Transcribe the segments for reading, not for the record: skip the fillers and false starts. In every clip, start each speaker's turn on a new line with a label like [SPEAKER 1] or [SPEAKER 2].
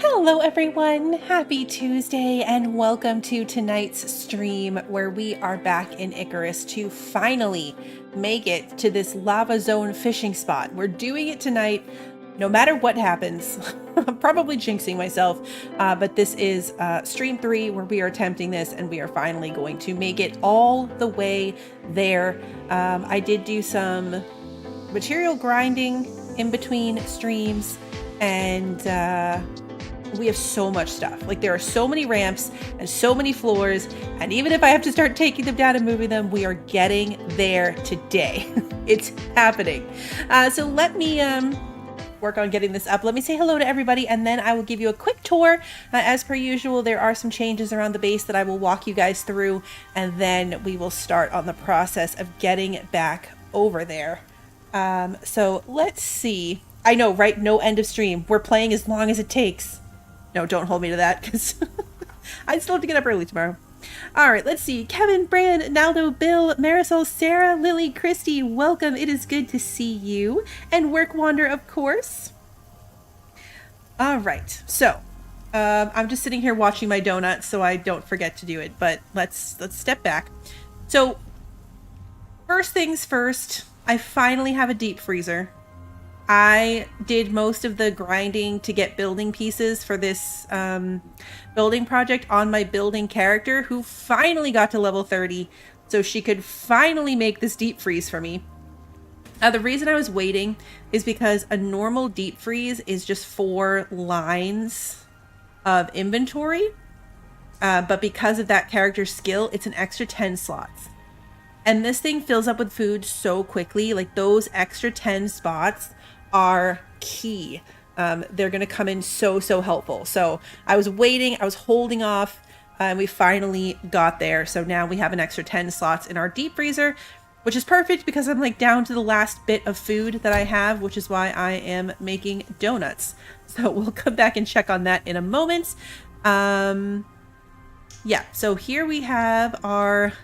[SPEAKER 1] Hello everyone, happy Tuesday and welcome to tonight's stream where we are back in Icarus to finally make it to this lava zone fishing spot. We're doing it tonight no matter what happens. I'm probably jinxing myself, but this is stream 3 where we are attempting this and we are finally going to make it all the way there. I did do some material grinding in between streams and we have so much stuff. Like, there are so many ramps and so many floors, and even if I have to start taking them down and moving them, we are getting there today. It's happening. So let me work on getting this up. Let me say hello to everybody, and then I will give you a quick tour. As per usual, there are some changes around the base that I will walk you guys through, and then we will start on the process of getting back over there. So let's see. I know, right? No end of stream. We're playing as long as it takes. No, don't hold me to that, because I still have to get up early tomorrow. All right, let's see. Kevin, Brand, Naldo, Bill, Marisol, Sarah, Lily, Christy, welcome. It is good to see you. And Work Wander, of course. All right, so I'm just sitting here watching my donuts so I don't forget to do it, but let's step back. So first things first, I finally have a deep freezer. I did most of the grinding to get building pieces for this building project on my building character, who finally got to level 30, so she could finally make this deep freeze for me. The reason I was waiting is because a normal deep freeze is just 4 lines of inventory, but because of that character's skill, it's an extra 10 slots. And this thing fills up with food so quickly. Like, those extra 10 spots are key. They're going to come in so helpful. So I was waiting, I was holding off, and we finally got there. So now we have an extra 10 slots in our deep freezer, which is perfect because I'm like down to the last bit of food that I have, which is why I am making donuts. So we'll come back and check on that in a moment. Yeah, so here we have our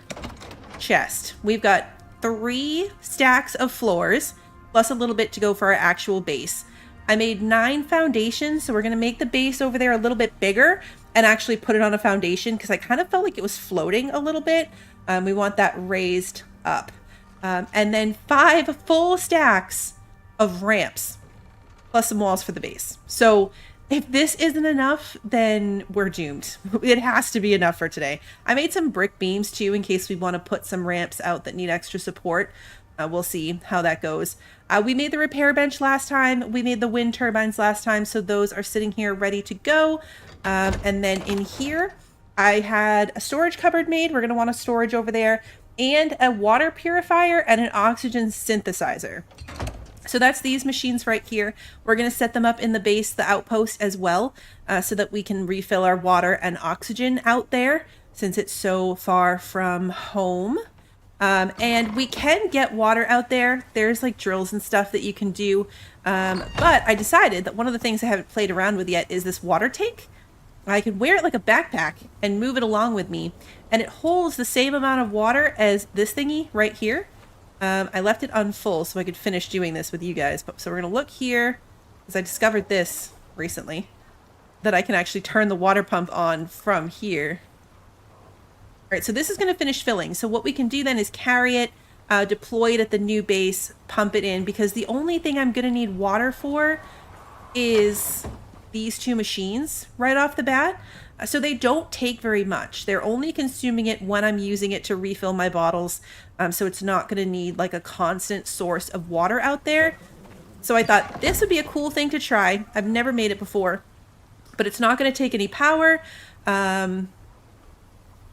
[SPEAKER 1] chest. We've got 3 stacks of floors, plus a little bit to go for our actual base. I made 9 foundations, so we're going to make the base over there a little bit bigger and actually put it on a foundation because I kind of felt like it was floating a little bit. We want that raised up. And then 5 full stacks of ramps, plus some walls for the base. So if this isn't enough, then we're doomed. It has to be enough for today. I made some brick beams too in case we want to put some ramps out that need extra support. We'll see how that goes. We made the repair bench last time. We made the wind turbines last time, so those are sitting here ready to go. And then in here, I had a storage cupboard made. We're going to want a storage over there, and a water purifier and an oxygen synthesizer. So that's these machines right here. We're going to set them up in the base, the outpost as well, so that we can refill our water and oxygen out there since it's so far from home. And we can get water out there. There's like drills and stuff that you can do. But I decided that one of the things I haven't played around with yet is this water tank. I can wear it like a backpack and move it along with me. And it holds the same amount of water as this thingy right here. I left it unfull so I could finish doing this with you guys. So we're going to look here, because I discovered this recently, that I can actually turn the water pump on from here. All right, so this is going to finish filling. So what we can do then is carry it, deploy it at the new base, pump it in, because the only thing I'm going to need water for is these 2 machines right off the bat. So they don't take very much. They're only consuming it when I'm using it to refill my bottles. So it's not going to need like a constant source of water out there. So I thought this would be a cool thing to try. I've never made it before, but it's not going to take any power.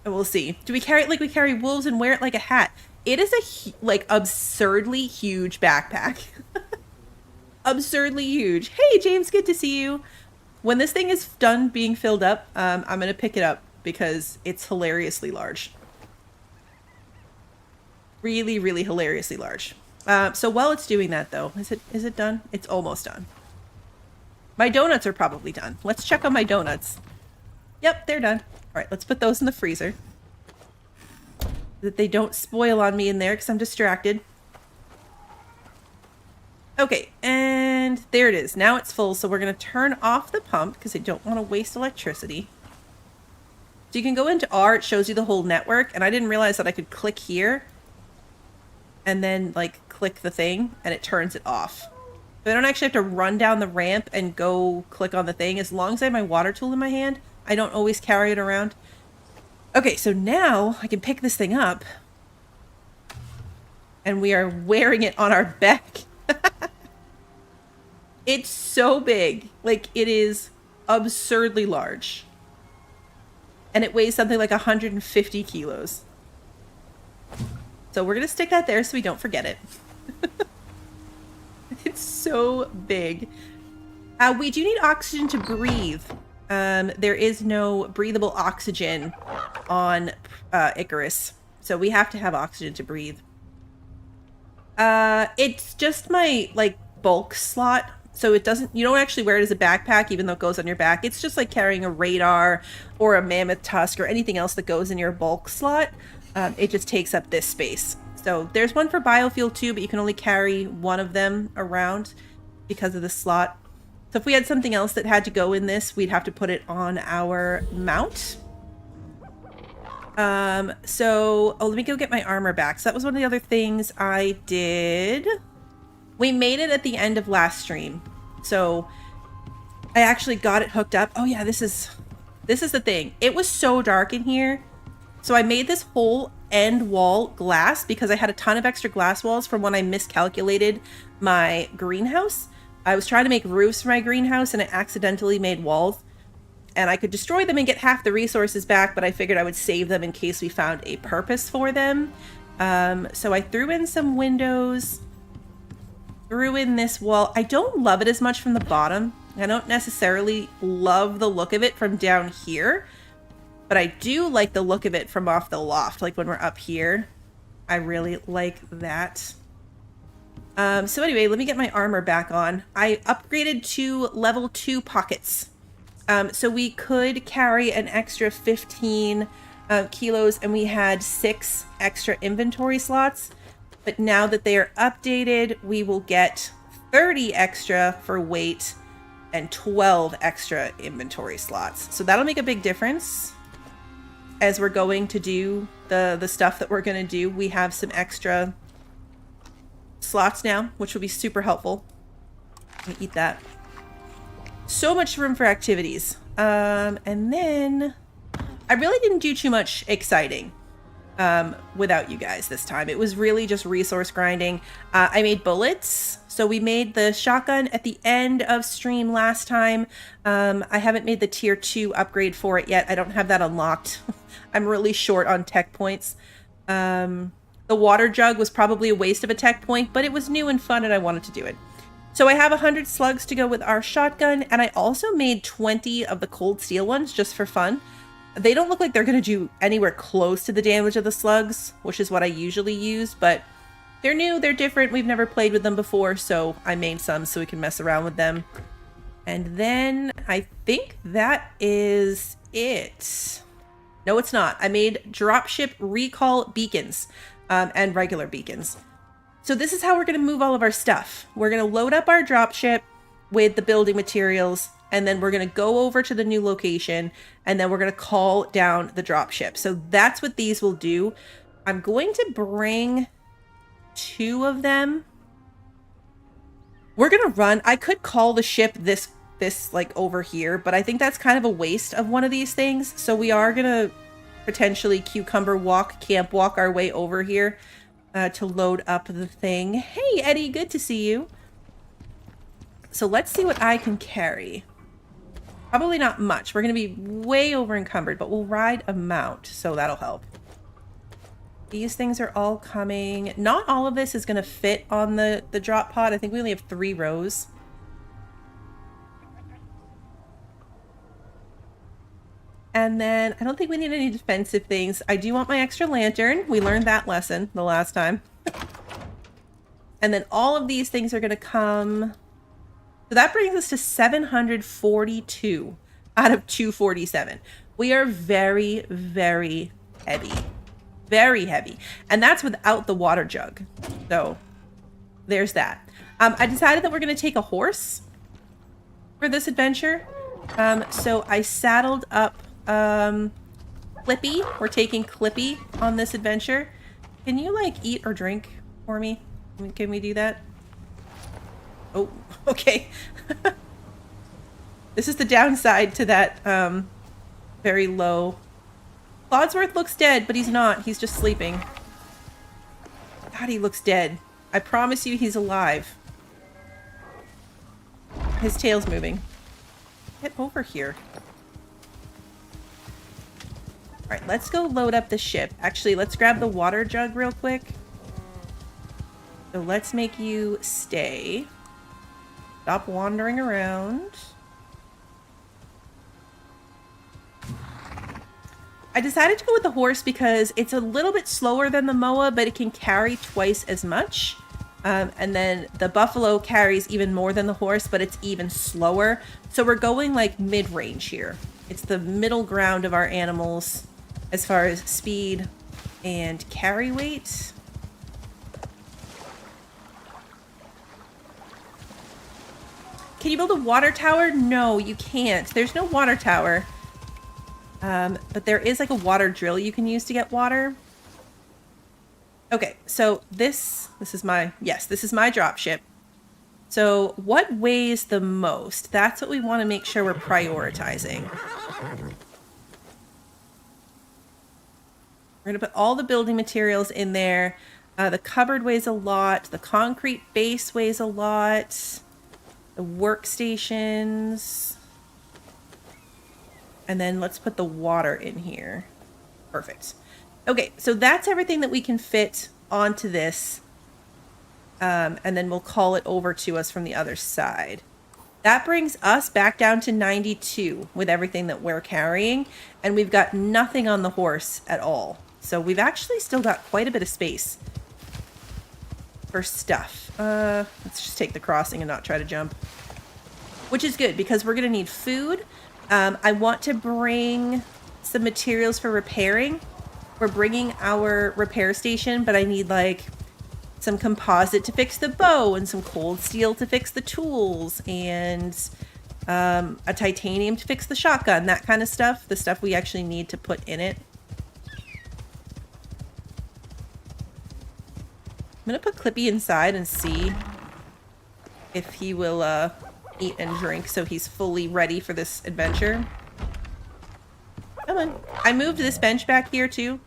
[SPEAKER 1] We'll see. Do we carry it like we carry wolves and wear it like a hat? It is a like absurdly huge backpack. Absurdly huge. Hey James, good to see you. When this thing is done being filled up, I'm going to pick it up because it's hilariously large. Really, really hilariously large. So while it's doing that though, is it done? It's almost done. My donuts are probably done. Let's check on my donuts. Yep, they're done. All right, let's put those in the freezer, that they don't spoil on me in there because I'm distracted. Okay, and And there it is. Now it's full, so we're going to turn off the pump because I don't want to waste electricity. So you can go into R, it shows you the whole network, and I didn't realize that I could click here and then like click the thing and it turns it off. So I don't actually have to run down the ramp and go click on the thing. As long as I have my water tool in my hand, I don't always carry it around. Okay, so now I can pick this thing up and we are wearing it on our back. It's so big. Like, it is absurdly large. And it weighs something like 150 kilos. So we're going to stick that there so we don't forget it. It's so big. We do need oxygen to breathe. There is no breathable oxygen on Icarus. So we have to have oxygen to breathe. It's just my, like, bulk slot. So it doesn't, you don't actually wear it as a backpack, even though it goes on your back. It's just like carrying a radar or a mammoth tusk or anything else that goes in your bulk slot. It just takes up this space. So there's one for biofuel too, but you can only carry one of them around because of the slot. So if we had something else that had to go in this, we'd have to put it on our mount. Let me go get my armor back. So that was one of the other things I did. We made it at the end of last stream. So I actually got it hooked up. Oh yeah, this is the thing. It was so dark in here. So I made this whole end wall glass because I had a ton of extra glass walls from when I miscalculated my greenhouse. I was trying to make roofs for my greenhouse and I accidentally made walls. And I could destroy them and get half the resources back, but I figured I would save them in case we found a purpose for them. So I threw in some windows. Threw in this wall. I don't love it as much from the bottom. I don't necessarily love the look of it from down here, but I do like the look of it from off the loft. Like when we're up here, I really like that. So anyway, let me get my armor back on. I upgraded to level 2 pockets. So we could carry an extra 15 kilos and we had 6 extra inventory slots. But now that they are updated, we will get 30 extra for weight and 12 extra inventory slots. So that'll make a big difference as we're going to do the stuff that we're going to do. We have some extra slots now, which will be super helpful. Let me eat that. So much room for activities. And then I really didn't do too much exciting. Without you guys this time. It was really just resource grinding. I made bullets. So we made the shotgun at the end of stream last time. I haven't made the tier 2 upgrade for it yet. I don't have that unlocked. I'm really short on tech points. The water jug was probably a waste of a tech point, but it was new and fun and I wanted to do it. So I have 100 slugs to go with our shotgun, and I also made 20 of the cold steel ones just for fun. They don't look like they're going to do anywhere close to the damage of the slugs, which is what I usually use, but they're new, they're different, we've never played with them before, so I made some so we can mess around with them. And then I think that is it. No, it's not. I made dropship recall beacons and regular beacons. So this is how we're going to move all of our stuff. We're going to load up our dropship with the building materials, and then we're going to go over to the new location, and then we're going to call down the dropship. So that's what these will do. I'm going to bring 2 of them. We're going to run. I could call the ship this like over here, but I think that's kind of a waste of one of these things. So we are going to potentially cucumber walk, camp walk our way over here to load up the thing. Hey, Eddie, good to see you. So let's see what I can carry. Probably not much. We're going to be way over encumbered, but we'll ride a mount, so that'll help. These things are all coming. Not all of this is going to fit on the drop pod. I think we only have 3 rows. And then I don't think we need any defensive things. I do want my extra lantern. We learned that lesson the last time. And then all of these things are going to come. So that brings us to 742 out of 247. We are very, very heavy. Very heavy. And that's without the water jug. So there's that. I decided that we're going to take a horse for this adventure. So I saddled up Clippy. We're taking Clippy on this adventure. Can you, like, eat or drink for me? Can we do that? Oh, okay. This is the downside to that very low. Clodsworth looks dead, but he's not. He's just sleeping. God, he looks dead. I promise you he's alive. His tail's moving. Get over here. Alright, let's go load up the ship. Actually, let's grab the water jug real quick. So let's make you stay. Stop wandering around. I decided to go with the horse because it's a little bit slower than the Moa, but it can carry twice as much. And then the buffalo carries even more than the horse, but it's even slower. So we're going like mid-range here. It's the middle ground of our animals as far as speed and carry weight. Can you build a water tower? No, you can't. There's no water tower. But there is like a water drill you can use to get water. Okay, so this is my dropship. So what weighs the most? That's what we want to make sure we're prioritizing. We're going to put all the building materials in there. The cupboard weighs a lot. The concrete base weighs a lot. The workstations. And then let's put the water in here. Perfect. Okay, so that's everything that we can fit onto this. And then we'll call it over to us from the other side. That brings us back down to 92 with everything that we're carrying. And we've got nothing on the horse at all. So we've actually still got quite a bit of space for stuff. Let's just take the crossing and not try to jump. Which is good because we're going to need food. I want to bring some materials for repairing. We're bringing our repair station, but I need like some composite to fix the bow and some cold steel to fix the tools and a titanium to fix the shotgun, that kind of stuff. The stuff we actually need to put in it. I'm going to put Clippy inside and see if he will eat and drink so he's fully ready for this adventure. Come on. I moved this bench back here too.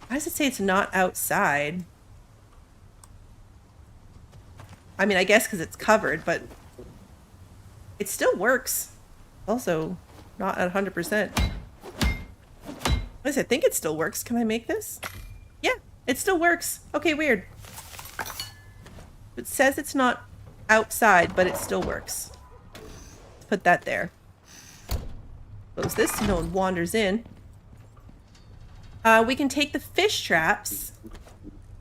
[SPEAKER 1] Why does it say it's not outside? I mean, I guess because it's covered, but it still works. Also, not at 100%. At least I think it still works. Can I make this? Yeah, it still works. Okay, weird. It says it's not outside, but it still works. Let's put that there. Close this so no one wanders in. We can take the fish traps.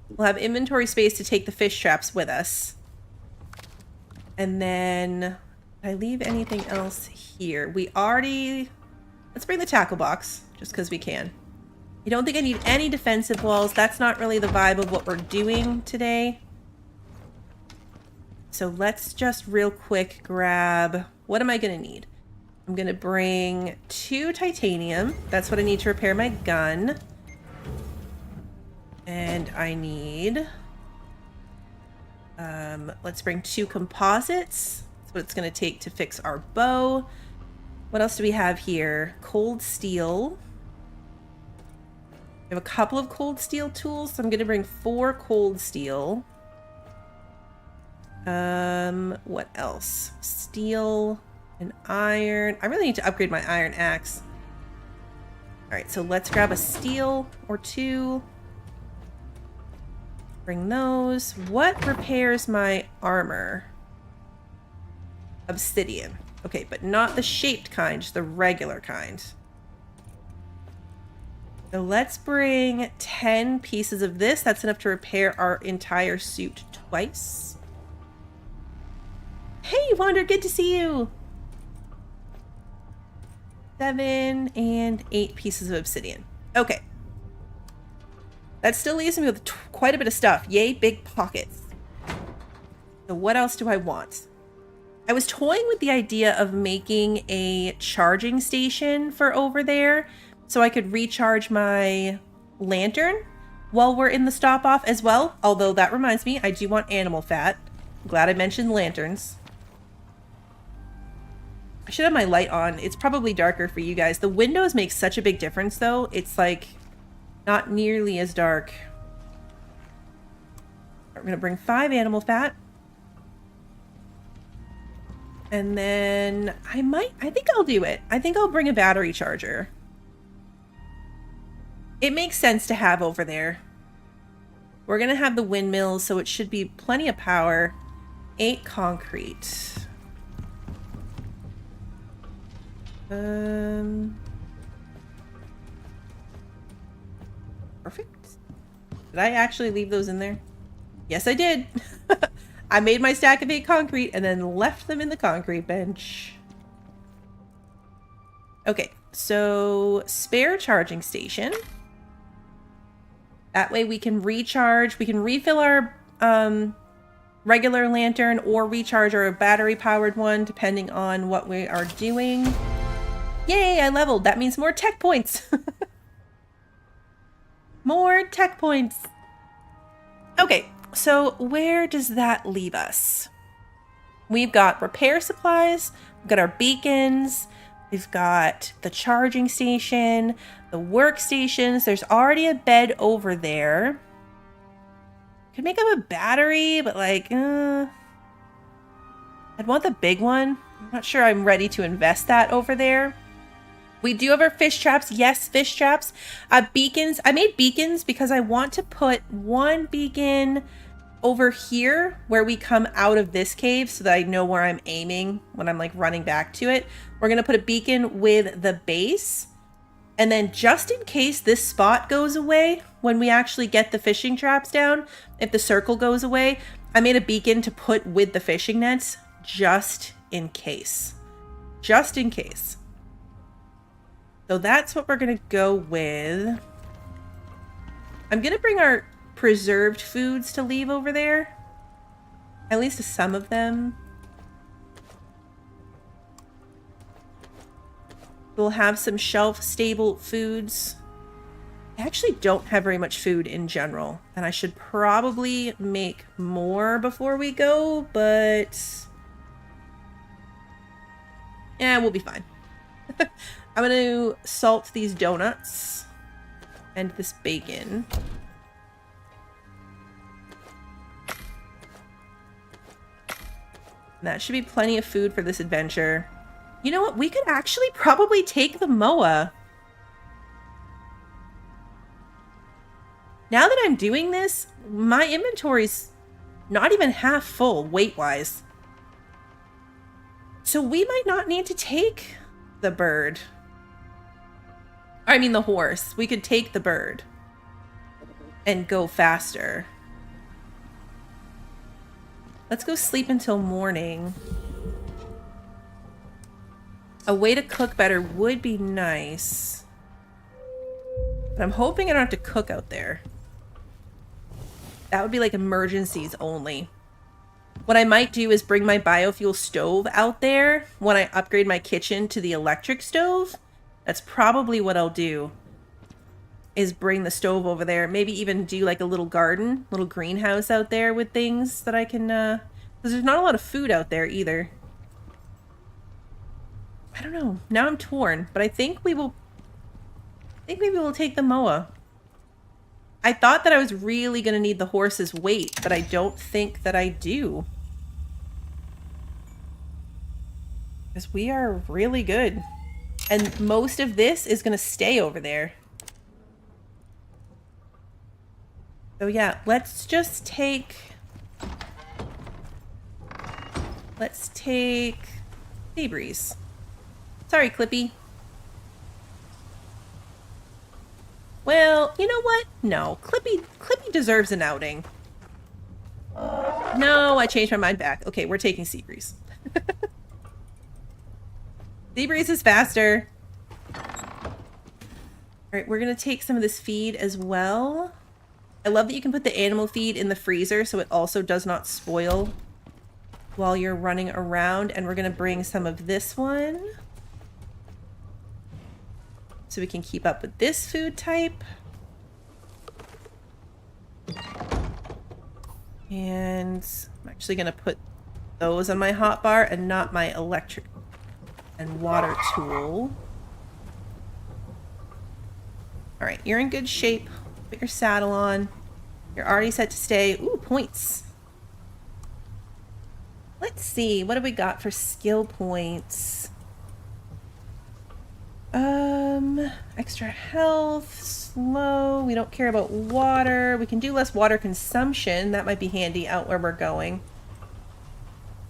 [SPEAKER 1] We'll have inventory space to take the fish traps with us. And then, did I leave anything else here? We already... Let's bring the tackle box, just because we can. I don't think I need any defensive walls. That's not really the vibe of what we're doing today. So let's just real quick grab... What am I going to need? I'm going to bring 2 titanium. That's what I need to repair my gun. And I need... let's bring 2 composites. That's what it's going to take to fix our bow. What else do we have here? Cold steel. We have a couple of cold steel tools, so I'm going to bring 4 cold steel. What else? Steel and iron. I really need to upgrade my iron axe. Alright, so let's grab a steel or 2. Bring those. What repairs my armor? Obsidian. Okay, but not the shaped kind, just the regular kind. So let's bring 10 pieces of this. That's enough to repair our entire suit twice. Hey, Wander, good to see you. 7 and 8 pieces of obsidian. Okay. That still leaves me with quite a bit of stuff. Yay, big pockets. So what else do I want? I was toying with the idea of making a charging station for over there so I could recharge my lantern while we're in the stop off as well. Although that reminds me, I do want animal fat. I'm glad I mentioned lanterns. I should have my light on. It's probably darker for you guys. The windows make such a big difference though. It's like not nearly as dark. We're gonna bring 5 animal fat. And then I think I'll do it. I think I'll bring a battery charger. It makes sense to have over there. We're gonna have the windmills, so it should be plenty of power. 8 concrete. Perfect. Did I actually leave those in there? Yes, I did. I made my stack of 8 concrete and then left them in the concrete bench. Okay, so spare charging station. That way we can recharge. We can refill our regular lantern or recharge our battery-powered one, depending on what we are doing. Yay, I leveled. That means more tech points. More tech points. Okay, so where does that leave us? We've got repair supplies, we've got our beacons, we've got the charging station, the workstations. There's already a bed over there. Could make up a battery, but like, I'd want the big one. I'm not sure I'm ready to invest that over there. We do have our fish traps. Yes, fish traps. Beacons. I made beacons because I want to put one beacon over here where we come out of this cave so that I know where I'm aiming when I'm like running back to it. We're going to put a beacon with the base. And then just in case this spot goes away, when we actually get the fishing traps down, if the circle goes away, I made a beacon to put with the fishing nets just in case. Just in case. So that's what we're going to go with. I'm going to bring our preserved foods to leave over there. At least some of them. We'll have some shelf-stable foods. I actually don't have very much food in general, and I should probably make more before we go, but yeah, we'll be fine. I'm going to salt these donuts and this bacon. And that should be plenty of food for this adventure. You know what? We could actually probably take the MOA. Now that I'm doing this, my inventory's not even half full weight-wise. So we might not need to take the bird. I mean the horse. We could take the bird and go faster. Let's go sleep until morning. A way to cook better would be nice. But I'm hoping I don't have to cook out there. That would be like emergencies only. What I might do is bring my biofuel stove out there when I upgrade my kitchen to the electric stove. That's probably what I'll do. Is bring the stove over there. Maybe even do like a little garden, little greenhouse out there with things that I can, because there's not a lot of food out there either. I don't know. Now I'm torn, but I think maybe we'll take the MOA. I thought that I was really going to need the horse's weight, but I don't think that I do. Because we are really good. And most of this is going to stay over there. So yeah, let's just take... Let's take... Sea Breeze. Sorry, Clippy. Well, you know what? No, Clippy deserves an outing. No, I changed my mind back. Okay, we're taking Sea Breeze. Sea Breeze is faster. Alright, we're gonna take some of this feed as well. I love that you can put the animal feed in the freezer so it also does not spoil while you're running around, and we're going to bring some of this one so we can keep up with this food type. And I'm actually going to put those on my hotbar and not my electric and water tool. All right, you're in good shape. Put your saddle on. You're already set to stay. Ooh, points. Let's see, what have we got for skill points? Extra health, slow. We don't care about water. We can do less water consumption. That might be handy out where we're going.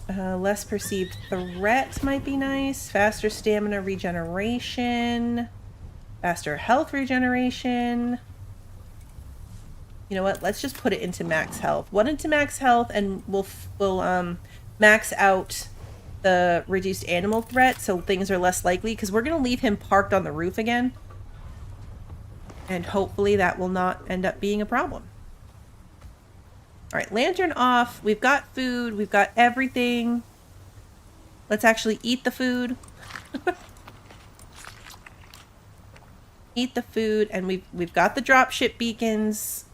[SPEAKER 1] Less perceived threat might be nice. Faster stamina regeneration. Faster health regeneration. You know what? Let's just put it into max health. One into max health, and we'll max out the reduced animal threat so things are less likely, because we're going to leave him parked on the roof again. And hopefully that will not end up being a problem. All right, lantern off. We've got food. We've got everything. Let's actually eat the food. Eat the food, and we've got the dropship beacons.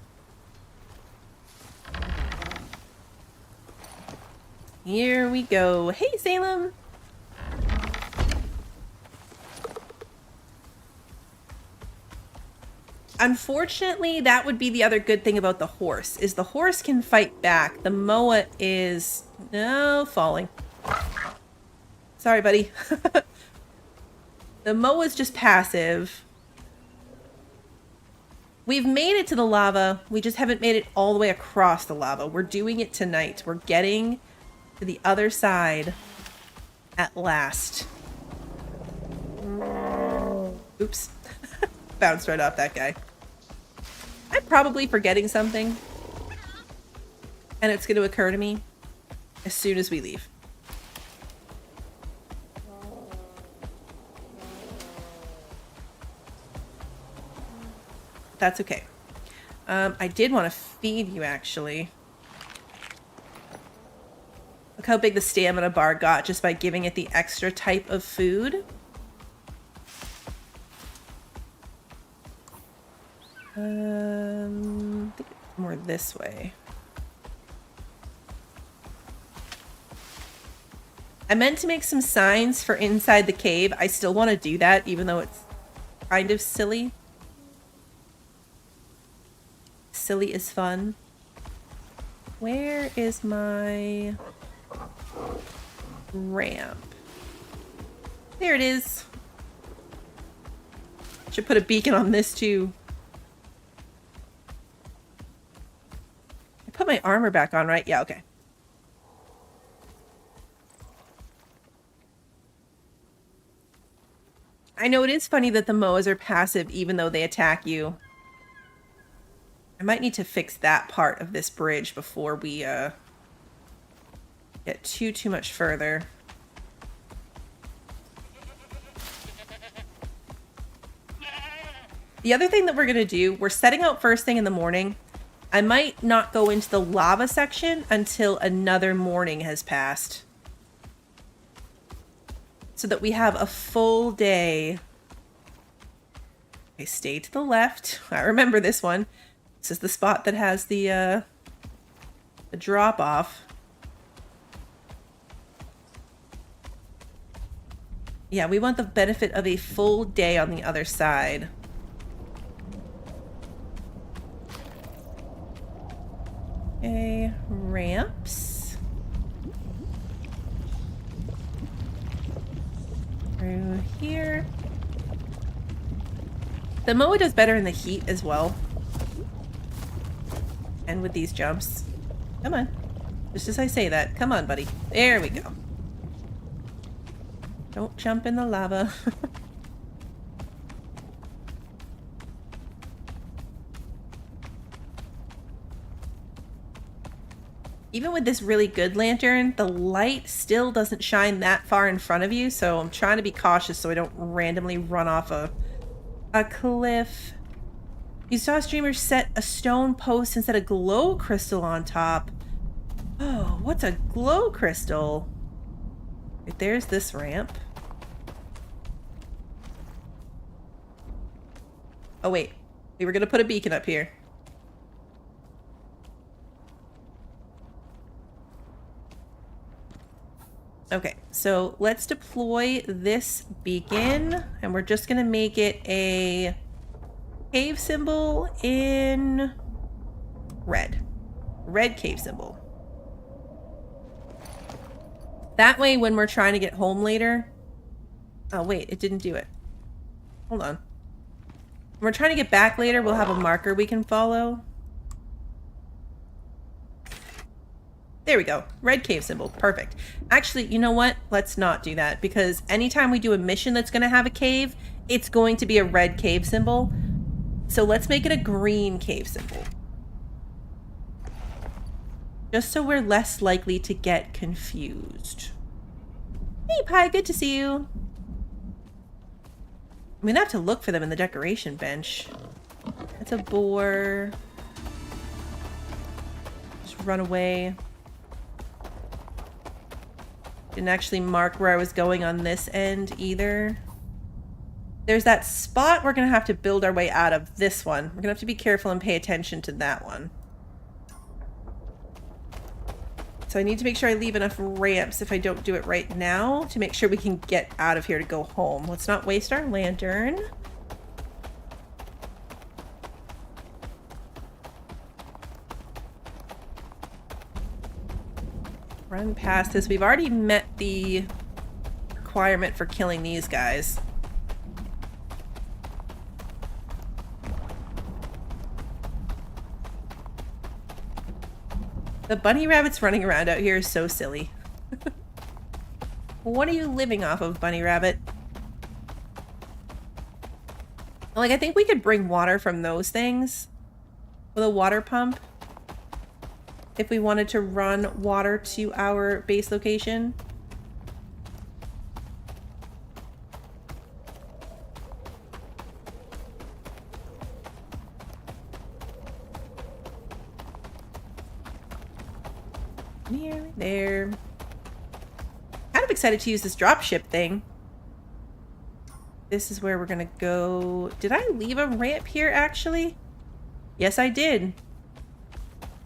[SPEAKER 1] Here we go. Hey, Salem. Unfortunately, that would be the other good thing about the horse, is the horse can fight back. The Moa is... no, falling. Sorry, buddy. The Moa is just passive. We've made it to the lava. We just haven't made it all the way across the lava. We're doing it tonight. We're getting to the other side at last. Oops. Bounced right off that guy. I'm probably forgetting something, and it's going to occur to me as soon as we leave. That's okay. I did want to feed you, actually. Look how big the stamina bar got just by giving it the extra type of food. I think it's more this way. I meant to make some signs for inside the cave. I still want to do that, even though it's kind of silly. Silly is fun. Where is my ramp? There it is. Should put a beacon on this too. I put my armor back on, right? Yeah, okay. I know it is funny that the Moas are passive even though they attack you. I might need to fix that part of this bridge before we get too much further. The other thing that we're going to do, we're setting out first thing in the morning. I might not go into the lava section until another morning has passed, so that we have a full day. Okay, stay to the left. I remember this one. This is the spot that has the drop off. Yeah, we want the benefit of a full day on the other side. Okay, ramps. Through here. The Moa does better in the heat as well. And with these jumps. Come on. Just as I say that. Come on, buddy. There we go. Don't jump in the lava. Even with this really good lantern, the light still doesn't shine that far in front of you, so I'm trying to be cautious so I don't randomly run off a cliff. You saw streamers set a stone post and set a glow crystal on top. Oh, what's a glow crystal? Right, there's this ramp. Oh, wait. We were going to put a beacon up here. Okay, so let's deploy this beacon, and we're just going to make it a cave symbol in red. Red cave symbol. That way, when we're trying to get home later... Oh, wait, it didn't do it. Hold on. When we're trying to get back later, we'll have a marker we can follow. There we go. Red cave symbol. Perfect. Actually, you know what? Let's not do that, because anytime we do a mission that's going to have a cave, it's going to be a red cave symbol. So let's make it a green cave symbol. Just so we're less likely to get confused. Hey, Pi, good to see you. I'm going to have to look for them in the decoration bench. That's a boar. Just run away. Didn't actually mark where I was going on this end either. There's that spot we're going to have to build our way out of. This one. We're going to have to be careful and pay attention to that one. So I need to make sure I leave enough ramps if I don't do it right now to make sure we can get out of here to go home. Let's not waste our lantern. Run past this. We've already met the requirement for killing these guys. The bunny rabbits running around out here is so silly. What are you living off of, bunny rabbit? Like, I think we could bring water from those things with a water pump if we wanted to run water to our base location. Nearly there. Kind of excited to use this dropship thing. This is where we're gonna go. Did I leave a ramp here, actually? Yes, I did.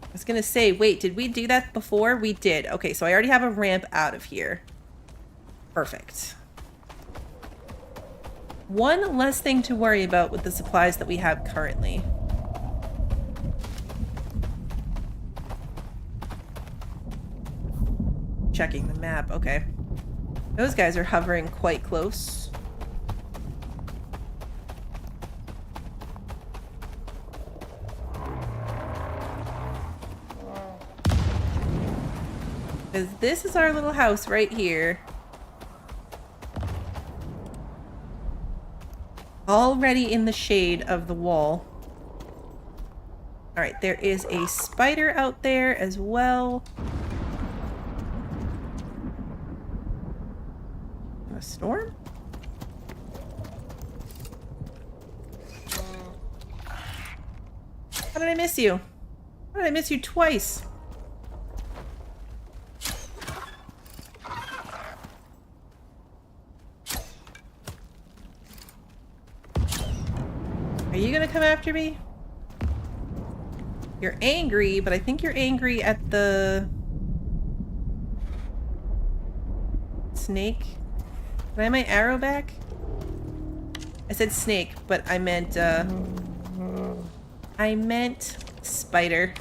[SPEAKER 1] I was gonna say, wait, did we do that before? We did. Okay, so I already have a ramp out of here. Perfect. One less thing to worry about with the supplies that we have currently. Checking the map. Okay. Those guys are hovering quite close. Because this is our little house right here. Already in the shade of the wall. Alright, there is a spider out there as well. A storm? How did I miss you? How did I miss you twice? Are you gonna come after me? You're angry, but I think you're angry at the snake. Can I have my arrow back? I said snake, but I meant spider.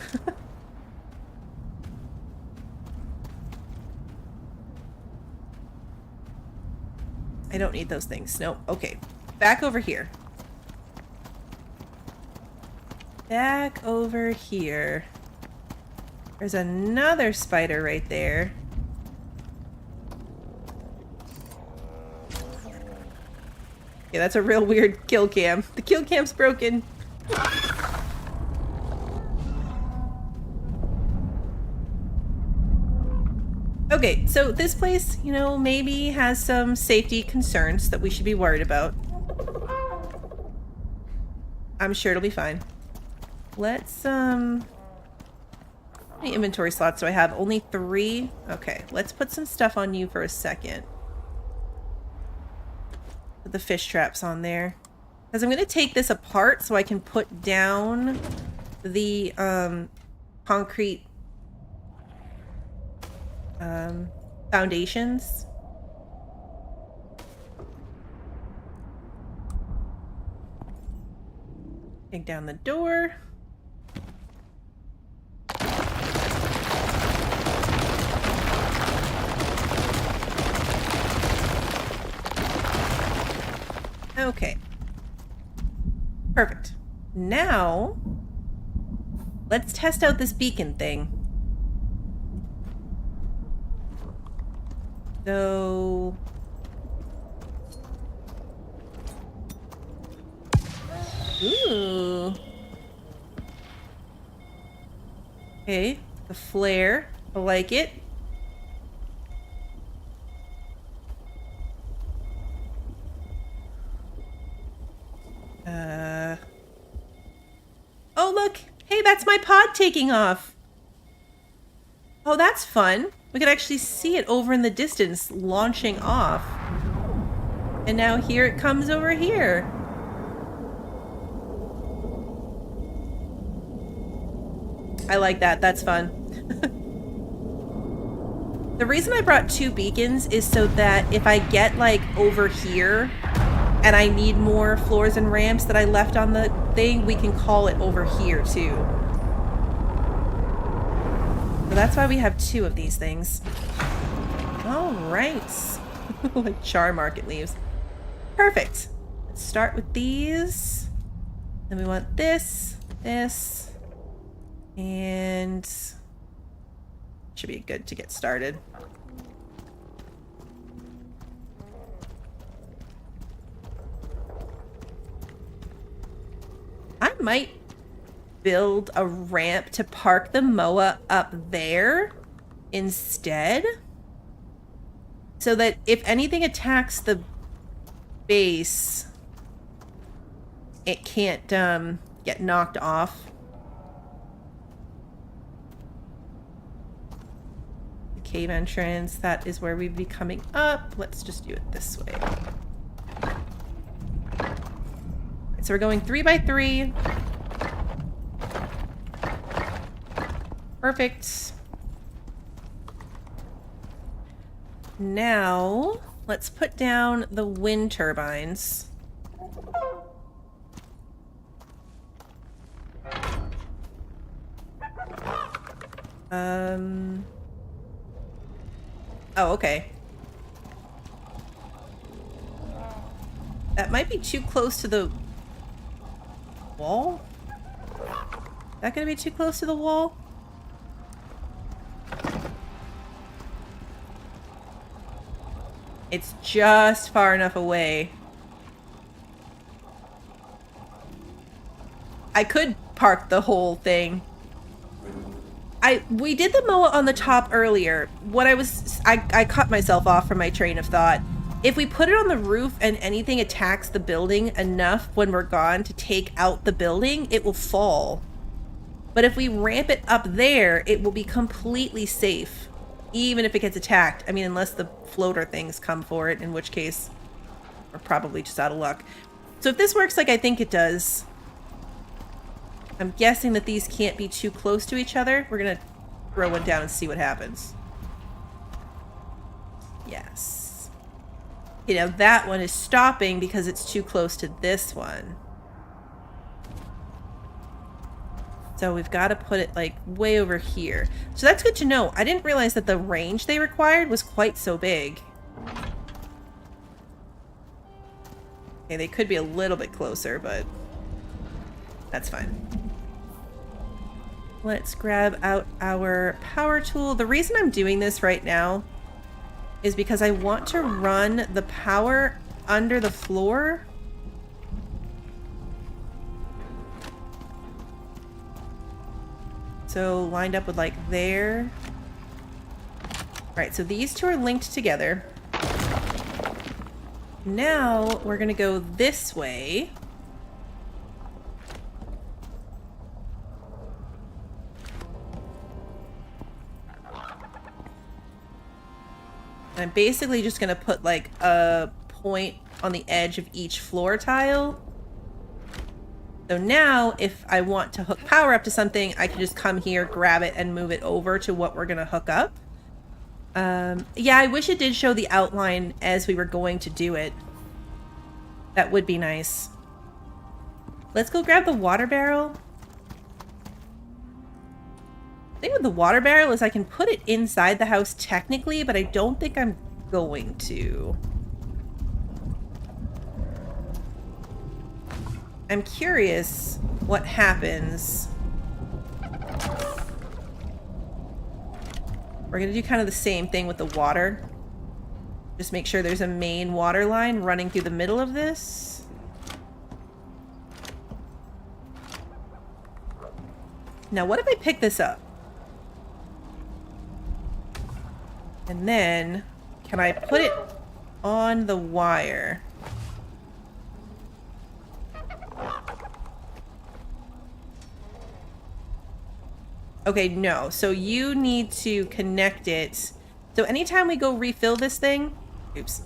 [SPEAKER 1] I don't need those things. Nope. Okay. Back over here. Back over here. There's another spider right there. Yeah, that's a real weird kill cam. The kill cam's broken. Okay, so this place, you know, maybe has some safety concerns that we should be worried about. I'm sure it'll be fine. Let's, many inventory slots do I have? Only 3? Okay, let's put some stuff on you for a second. Put the fish traps on there. Because I'm going to take this apart so I can put down the concrete foundations. Take down the door. Okay. Perfect. Now, let's test out this beacon thing. So... Ooh. Okay, the flare. I like it. Oh, look! Hey, that's my pod taking off! Oh, that's fun. We could actually see it over in the distance, launching off. And now here it comes over here. I like that. That's fun. The reason I brought 2 beacons is so that if I get, like, over here and I need more floors and ramps that I left on the thing, we can call it over here, too. So that's why we have 2 of these things. All right. Like char market leaves. Perfect. Let's start with these. Then we want this, this, and should be good to get started. I might build a ramp to park the MOA up there instead, so that if anything attacks the base, it can't get knocked off. The cave entrance, that is where we'd be coming up. Let's just do it this way. So we're going 3 by 3. Perfect. Now, let's put down the wind turbines. Oh, okay. That might be too close to the wall? Is that gonna be too close to the wall? It's just far enough away. I could park the whole thing. We did the MOA on the top earlier. I cut myself off from my train of thought. If we put it on the roof and anything attacks the building enough when we're gone to take out the building, it will fall. But if we ramp it up there, it will be completely safe. Even if it gets attacked. I mean, unless the floater things come for it, in which case we're probably just out of luck. So if this works like I think it does, I'm guessing that these can't be too close to each other. We're gonna throw one down and see what happens. Yes. You know, that one is stopping because it's too close to this one. So we've got to put it like way over here. So that's good to know. I didn't realize that the range they required was quite so big. Okay, they could be a little bit closer, but that's fine. Let's grab out our power tool. The reason I'm doing this right now is because I want to run the power under the floor. So lined up with like there. Right, so these 2 are linked together. Now we're gonna go this way. I'm basically just going to put like a point on the edge of each floor tile. So now if I want to hook power up to something, I can just come here, grab it, and move it over to what we're going to hook up. Yeah, I wish it did show the outline as we were going to do it. That would be nice. Let's go grab the water barrel. The thing with the water barrel is I can put it inside the house technically, but I don't think I'm going to. I'm curious what happens. We're going to do kind of the same thing with the water. Just make sure there's a main water line running through the middle of this. Now, what if I pick this up? And then, can I put it on the wire? Okay, no. So you need to connect it. So anytime we go refill this thing, oops.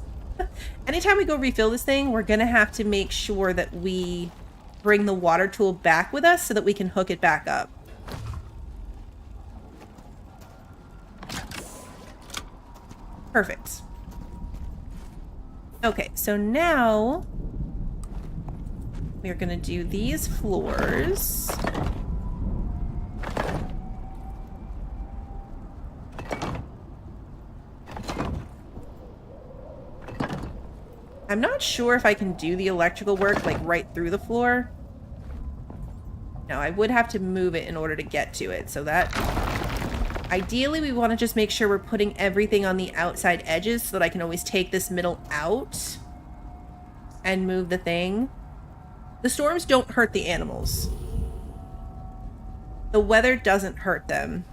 [SPEAKER 1] Anytime we go refill this thing, we're going to have to make sure that we bring the water tool back with us so that we can hook it back up. Perfect. Okay, so now we're going to do these floors. I'm not sure if I can do the electrical work like right through the floor. No, I would have to move it in order to get to it. So that, ideally we want to just make sure we're putting everything on the outside edges so that I can always take this middle out and move the thing. The storms don't hurt the animals. The weather doesn't hurt them.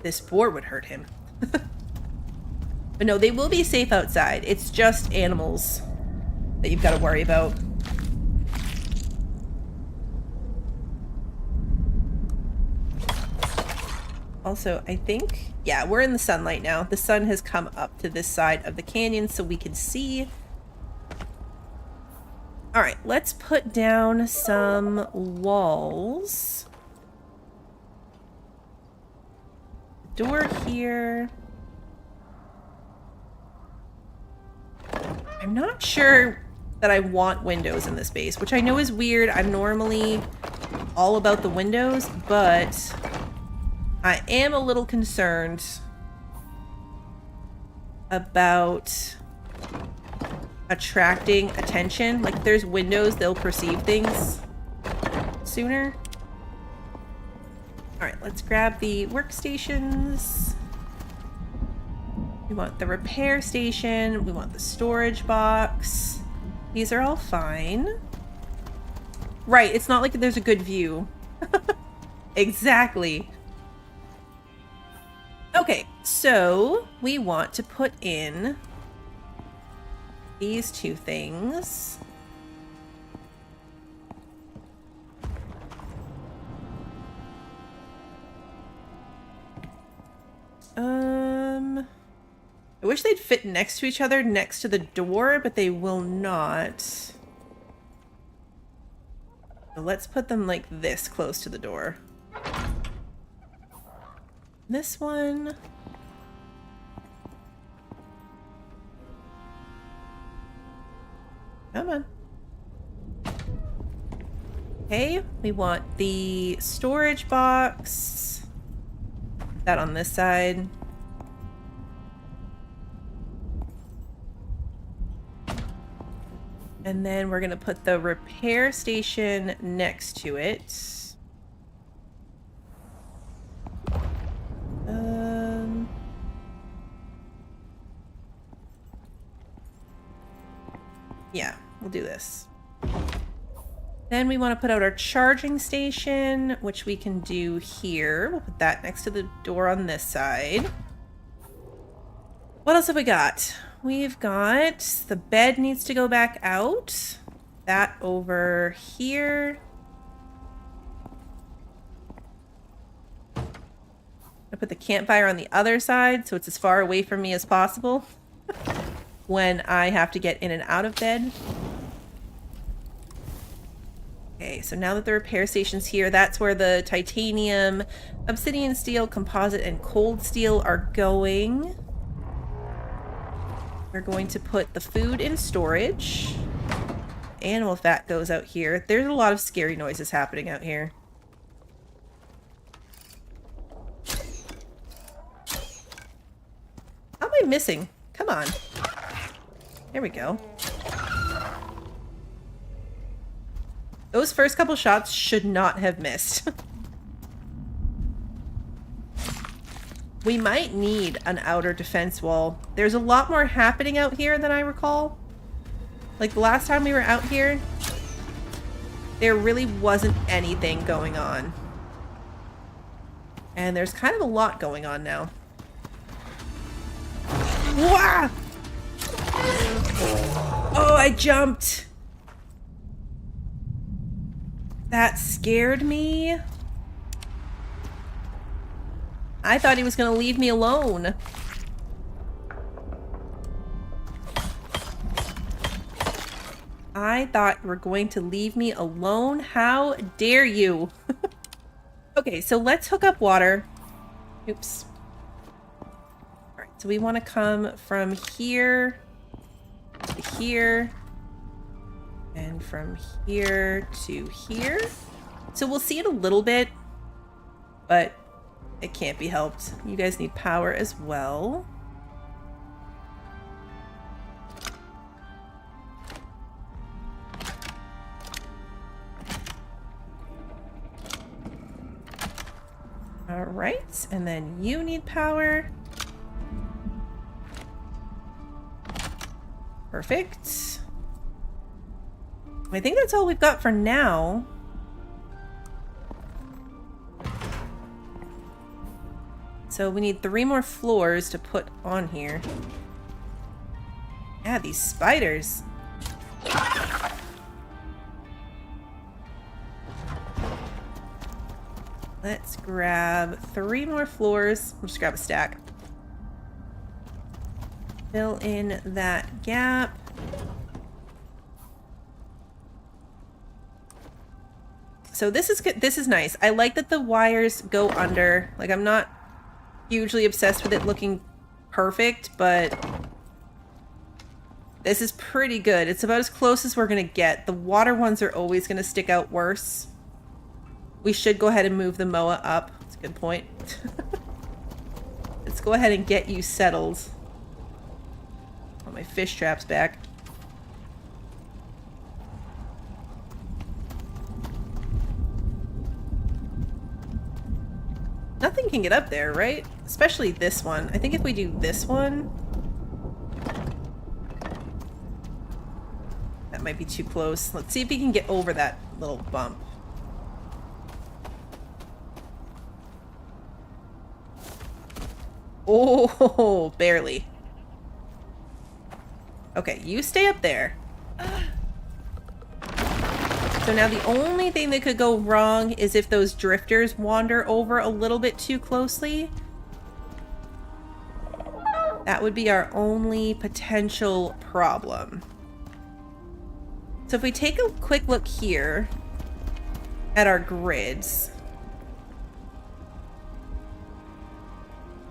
[SPEAKER 1] This boar would hurt him. But no, they will be safe outside. It's just animals that you've got to worry about. Also, I think, yeah, we're in the sunlight now. The sun has come up to this side of the canyon so we can see. All right, let's put down some walls. Door here. I'm not sure that I want windows in this base, which I know is weird. I'm normally all about the windows, but I am a little concerned about attracting attention. Like, if there's windows, they'll perceive things sooner. All right, let's grab the workstations. We want the repair station. We want the storage box. These are all fine. Right, it's not like there's a good view. Exactly. Okay, so we want to put in these two things. I wish they'd fit next to each other next to the door, but they will not. So let's put them like this close to the door. This one. Come on. Okay, we want the storage box. That on this side. And then we're going to put the repair station next to it. Yeah, we'll do this. Then we want to put out our charging station, which we can do here. We'll put that next to the door on this side. What else have we got? We've got the bed needs to go back out. That over here. I put the campfire on the other side so it's as far away from me as possible when I have to get in and out of bed. Okay, so now that the repair station's here, that's where the titanium, obsidian steel, composite, and cold steel are going. We're going to put the food in storage. Animal fat goes out here. There's a lot of scary noises happening out here. How am I missing? Come on. There we go. Those first couple shots should not have missed. We might need an outer defense wall. There's a lot more happening out here than I recall. Like the last time we were out here, there really wasn't anything going on. And there's kind of a lot going on now. Wah! Oh, I jumped! That scared me. I thought he was going to leave me alone. I thought you were going to leave me alone. How dare you? Okay, so let's hook up water. Oops. Alright, so we want to come from here to here. And from here to here. So we'll see it a little bit, but it can't be helped. You guys need power as well. All right, and then you need power. Perfect. I think that's all we've got for now. So we need 3 more floors to put on here. Yeah, these spiders. Let's grab 3 more floors. We'll just grab a stack. Fill in that gap. So this is good. This is nice. I like that the wires go under. Like, I'm not hugely obsessed with it looking perfect, but this is pretty good. It's about as close as we're gonna get. The water ones are always gonna stick out worse. We should go ahead and move the MOA up. That's a good point. Let's go ahead and get you settled. Oh, my fish trap's back. Nothing can get up there, right? Especially this one. I think if we do this one... That might be too close. Let's see if we can get over that little bump. Oh, barely. Okay, you stay up there. So now the only thing that could go wrong is if those drifters wander over a little bit too closely. That would be our only potential problem. So if we take a quick look here at our grids,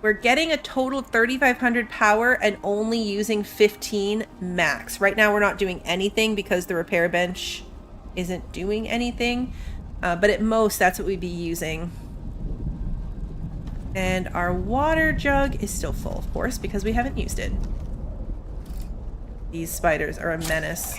[SPEAKER 1] we're getting a total of 3,500 power and only using 15 max. Right now we're not doing anything because the repair bench isn't doing anything, but at most that's what we'd be using. And our water jug is still full, of course, because we haven't used it. These spiders are a menace.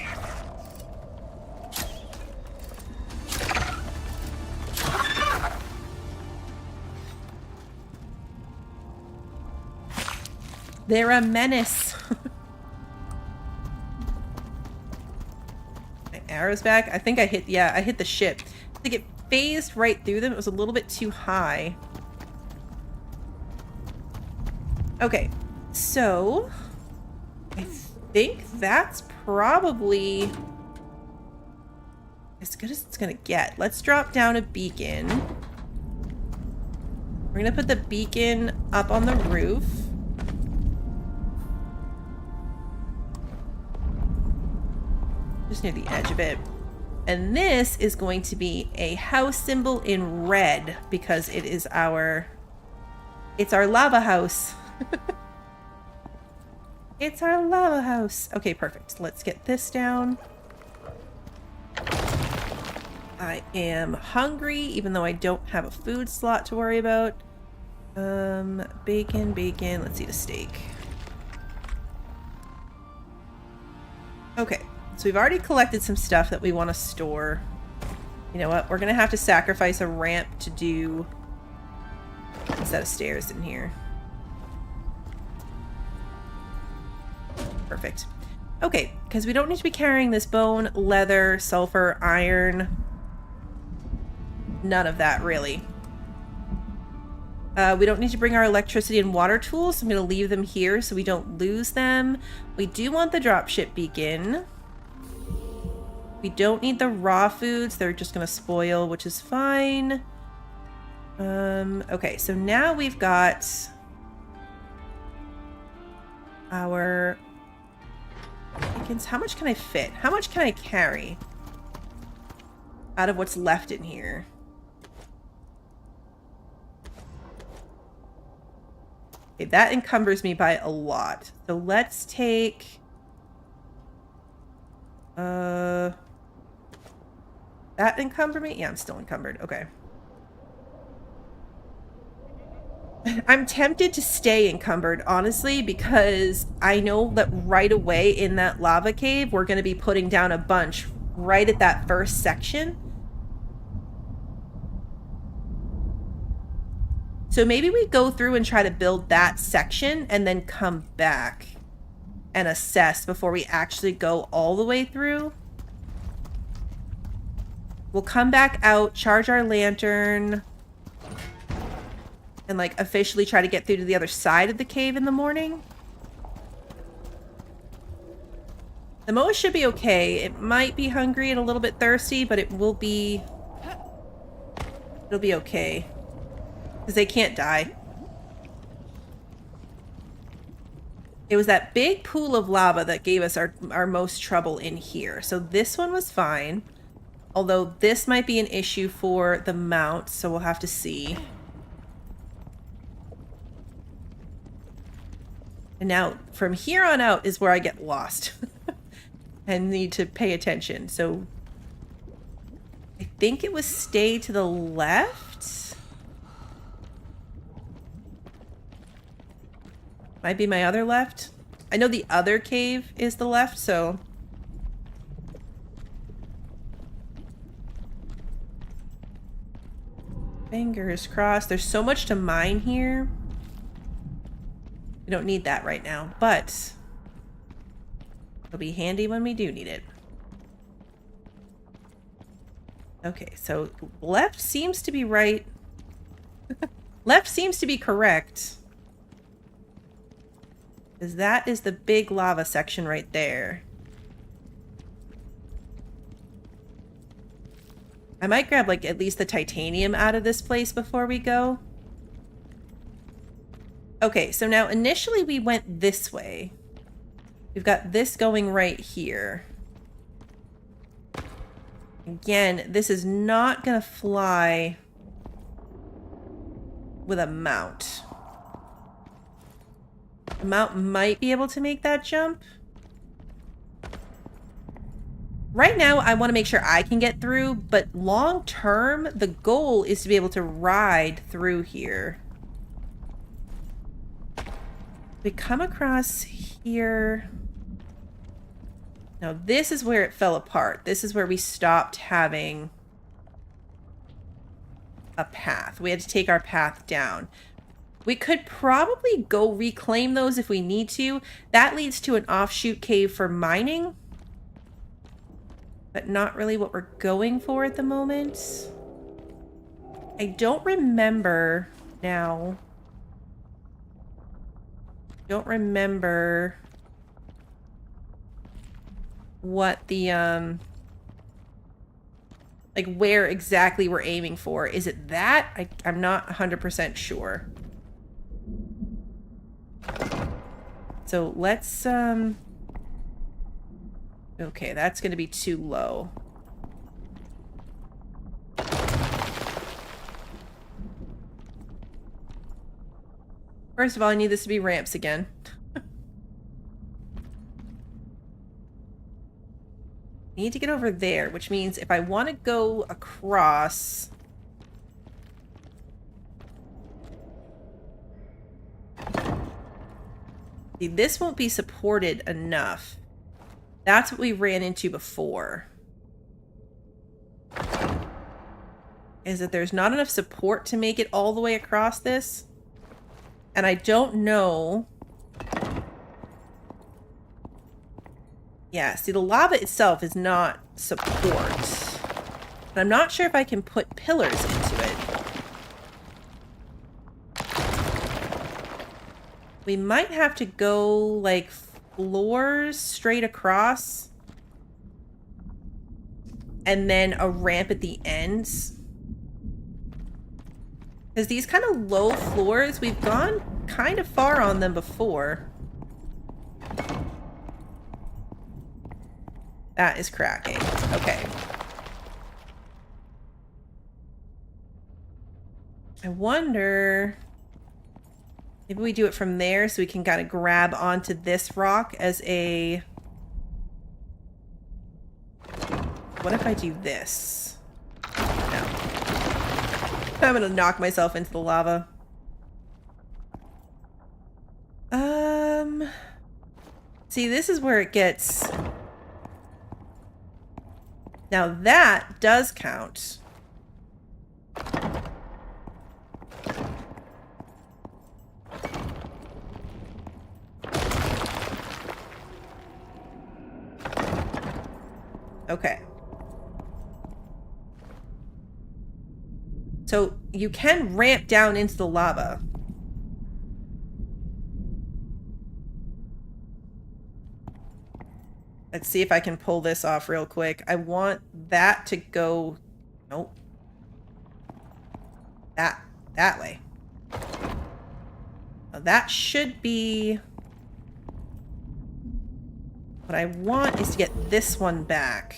[SPEAKER 1] They're a menace. My arrow's back. I think I hit, yeah, I hit the ship. I think it phased right through them. It was a little bit too high. Okay, so I think that's probably as good as it's gonna get. Let's drop down a beacon. We're gonna put the beacon up on the roof. Just near the edge of it. And this is going to be a house symbol in red because it is it's our lava house. It's our lava house. Okay, perfect. Let's get this down. I am hungry, even though I don't have a food slot to worry about. Bacon. Let's eat a steak. Okay, so we've already collected some stuff that we want to store. You know what? We're going to have to sacrifice a ramp to do a set of stairs in here. Perfect. Okay, because we don't need to be carrying this bone, leather, sulfur, iron. None of that, really. We don't need to bring our electricity and water tools, so I'm going to leave them here so we don't lose them. We do want the dropship beacon. We don't need the raw foods. They're just going to spoil, which is fine. Okay, so now we've got our beacons. How much can I fit? How much can I carry out of what's left in here? Okay, that encumbers me by a lot. So let's take... That encumber me? Yeah, I'm still encumbered. Okay. I'm tempted to stay encumbered, honestly, because I know that right away in that lava cave, we're going to be putting down a bunch right at that first section. So maybe we go through and try to build that section and then come back and assess before we actually go all the way through. We'll come back out, charge our lantern, and like officially try to get through to the other side of the cave in the morning. The Moa should be okay. It might be hungry and a little bit thirsty, but it'll be okay. Because they can't die. It was that big pool of lava that gave us our most trouble in here. So this one was fine. Although this might be an issue for the mount, so we'll have to see. And now, from here on out is where I get lost. And need to pay attention. So, I think it was stay to the left? Might be my other left. I know the other cave is the left, so... Fingers crossed. There's so much to mine here. We don't need that right now, but... it'll be handy when we do need it. Okay, so left seems to be right. Left seems to be correct. Because that is the big lava section right there. I might grab like at least the titanium out of this place before we go. Okay, so now initially we went this way. We've got this going right here. Again, this is not going to fly with a mount. The mount might be able to make that jump. Right now, I want to make sure I can get through, but long term, the goal is to be able to ride through here. We come across here. Now, this is where it fell apart. This is where we stopped having a path. We had to take our path down. We could probably go reclaim those if we need to. That leads to an offshoot cave for mining. But not really what we're going for at the moment. I don't remember now. Don't remember what the Like where exactly we're aiming for. Is it that? I'm not 100% sure. So let's, okay, that's going to be too low. First of all, I need this to be ramps again. I need to get over there, which means if I want to go across... See, this won't be supported enough. That's what we ran into before. Is that there's not enough support to make it all the way across this. And I don't know... Yeah, see, the lava itself is not support. But I'm not sure if I can put pillars into it. We might have to go, like, floors straight across. And then a ramp at the ends. Because these kind of low floors, we've gone kind of far on them before. That is cracking. Okay. I wonder... Maybe we do it from there so we can kind of grab onto this rock as a... What if I do this? No. I'm gonna knock myself into the lava. See, this is where it gets... Now that does count. Okay. So you can ramp down into the lava. Let's see if I can pull this off real quick. I want that to go... Nope. That way. Now that should be... What I want is to get this one back.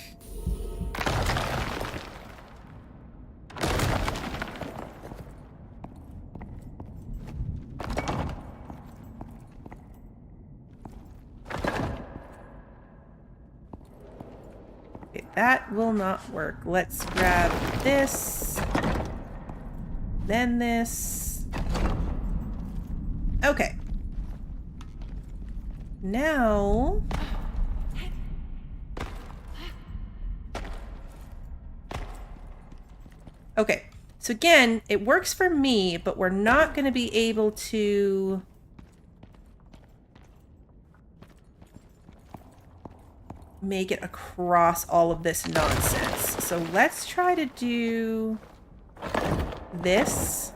[SPEAKER 1] Okay, that will not work. Let's grab this. Then this. Okay. Now... Okay, so again, it works for me, but we're not going to be able to... make it across all of this nonsense. So let's try to do this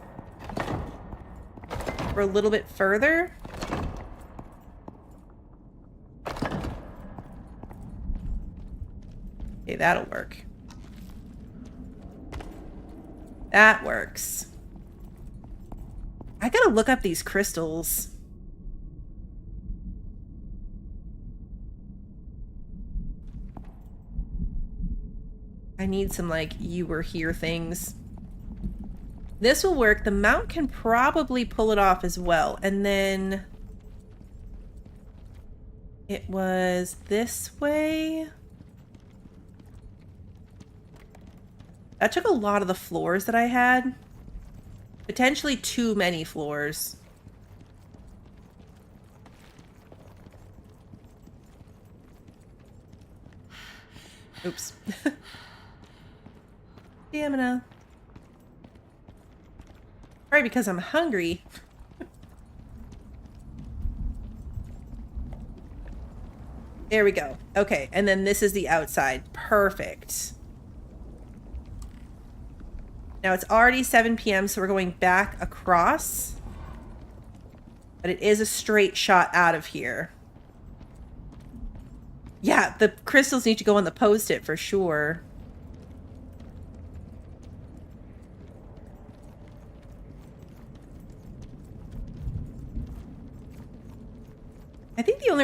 [SPEAKER 1] for a little bit further. Okay, that'll work. That works. I gotta look up these crystals. I need some, like, you were here things. This will work. The mount can probably pull it off as well. And then... it was this way... That took a lot of the floors that I had. Potentially too many floors. Oops. Stamina. Probably because I'm hungry. There we go. Okay, and then this is the outside. Perfect. Now it's already 7 p.m., so we're going back across. But it is a straight shot out of here. Yeah, the crystals need to go on the post-it for sure.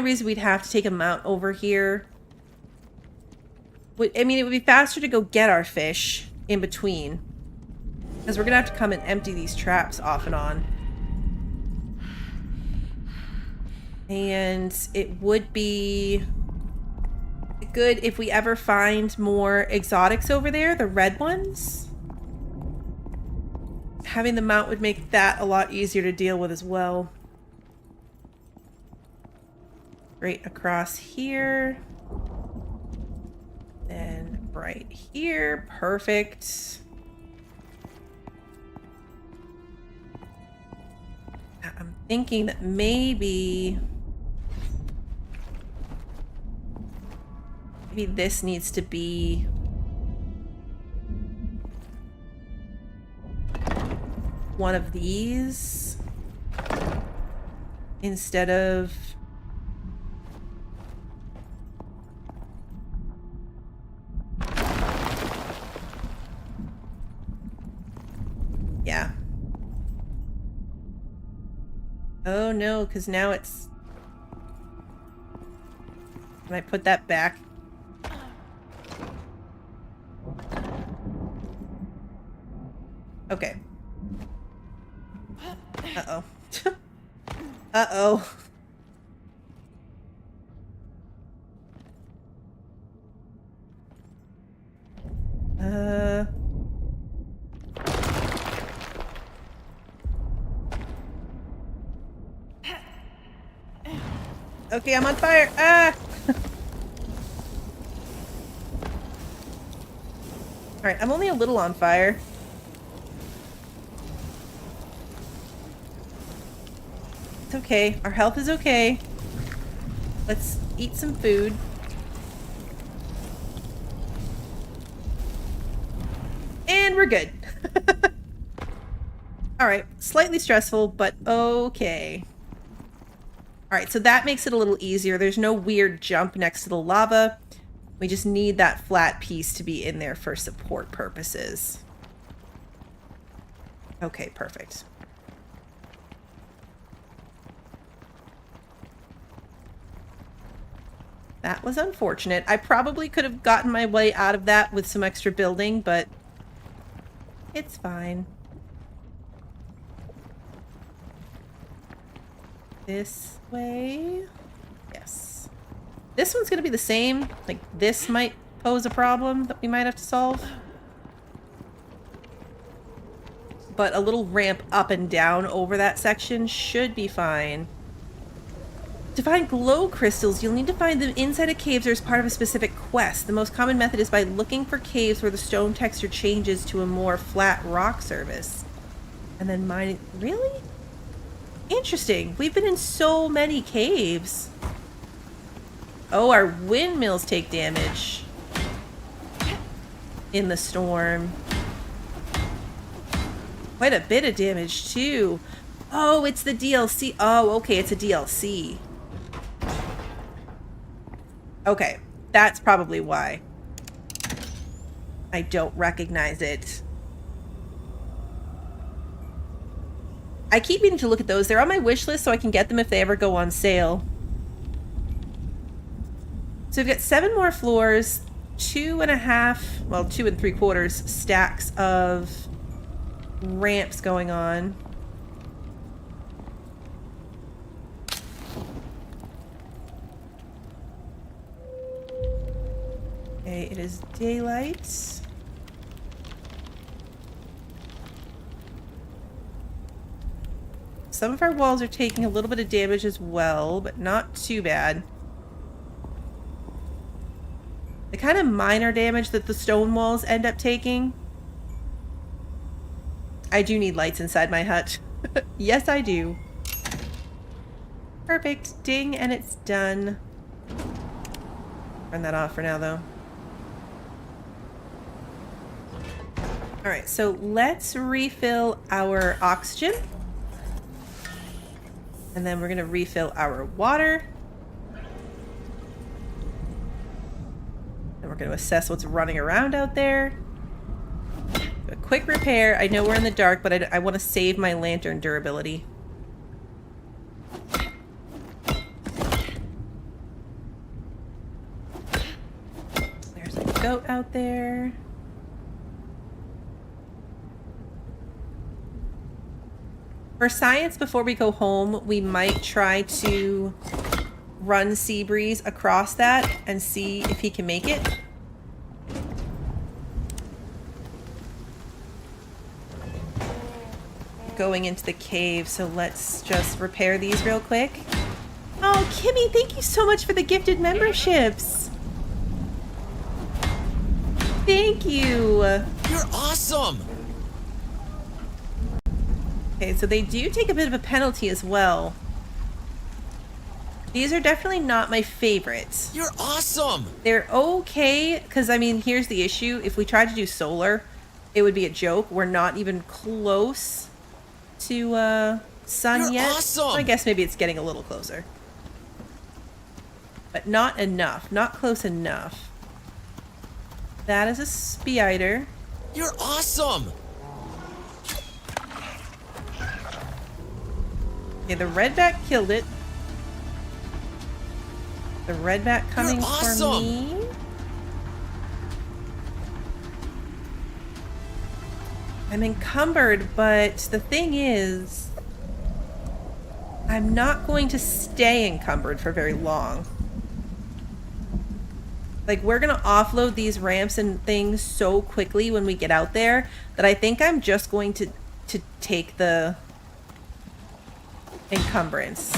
[SPEAKER 1] reason we'd have to take a mount over here. I mean, it would be faster to go get our fish in between. Because we're going to have to come and empty these traps off and on. And it would be good if we ever find more exotics over there, the red ones. Having the mount would make that a lot easier to deal with as well. Right across here. Then right here. Perfect. I'm thinking that maybe this needs to be one of these instead of yeah. Oh no, because now it's... Can I put that back? Okay. Uh-oh. Uh-oh. Okay, I'm on fire. Ah! Alright, I'm only a little on fire. It's okay. Our health is okay. Let's eat some food. And we're good. Alright, slightly stressful, but okay. Alright, so that makes it a little easier. There's no weird jump next to the lava. We just need that flat piece to be in there for support purposes. Okay, perfect. That was unfortunate. I probably could have gotten my way out of that with some extra building, but it's fine. This way. Yes. This one's going to be the same. Like, this might pose a problem that we might have to solve. But a little ramp up and down over that section should be fine. To find glow crystals, you'll need to find them inside of caves or as part of a specific quest. The most common method is by looking for caves where the stone texture changes to a more flat rock surface. And then mining... Really? Interesting. We've been in so many caves. Oh, our windmills take damage in the storm. Quite a bit of damage, too. Oh, it's the DLC. Oh, okay, it's a DLC. Okay, that's probably why I don't recognize it. I keep meaning to look at those. They're on my wish list so I can get them if they ever go on sale. So we've got 7 more floors, 2.5, well, 2 3/4 stacks of ramps going on. Okay, it is daylight. Some of our walls are taking a little bit of damage as well, but not too bad. The kind of minor damage that the stone walls end up taking. I do need lights inside my hut. Yes, I do. Perfect. Ding, and it's done. Turn that off for now, though. Alright, so let's refill our oxygen. And then we're going to refill our water. And we're going to assess what's running around out there. A quick repair. I know we're in the dark, but I want to save my lantern durability. goat out there. For science, before we go home, we might try to run Seabreeze across that and see if he can make it. Going into the cave, so let's just repair these real quick. Oh, Kimmy, thank you so much for the gifted memberships. Thank you.
[SPEAKER 2] You're awesome.
[SPEAKER 1] Okay, so they do take a bit of a penalty as well. These are definitely not my favorites.
[SPEAKER 2] You're awesome.
[SPEAKER 1] They're okay, because, I mean, here's the issue. If we tried to do solar, it would be a joke. We're not even close to sun
[SPEAKER 2] You're
[SPEAKER 1] yet.
[SPEAKER 2] awesome.
[SPEAKER 1] I guess maybe it's getting a little closer. But not enough. Not close enough. That is a spider.
[SPEAKER 2] You're awesome.
[SPEAKER 1] Okay, the redback killed it. The redback coming
[SPEAKER 2] You're awesome.
[SPEAKER 1] for me. I'm encumbered, but the thing is, I'm not going to stay encumbered for very long. Like, we're going to offload these ramps and things so quickly when we get out there that I think I'm just going to take the encumbrance.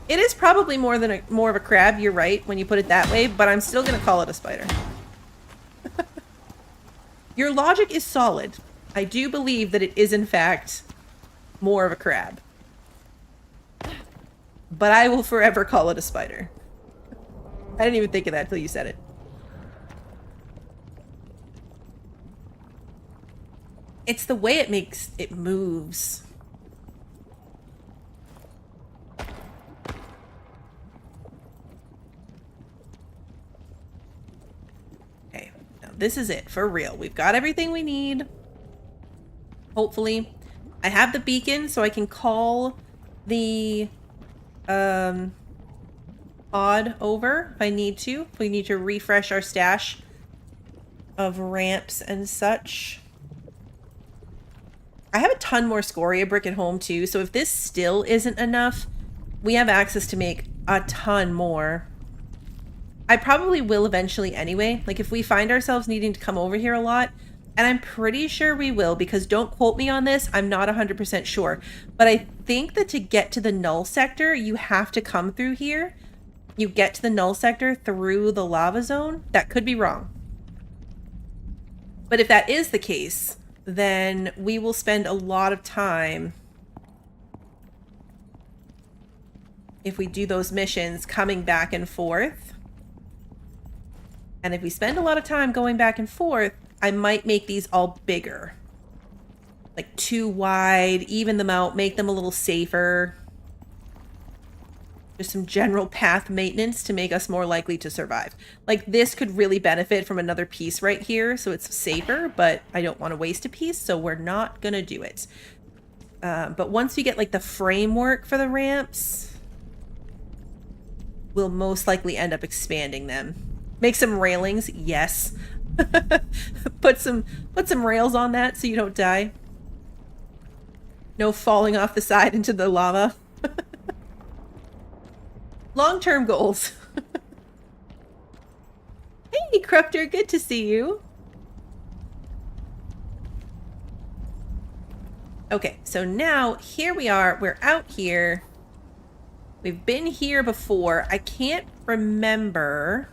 [SPEAKER 1] It is probably more of a crab, you're right, when you put it that way, but I'm still going to call it a spider. Your logic is solid. I do believe that it is, in fact, more of a crab. But I will forever call it a spider. I didn't even think of that till you said it. It's the way it moves. Okay, now this is it, for real. We've got everything we need. Hopefully. I have the beacon, so I can call the pod over if I need to. If we need to refresh our stash of ramps and such. I have a ton more scoria brick at home too, so if this still isn't enough, we have access to make a ton more. I probably will eventually anyway. Like, if we find ourselves needing to come over here a lot, and I'm pretty sure we will, because don't quote me on this, I'm not 100% sure. But I think that to get to the null sector, you have to come through here. You get to the null sector through the lava zone. That could be wrong. But if that is the case, then we will spend a lot of time, if we do those missions, coming back and forth. And if we spend a lot of time going back and forth, I might make these all bigger. Like too wide, even them out, make them a little safer. Just some general path maintenance to make us more likely to survive. Like, this could really benefit from another piece right here, so it's safer, but I don't want to waste a piece, so we're not gonna do it. But once we get, like, the framework for the ramps, we'll most likely end up expanding them. Make some railings, yes. Put some rails on that so you don't die. No falling off the side into the lava. Long-term goals. Hey, Crupter, good to see you. Okay, so now here we are. We're out here. We've been here before. I can't remember.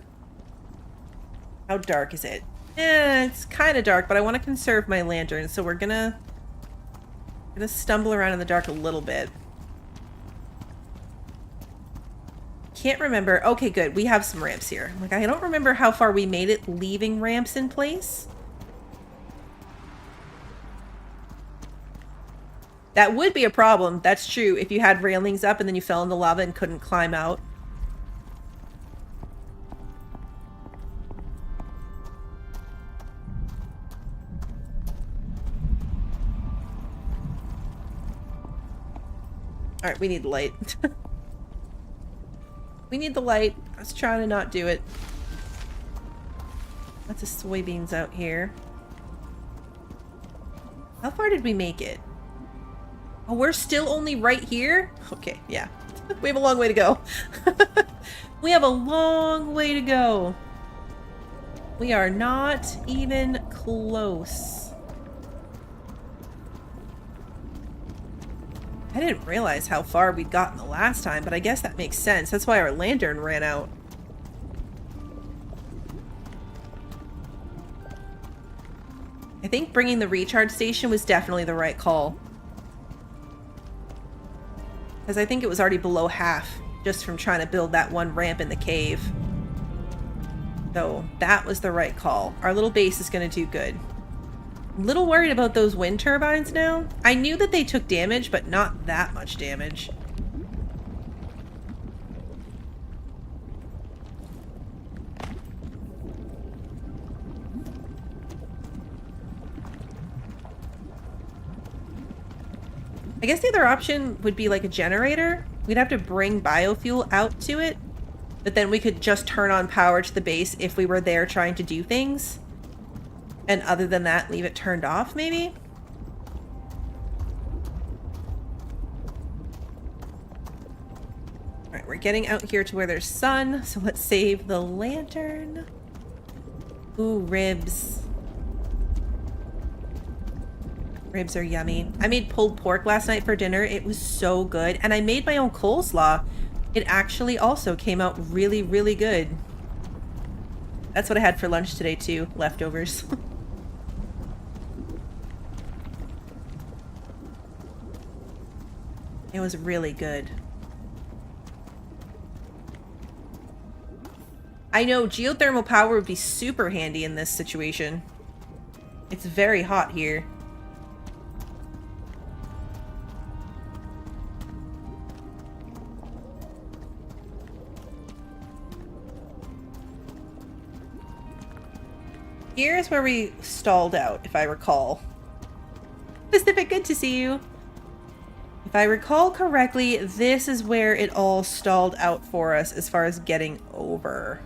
[SPEAKER 1] How dark is it? It's kind of dark, but I want to conserve my lantern, so we're gonna stumble around in the dark a little bit. Can't remember. Okay, good. We have some ramps here. Like, I don't remember how far we made it leaving ramps in place. That would be a problem. That's true. If you had railings up and then you fell in the lava and couldn't climb out. All right, we need light. We need the light. I was trying to not do it. Lots of soybeans out here. How far did we make it? Oh, we're still only right here? Okay, yeah. We have a long way to go. We have a long way to go. We are not even close. I didn't realize how far we'd gotten the last time, but I guess that makes sense. That's why our lantern ran out. I think bringing the recharge station was definitely the right call. Because I think it was already below half just from trying to build that one ramp in the cave. So that was the right call. Our little base is going to do good. I'm a little worried about those wind turbines now. I knew that they took damage, but not that much damage. I guess the other option would be like a generator. We'd have to bring biofuel out to it, but then we could just turn on power to the base if we were there trying to do things. And other than that, leave it turned off, maybe? Alright, we're getting out here to where there's sun, so let's save the lantern. Ooh, ribs. Ribs are yummy. I made pulled pork last night for dinner. It was so good. And I made my own coleslaw. It actually also came out really, really good. That's what I had for lunch today too. Leftovers. It was really good. I know geothermal power would be super handy in this situation. It's very hot here. Here's where we stalled out, if I recall. Pacific, good to see you. If I recall correctly, this is where it all stalled out for us as far as getting over.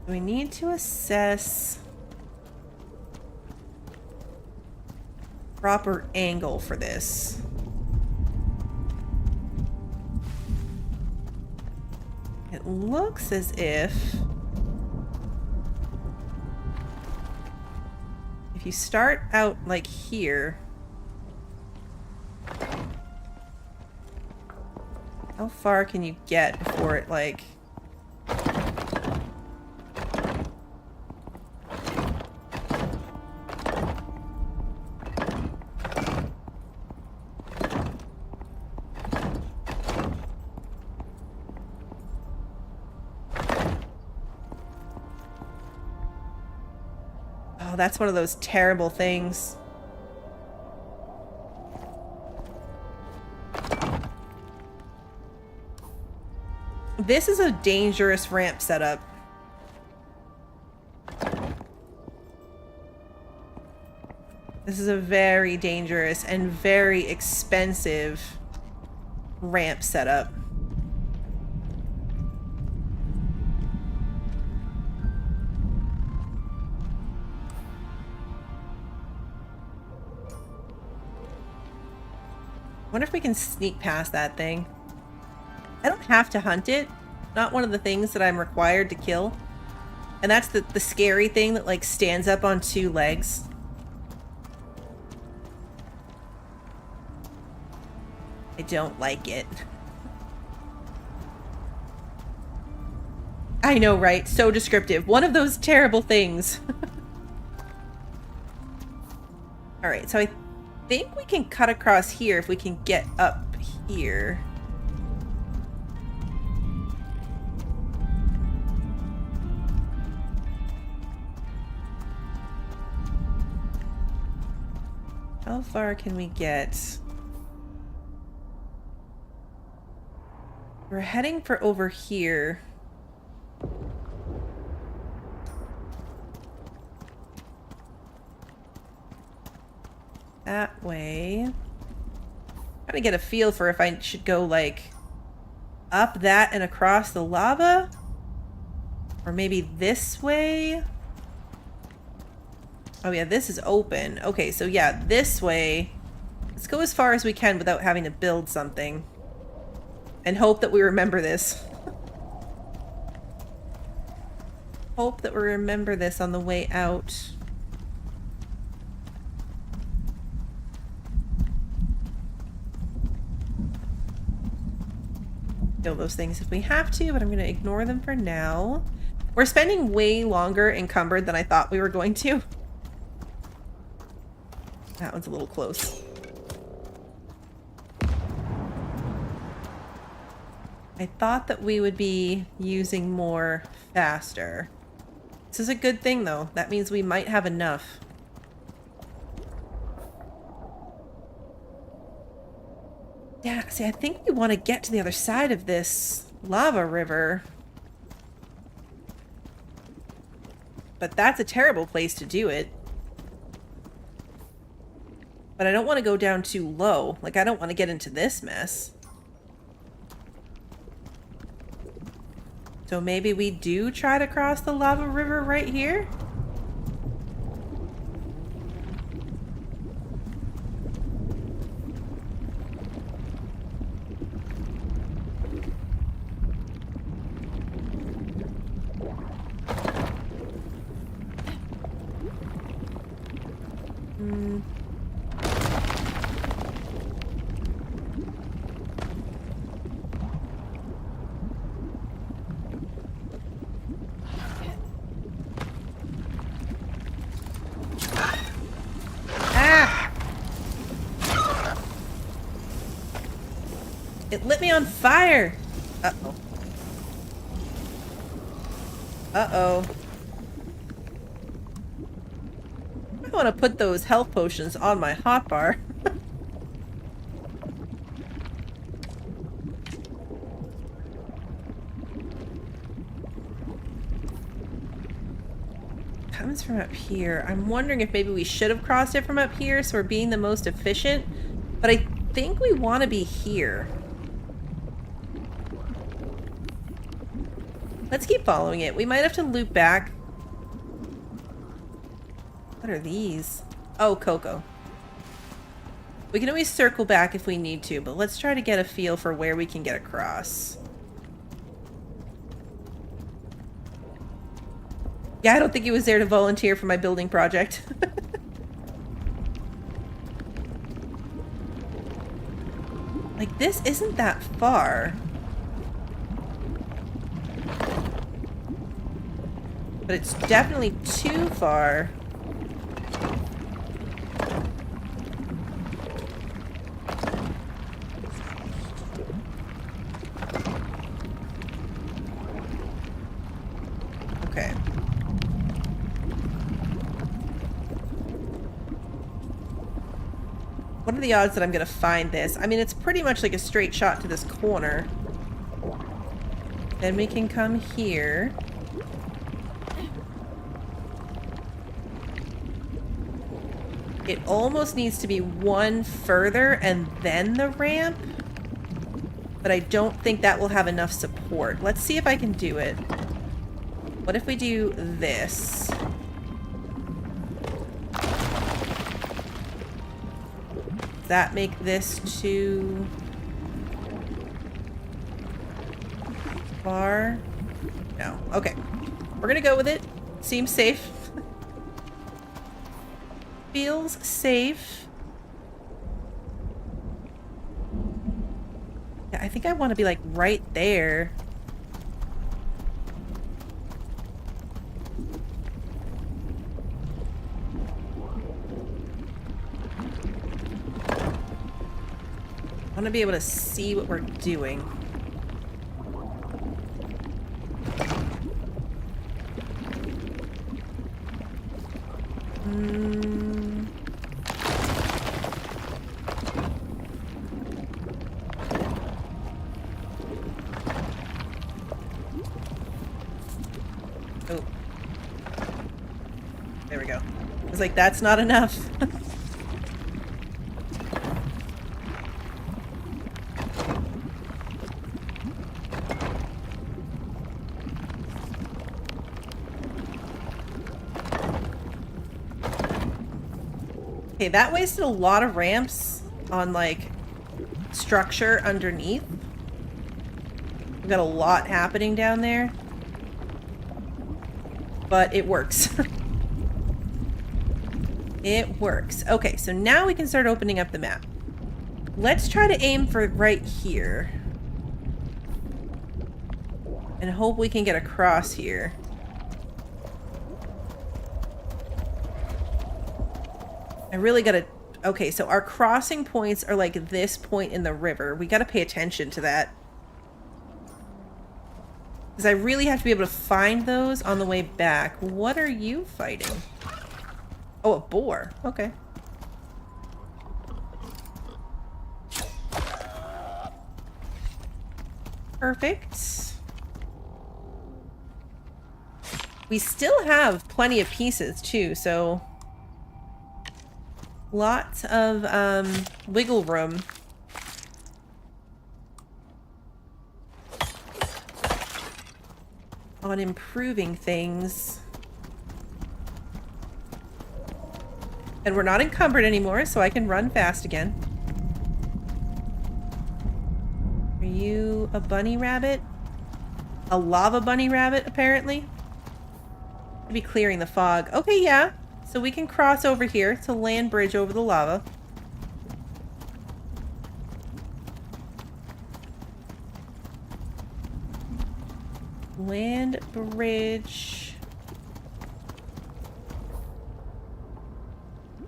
[SPEAKER 1] We need to assess proper angle for this. It looks as if you start out like here, how far can you get before it like that's one of those terrible things. This is a dangerous ramp setup. This is a very dangerous and very expensive ramp setup. Wonder if we can sneak past that thing. I don't have to hunt it. Not one of the things that I'm required to kill. And that's the scary thing that like stands up on two legs. I don't like it. I know, right? So descriptive. One of those terrible things. Alright, so I think we can cut across here if we can get up here. How far can we get? We're heading for over here. That way. Trying to get a feel for if I should go like up that and across the lava, or maybe this way. Oh yeah, this is open. Okay, so yeah, this way. Let's go as far as we can without having to build something. And hope that we remember this. Hope that we remember this on the way out. Kill those things if we have to, but I'm going to ignore them for now. We're spending way longer encumbered than I thought we were going to. That one's a little close. I thought that we would be using more faster. This is a good thing, though. That means we might have enough. Yeah, see, I think we want to get to the other side of this lava river. But that's a terrible place to do it. But I don't want to go down too low. Like, I don't want to get into this mess. So maybe we do try to cross the lava river right here? It lit me on fire! Uh-oh. Uh-oh. I want to put those health potions on my hotbar. Comes from up here. I'm wondering if maybe we should have crossed it from up here so we're being the most efficient. But I think we want to be here. Let's keep following it. We might have to loop back. What are these? Oh, cocoa. We can always circle back if we need to, but let's try to get a feel for where we can get across. Yeah, I don't think he was there to volunteer for my building project. Like, this isn't that far. But it's definitely too far. Okay. What are the odds that I'm gonna find this? I mean, it's pretty much like a straight shot to this corner. Then we can come here. It almost needs to be one further and then the ramp. But I don't think that will have enough support. Let's see if I can do it. What if we do this? Does that make this too far? No. Okay. We're gonna go with it. Seems safe. Feels safe. Yeah, I think I want to be like right there. I want to be able to see what we're doing. Oh. There we go. I was like, that's not enough. Okay, that wasted a lot of ramps on, like, structure underneath. We've got a lot happening down there. But it works. It works. Okay, so now we can start opening up the map. Let's try to aim for right here. And hope we can get across here. I really gotta... Okay, so our crossing points are like this point in the river. We gotta pay attention to that. Because I really have to be able to find those on the way back. What are you fighting? Oh, a boar. Okay. Perfect. We still have plenty of pieces too, so lots of wiggle room. On improving things. And we're not encumbered anymore, so I can run fast again. Are you a bunny rabbit? A lava bunny rabbit, apparently? I'll be clearing the fog. Okay, yeah. So we can cross over here. It's a land bridge over the lava. Land bridge.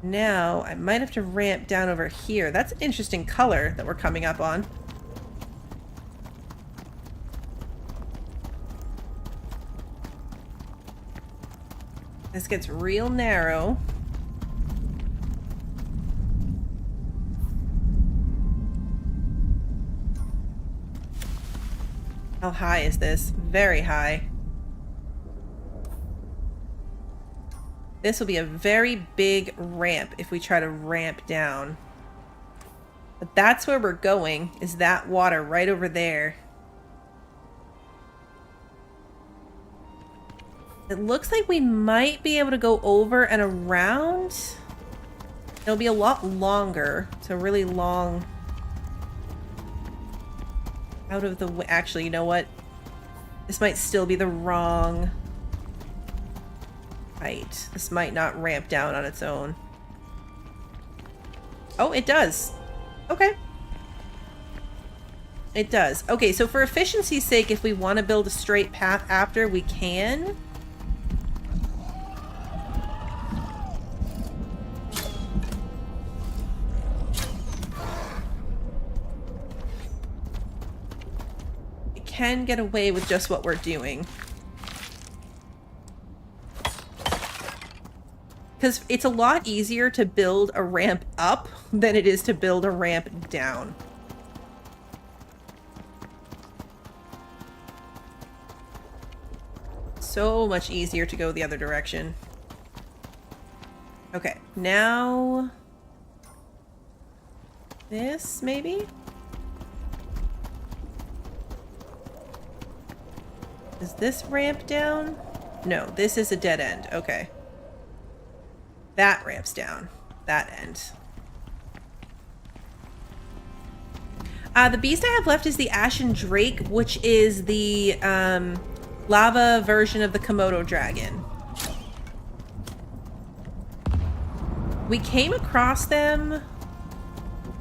[SPEAKER 1] Now, I might have to ramp down over here. That's an interesting color that we're coming up on. This gets real narrow. How high is this? Very high. This will be a very big ramp if we try to ramp down. But that's where we're going, is that water right over there. It looks like we might be able to go over and around. It'll be a lot longer. It's a really long... Out of the way. Actually, you know what? This might still be the wrong height. This might not ramp down on its own. Oh, it does. Okay. It does. Okay, so for efficiency's sake, if we want to build a straight path after, we can. We can get away with just what we're doing. Because it's a lot easier to build a ramp up than it is to build a ramp down. So much easier to go the other direction. Okay, now... this, maybe? Is this ramp down? No, this is a dead end. Okay. That ramps down. That end. The beast I have left is the Ashen Drake, which is the lava version of the Komodo dragon. We came across them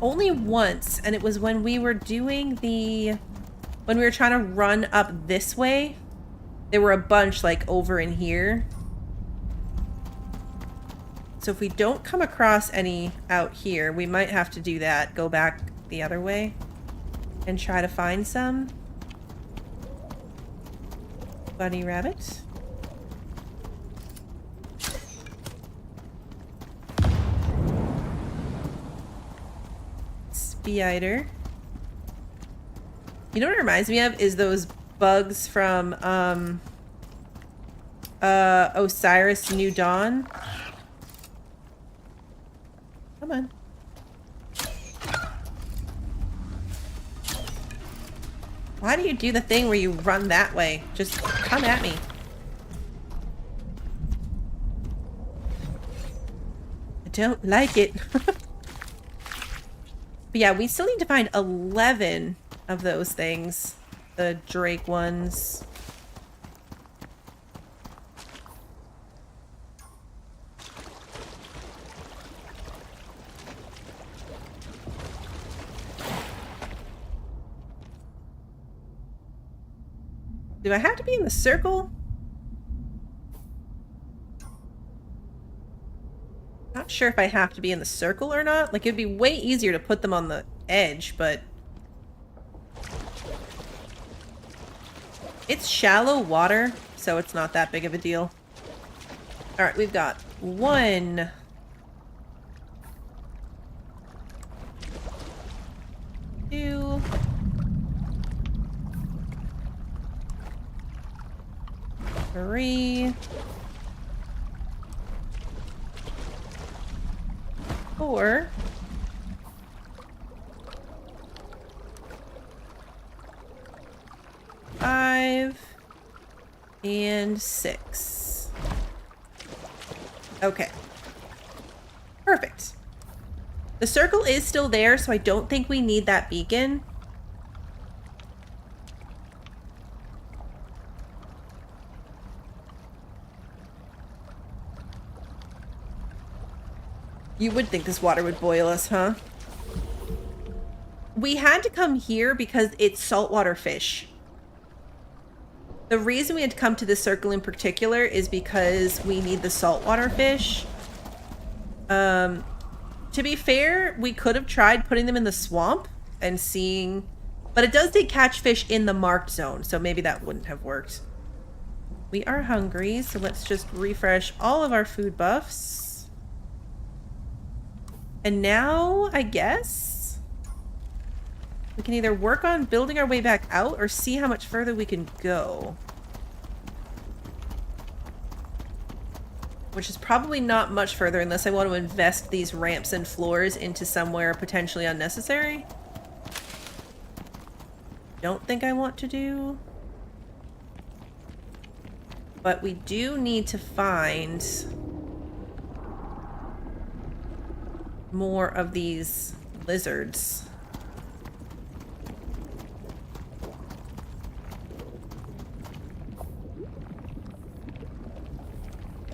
[SPEAKER 1] only once, and it was when we were doing the... when we were trying to run up this way. There were a bunch, like, over in here. So if we don't come across any out here, we might have to do that. Go back the other way and try to find some. Bunny rabbit. Spider. You know what it reminds me of is those bugs from Osiris New Dawn. Come on. Why do you do the thing where you run that way? Just come at me. don't like it. But yeah, we still need to find 11 of those things. The Drake ones. Do I have to be in the circle? Not sure if I have to be in the circle or not. Like, it'd be way easier to put them on the edge, but... It's shallow water, so it's not that big of a deal. Alright, we've got 1... 2... 3... 4... 5... and 6. Okay. Perfect. The circle is still there, so I don't think we need that beacon. You would think this water would boil us, huh? We had to come here because it's saltwater fish. The reason we had to come to this circle in particular is because we need the saltwater fish. To be fair, we could have tried putting them in the swamp and seeing... But it does say catch fish in the marked zone, so maybe that wouldn't have worked. We are hungry, so let's just refresh all of our food buffs. And now, I guess, we can either work on building our way back out or see how much further we can go. Which is probably not much further unless I want to invest these ramps and floors into somewhere potentially unnecessary. Don't think I want to do. But we do need to find more of these lizards.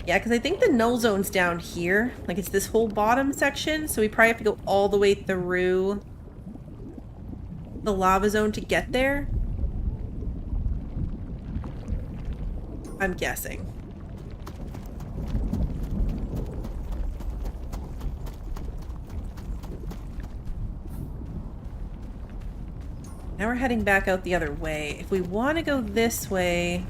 [SPEAKER 1] Yeah, because I think the null zone's down here. Like, it's this whole bottom section, so we probably have to go all the way through the lava zone to get there. I'm guessing. Now we're heading back out the other way. If we want to go this way...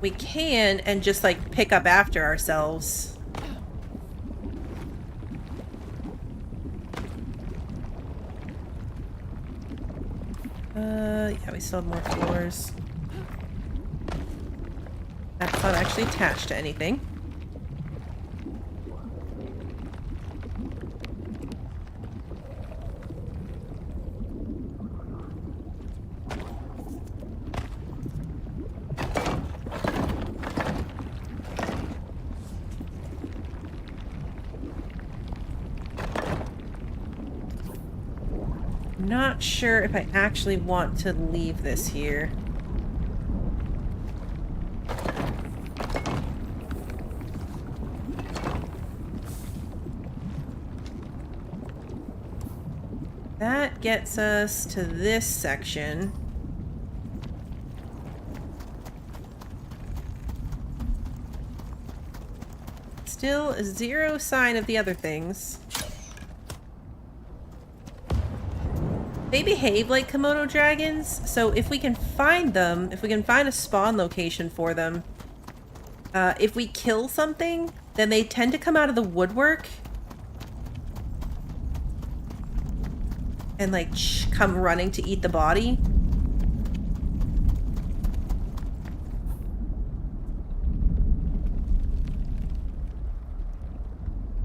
[SPEAKER 1] we can, and just, like, pick up after ourselves. Yeah, we still have more floors. That's not actually attached to anything. Not sure if I actually want to leave this here. That gets us to this section. Still zero sign of the other things. They behave like Komodo dragons, so if we can find them, if we can find a spawn location for them, if we kill something, then they tend to come out of the woodwork and, like, come running to eat the body.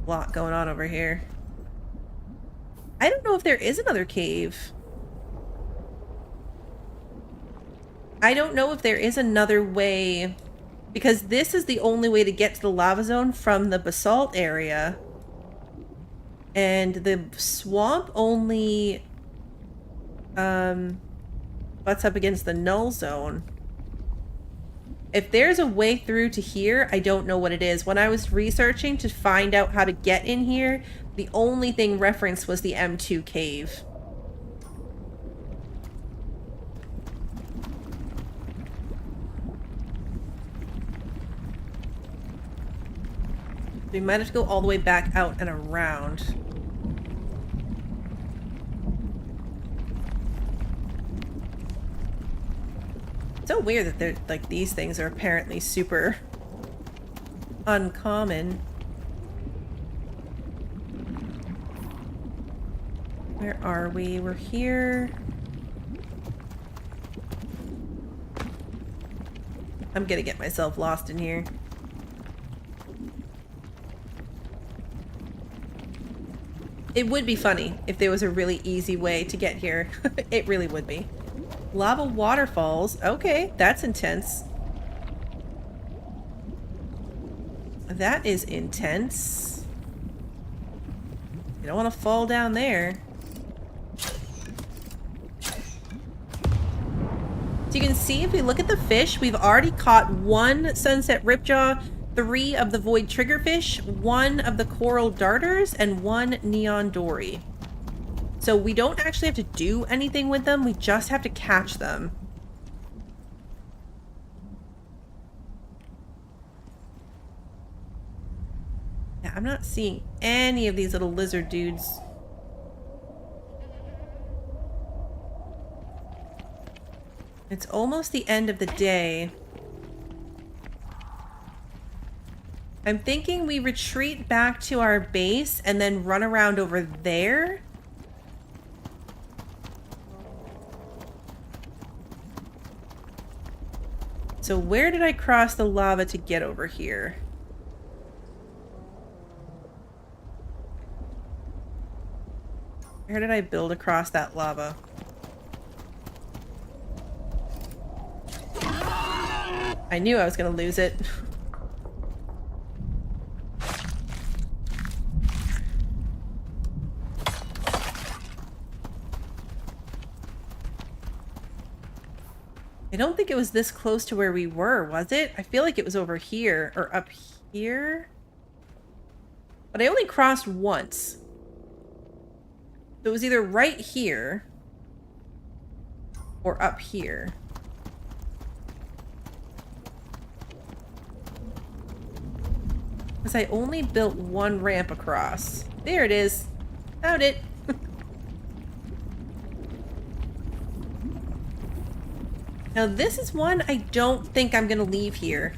[SPEAKER 1] A lot going on over here. I don't know if there is another cave. I don't know if there is another way, because this is the only way to get to the lava zone from the basalt area. And the swamp only butts up against the null zone. If there's a way through to here, I don't know what it is. When I was researching to find out how to get in here, the only thing referenced was the M2 cave. We might have to go all the way back out and around. It's so weird that they're like these things are apparently super uncommon. Where are we? We're here. I'm gonna get myself lost in here. It would be funny if there was a really easy way to get here. It really would be. Lava waterfalls. Okay, that's intense. That is intense. You don't want to fall down there. So you can see if we look at the fish, we've already caught 1 sunset ripjaw, 3 of the void triggerfish, 1 of the coral darters, and 1 neon dory. So we don't actually have to do anything with them, we just have to catch them. Yeah, I'm not seeing any of these little lizard dudes. It's almost the end of the day. I'm thinking we retreat back to our base and then run around over there. So where did I cross the lava to get over here? Where did I build across that lava? I knew I was gonna lose it. I don't think it was this close to where we were, was it? I feel like it was over here, or up here. But I only crossed once. So it was either right here, or up here. Because I only built 1 ramp across. There it is. Found it. Now this is one I don't think I'm gonna leave here.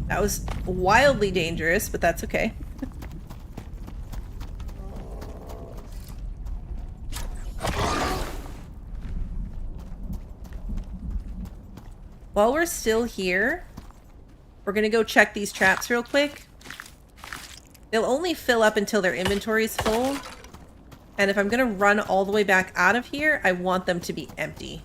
[SPEAKER 1] That was wildly dangerous, but that's okay. While we're still here, we're gonna go check these traps real quick. They'll only fill up until their inventory is full. And if I'm gonna run all the way back out of here, I want them to be empty.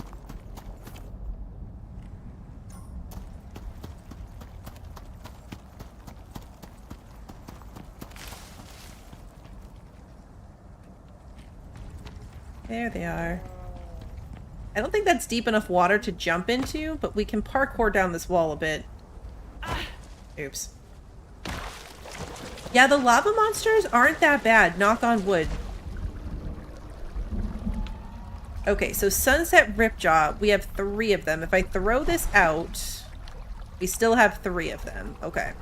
[SPEAKER 1] There they are. I don't think that's deep enough water to jump into, but we can parkour down this wall a bit. Oops. Yeah, the lava monsters aren't that bad, knock on wood. Okay, so Sunset Ripjaw, we have 3 of them. If I throw this out, we still have 3 of them. Okay.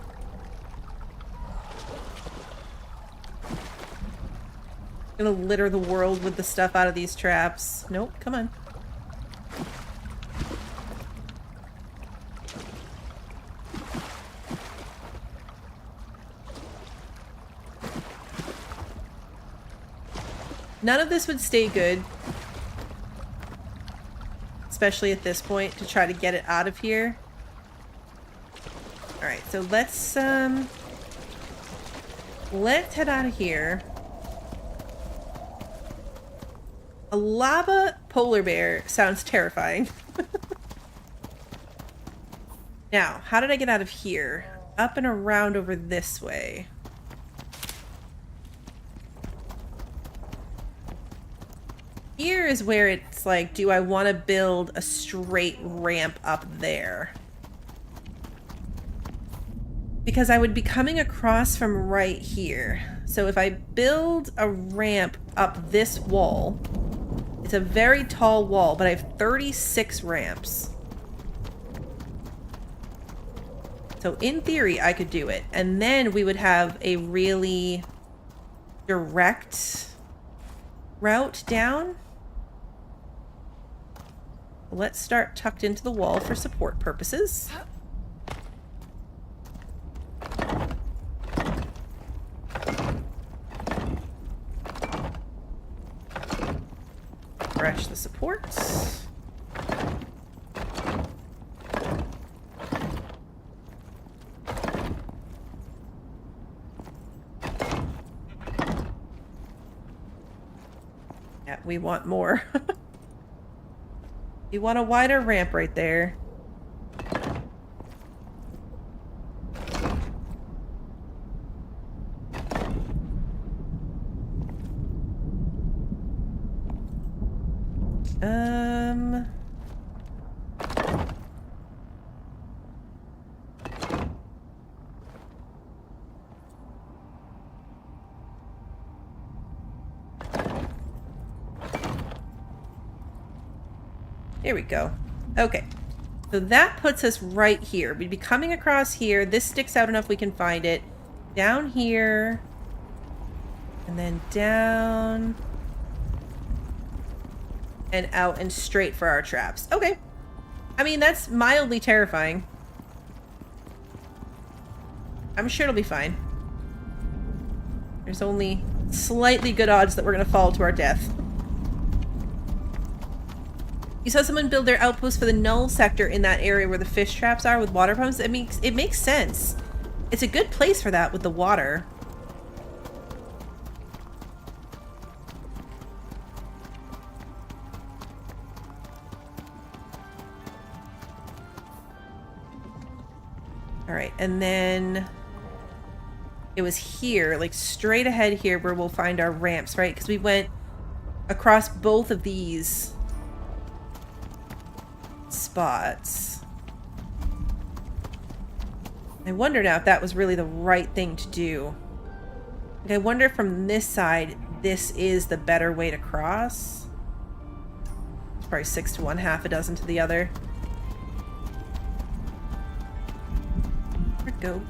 [SPEAKER 1] I'm gonna litter the world with the stuff out of these traps. Nope, come on. None of this would stay good. Especially at this point, to try to get it out of here. Alright, so let's head out of here. A lava polar bear sounds terrifying. Now, how did I get out of here? Up and around over this way. Here is where it's like, do I want to build a straight ramp up there? Because I would be coming across from right here. So if I build a ramp up this wall, it's a very tall wall, but I have 36 ramps. So in theory, I could do it. And then we would have a really direct route down. Let's start tucked into the wall for support purposes. Refresh the supports. Yeah, we want more. You want a wider ramp right there. Here we go. Okay. So that puts us right here. We'd be coming across here. This sticks out enough we can find it. Down here. And then down. And out and straight for our traps. Okay. I mean, that's mildly terrifying. I'm sure it'll be fine. There's only slightly good odds that we're going to fall to our death. You saw someone build their outpost for the null sector in that area where the fish traps are with water pumps. It makes sense. It's a good place for that with the water. All right, and then it was here, like straight ahead here where we'll find our ramps, right? Because we went across both of these spots. I wonder now if that was really the right thing to do. Like, I wonder if from this side, this is the better way to cross. It's probably 6 to 1, half a dozen to the other. Our goat.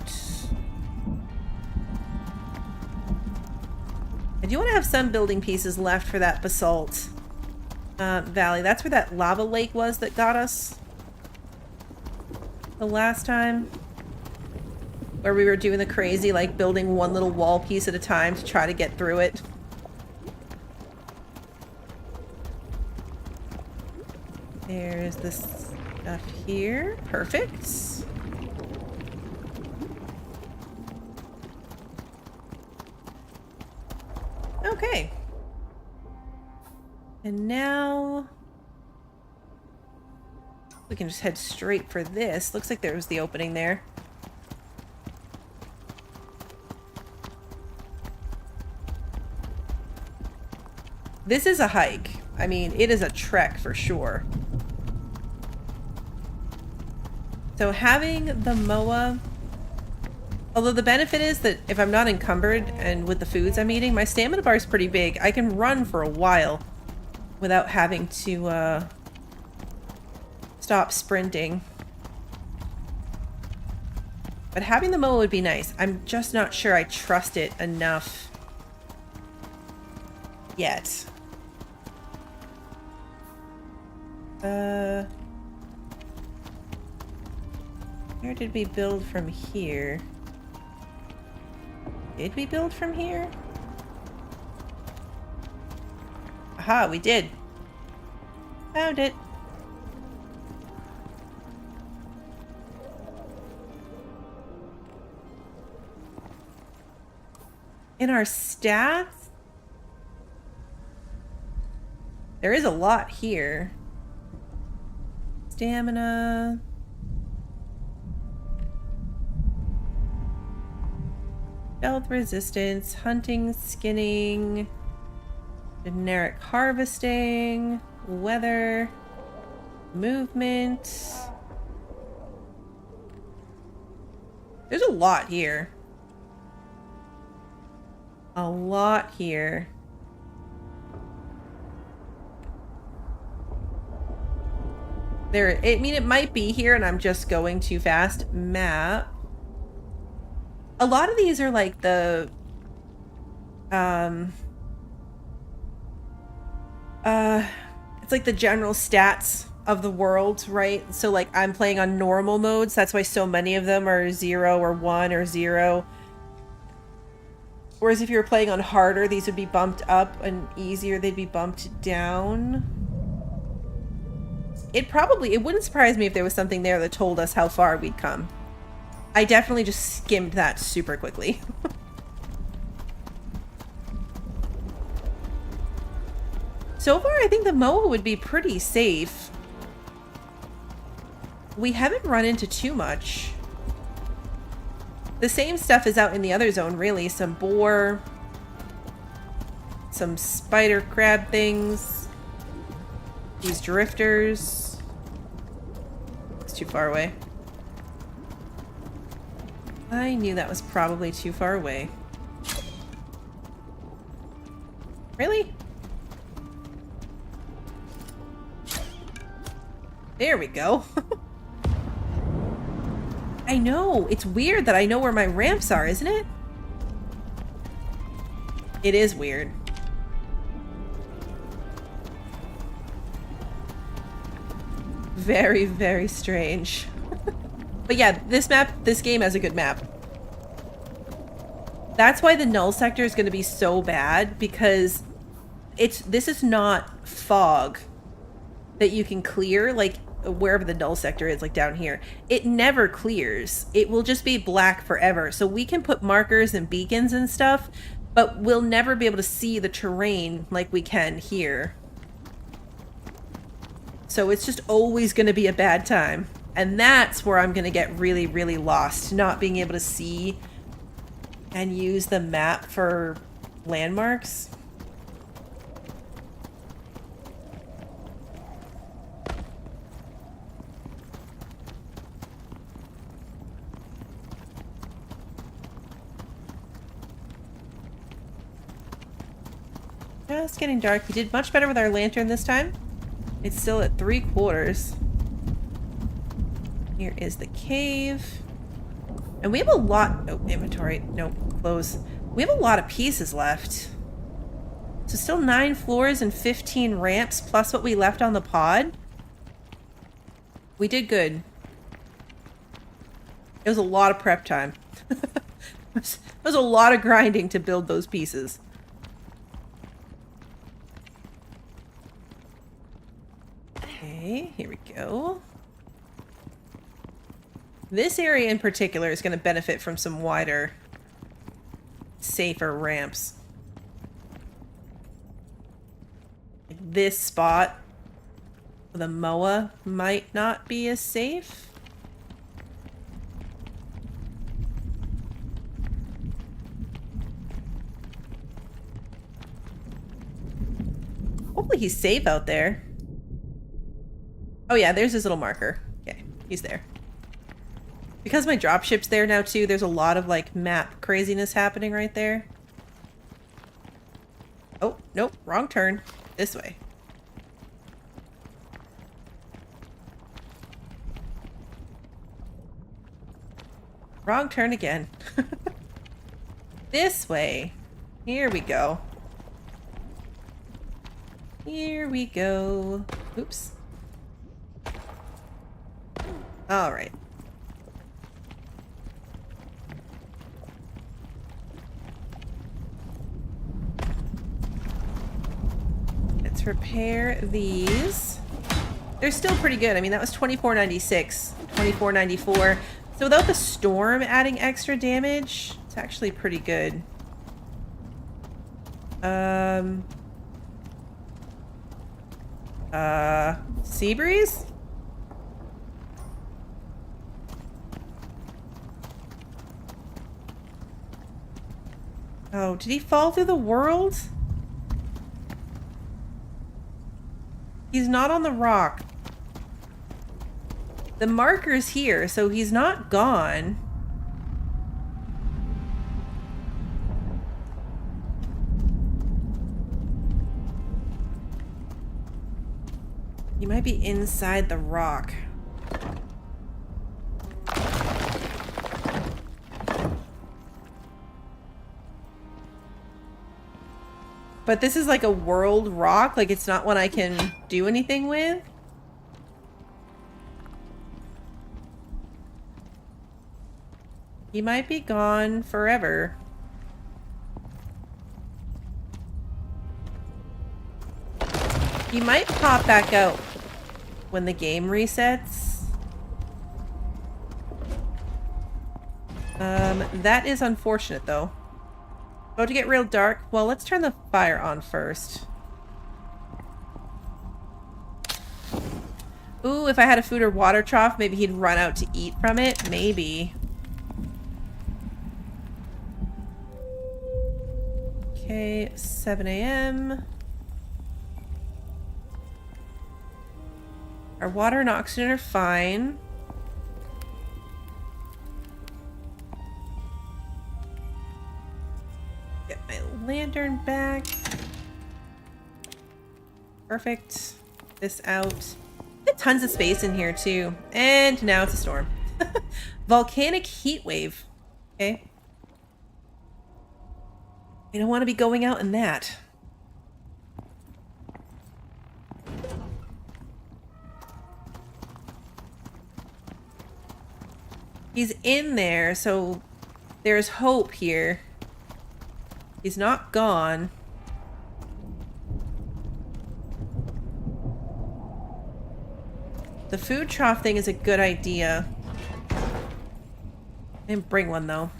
[SPEAKER 1] I do want to have some building pieces left for that basalt valley. That's where that lava lake was that got us the last time. Where we were doing the crazy, like, building one little wall piece at a time to try to get through it. There's this stuff here. Perfect. Okay. And now we can just head straight for this. Looks like there was the opening there. This is a hike. I mean, it is a trek for sure. So having the MOA, although the benefit is that if I'm not encumbered and with the foods I'm eating, my stamina bar is pretty big. I can run for a while without having to stop sprinting. But having the MOA would be nice. I'm just not sure I trust it enough yet. Where did we build from here? Did we build from here? Aha, we did. Found it. In our stats, there is a lot here. Stamina. Stealth resistance, hunting, skinning, generic harvesting, weather, movement. There's a lot here. A lot here. There, I mean, it might be here and I'm just going too fast. Map. A lot of these are like the, it's like the general stats of the world, right? So like I'm playing on normal modes. That's why so many of them are 0 or 1 or 0. Whereas if you were playing on harder, these would be bumped up, and easier, they'd be bumped down. It wouldn't surprise me if there was something there that told us how far we'd come. I definitely just skimmed that super quickly. So far, I think the MOA would be pretty safe. We haven't run into too much. The same stuff is out in the other zone, really. Some boar, some spider crab things, these drifters. It's too far away. I knew that was probably too far away. Really? There we go. I know. It's weird that I know where my ramps are, isn't it? It is weird. Very, very strange. But yeah, this game has a good map. That's why the null sector is going to be so bad, because this is not fog that you can clear, like wherever the null sector is, like down here. It never clears. It will just be black forever. So we can put markers and beacons and stuff, but we'll never be able to see the terrain like we can here. So it's just always going to be a bad time. And that's where I'm going to get really, really lost, not being able to see and use the map for landmarks. It's getting dark. We did much better with our lantern this time. It's still at 3/4. Here is the cave. And we have a lot... Oh, inventory. Nope, close. We have a lot of pieces left. So still 9 floors and 15 ramps, plus what we left on the pod. We did good. It was a lot of prep time. It was a lot of grinding to build those pieces. Okay, here we go. This area in particular is going to benefit from some wider, safer ramps. Like this spot, the MOA might not be as safe. Hopefully he's safe out there. Oh yeah, there's his little marker. Okay, he's there. Because my dropship's there now too, there's a lot of like map craziness happening right there. Oh, nope, wrong turn. This way. Wrong turn again. This way. Here we go. Here we go. Oops. All right. Let's repair these. They're still pretty good. I mean, that was 2496, 2494. So without the storm adding extra damage, it's actually pretty good. Sea breeze? Oh, did he fall through the world? He's not on the rock. The marker's here, so he's not gone. He might be inside the rock. But this is like a world rock, like it's not one I can do anything with. He might be gone forever. He might pop back out when the game resets. That is unfortunate though. About to get real dark. Well, let's turn the fire on first. Ooh, if I had a food or water trough, maybe he'd run out to eat from it. Maybe. Okay, 7 a.m. Our water and oxygen are fine. Get my lantern back. Perfect. This out. Got tons of space in here too. And now it's a storm. Volcanic heat wave. Okay. We don't want to be going out in that. He's in there, so there's hope here. He's not gone. The food trough thing is a good idea. I didn't bring one though.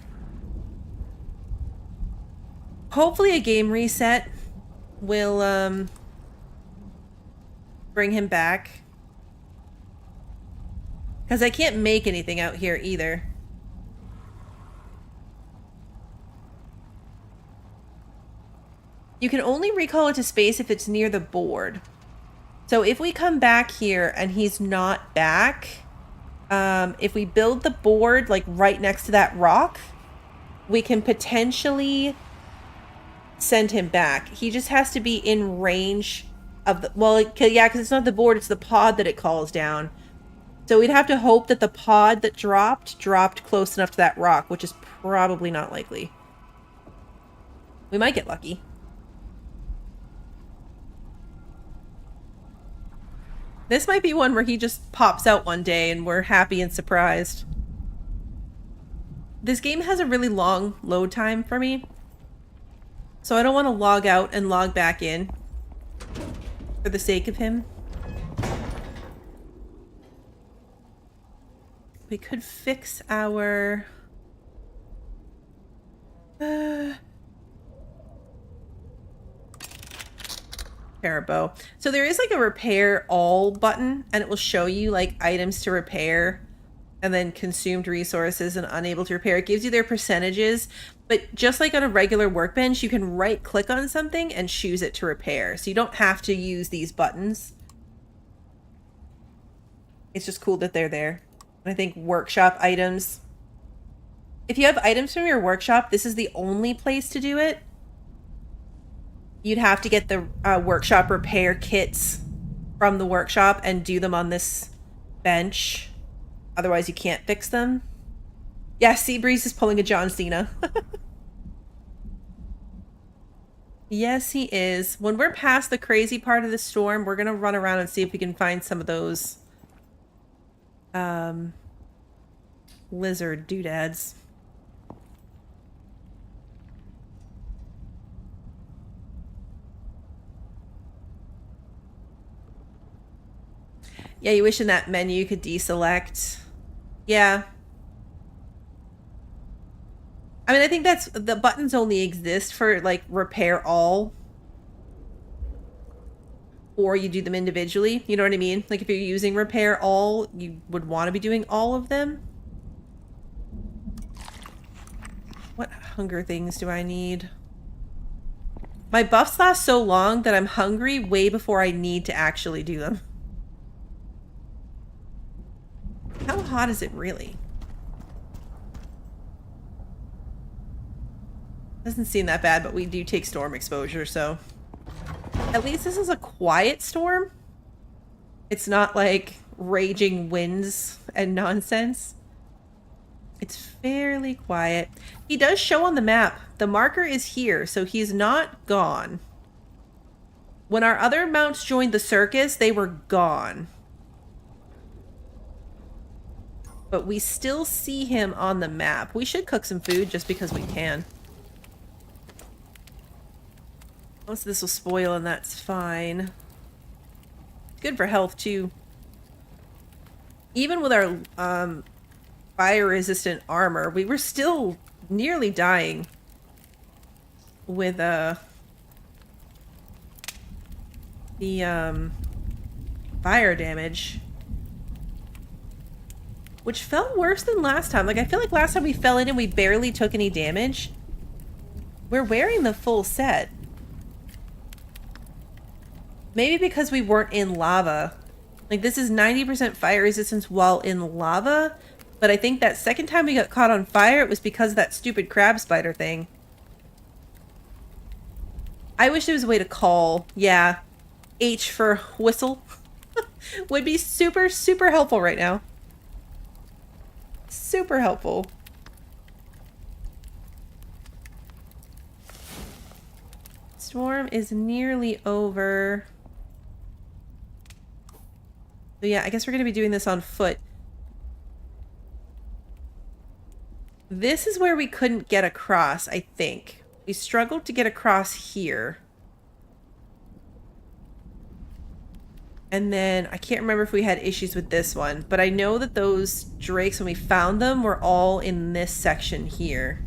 [SPEAKER 1] Hopefully a game reset will bring him back. Because I can't make anything out here either. You can only recall it to space if it's near the board. So if we come back here and he's not back, if we build the board like right next to that rock, we can potentially send him back. He just has to be in range of the, well, yeah, because it's not the board, it's the pod that it calls down. So we'd have to hope that the pod that dropped close enough to that rock, which is probably not likely. We might get lucky. This might be one where he just pops out one day and we're happy and surprised. This game has a really long load time for me. So I don't want to log out and log back in for the sake of him. We could fix our... Bow. So there is like a repair all button and it will show you like items to repair and then consumed resources and unable to repair. It gives you their percentages, but just like on a regular workbench, you can right click on something and choose it to repair. So you don't have to use these buttons. It's just cool that they're there. And I think workshop items. If you have items from your workshop, this is the only place to do it. You'd have to get the workshop repair kits from the workshop and do them on this bench. Otherwise, you can't fix them. Yeah, Seabreeze is pulling a John Cena. Yes, he is. When we're past the crazy part of the storm, we're going to run around and see if we can find some of those lizard doodads. Yeah, you wish in that menu you could deselect. Yeah. I mean, I think that's the buttons only exist for like repair all, or you do them individually. You know what I mean? Like if you're using repair all, you would want to be doing all of them. What hunger things do I need? My buffs last so long that I'm hungry way before I need to actually do them. How hot is it really? Doesn't seem that bad, but we do take storm exposure, so... At least this is a quiet storm. It's not like raging winds and nonsense. It's fairly quiet. He does show on the map. The marker is here, so he's not gone. When our other mounts joined the circus, they were gone. But we still see him on the map. We should cook some food just because we can. Most of this will spoil and that's fine. Good for health too. Even with our fire-resistant armor, we were still nearly dying with the fire damage, which felt worse than last time. Like I feel like last time we fell in and we barely took any damage. We're wearing the full set. Maybe because we weren't in lava. Like this is 90% fire resistance while in lava. But I think that second time we got caught on fire, it was because of that stupid crab spider thing. I wish there was a way to call. Yeah. H for whistle. Would be super, super helpful right now. Super helpful. Storm is nearly over. So yeah, I guess we're going to be doing this on foot. This is where we couldn't get across, I think. We struggled to get across here. And then I can't remember if we had issues with this one, but I know that those drakes, when we found them, were all in this section here.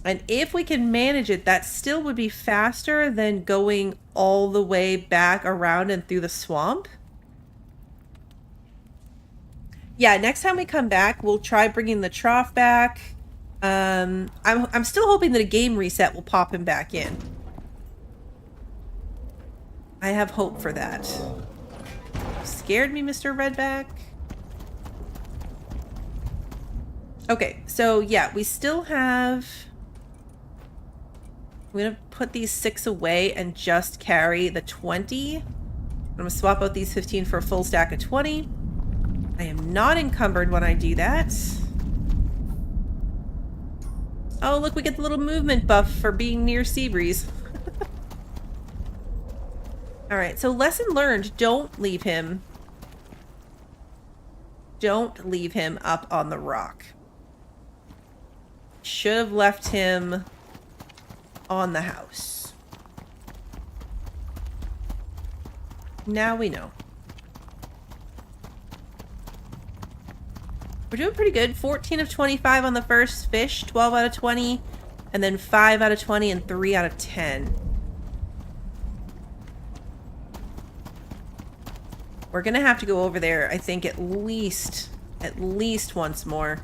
[SPEAKER 1] And if we can manage it, that still would be faster than going all the way back around and through the swamp. Yeah, next time we come back, we'll try bringing the trough back. I'm still hoping that a game reset will pop him back in. I have hope for that. Scared me, Mr. Redback. Okay, so yeah, we still have... I'm going to put these 6 away and just carry the 20. I'm going to swap out these 15 for a full stack of 20. I am not encumbered when I do that. Oh, look, we get the little movement buff for being near Seabreeze. Alright, so lesson learned. Don't leave him. Don't leave him up on the rock. Should have left him on the house. Now we know. We're doing pretty good. 14 of 25 on the first fish, 12 out of 20, and then 5 out of 20 and 3 out of 10. We're gonna have to go over there, I think, at least once more.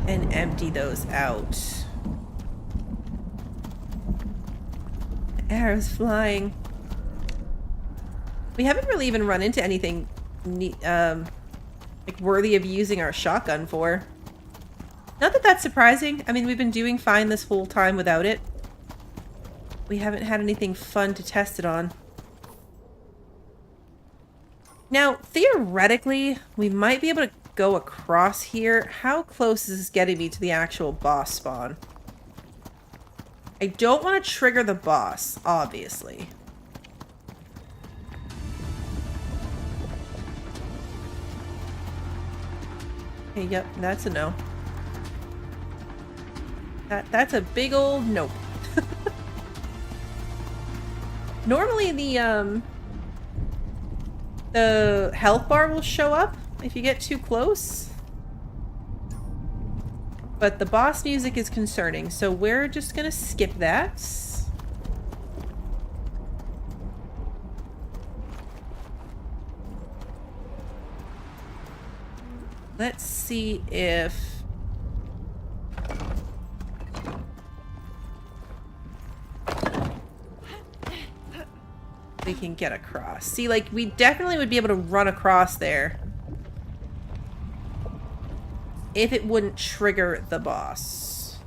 [SPEAKER 1] And empty those out. Arrows flying. We haven't really even run into anything like worthy of using our shotgun for. Not that that's surprising. I mean, we've been doing fine this whole time without it. We haven't had anything fun to test it on. Now, theoretically, we might be able to go across here. How close is this getting me to the actual boss spawn? I don't want to trigger the boss, obviously. Okay, yep, that's a no. That's a big old nope. Normally the The health bar will show up if you get too close. But the boss music is concerning, so we're just gonna skip that. Let's see if... we can get across. See, like, we definitely would be able to run across there if it wouldn't trigger the boss.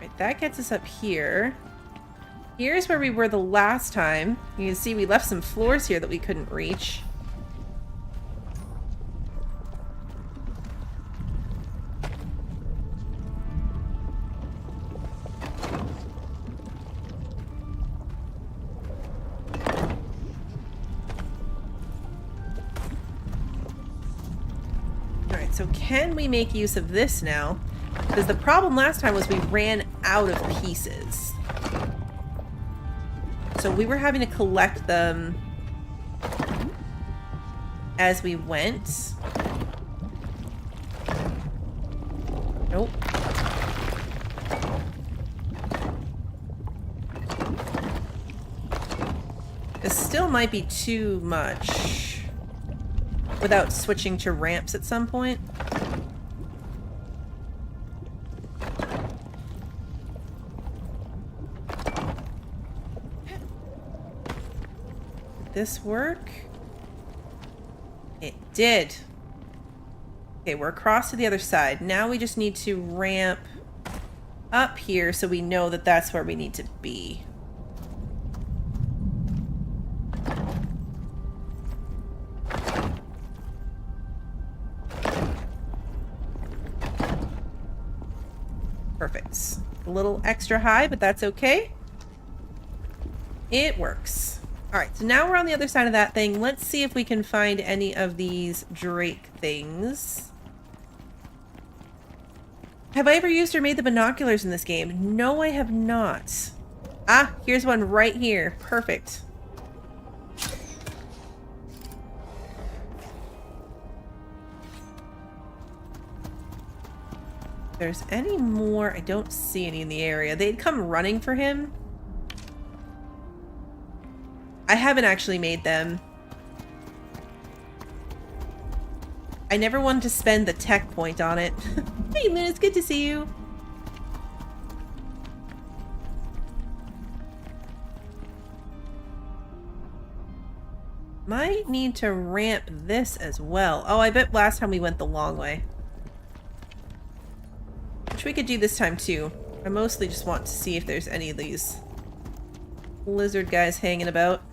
[SPEAKER 1] Right, that gets us up here. Here's where we were the last time. You can see we left some floors here that we couldn't reach. Alright, so can we make use of this now? Because the problem last time was we ran out of pieces. So we were having to collect them as we went. Nope. This still might be too much without switching to ramps at some point. This work? It did. Okay, we're across to the other side. Now we just need to ramp up here so we know that that's where we need to be. Perfect. A little extra high, but that's okay. It works. Alright, so now we're on the other side of that thing. Let's see if we can find any of these Drake things. Have I ever used or made the binoculars in this game? No, I have not. Ah, here's one right here. Perfect. If there's any more, I don't see any in the area. They'd come running for him. I haven't actually made them. I never wanted to spend the tech point on it. Hey, Luna, it's good to see you. Might need to ramp this as well. Oh, I bet last time we went the long way. Which we could do this time too. I mostly just want to see if there's any of these lizard guys hanging about.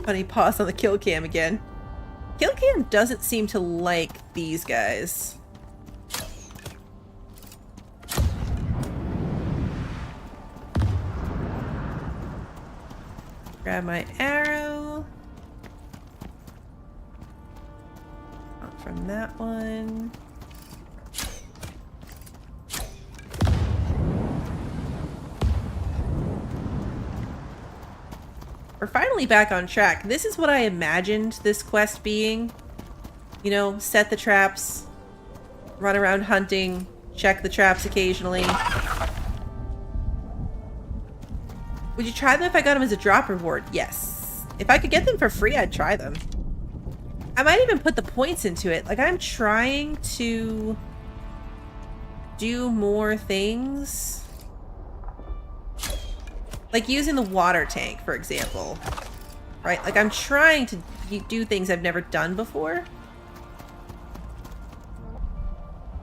[SPEAKER 1] Funny pause on the kill cam again. Kill cam doesn't seem to like these guys. Grab my arrow. Not from that one. We're finally back on track. This is what I imagined this quest being. You know, set the traps, run around hunting, check the traps occasionally. Would you try them if I got them as a drop reward? Yes. If I could get them for free, I'd try them. I might even put the points into it. Like, I'm trying to do more things. Like using the water tank, for example. Right? Like, I'm trying to do things I've never done before.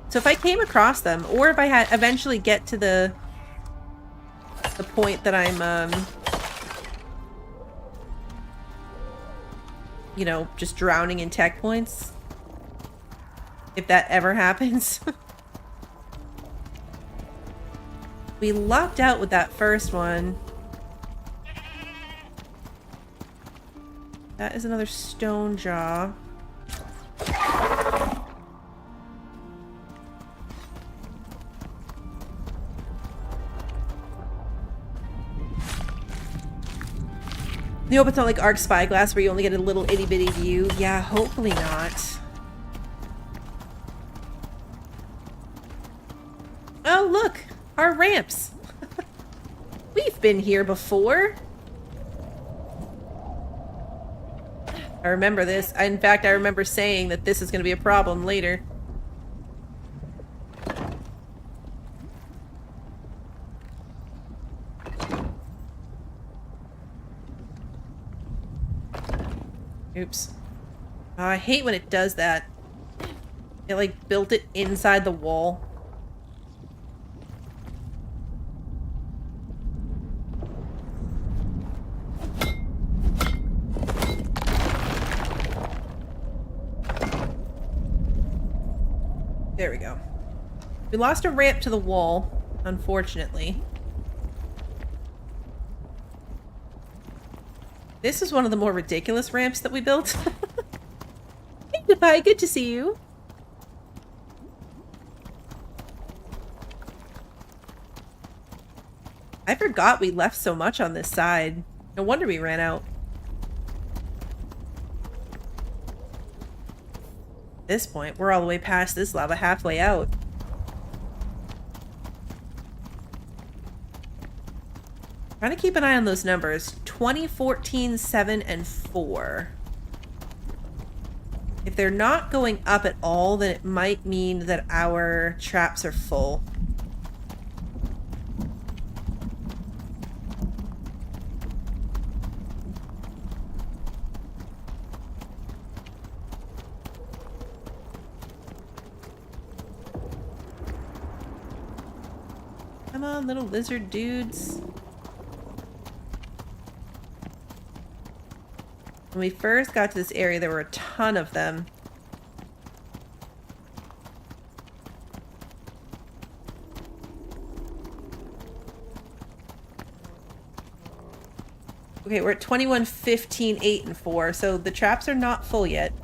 [SPEAKER 1] So if I came across them, or if I had eventually get to the point that I'm, you know, just drowning in tech points. If that ever happens. We lucked out with that first one. That is another stone jaw. I hope it's not like Arc Spyglass where you only get a little itty bitty view. Yeah, hopefully not. Oh, look! Our ramps! We've been here before! I remember this. In fact, I remember saying that this is going to be a problem later. Oops. Oh, I hate when it does that. It like built it inside the wall. There we go. We lost a ramp to the wall, unfortunately. This is one of the more ridiculous ramps that we built. Hey, goodbye. Good to see you. I forgot we left so much on this side. No wonder we ran out. At this point, we're all the way past this lava, halfway out. Trying to keep an eye on those numbers. 20, 14, 7, and 4. If they're not going up at all, then it might mean that our traps are full. Come on, little lizard dudes. When we first got to this area, there were a ton of them. Okay, we're at 21, 15, 8, and 4, so the traps are not full yet.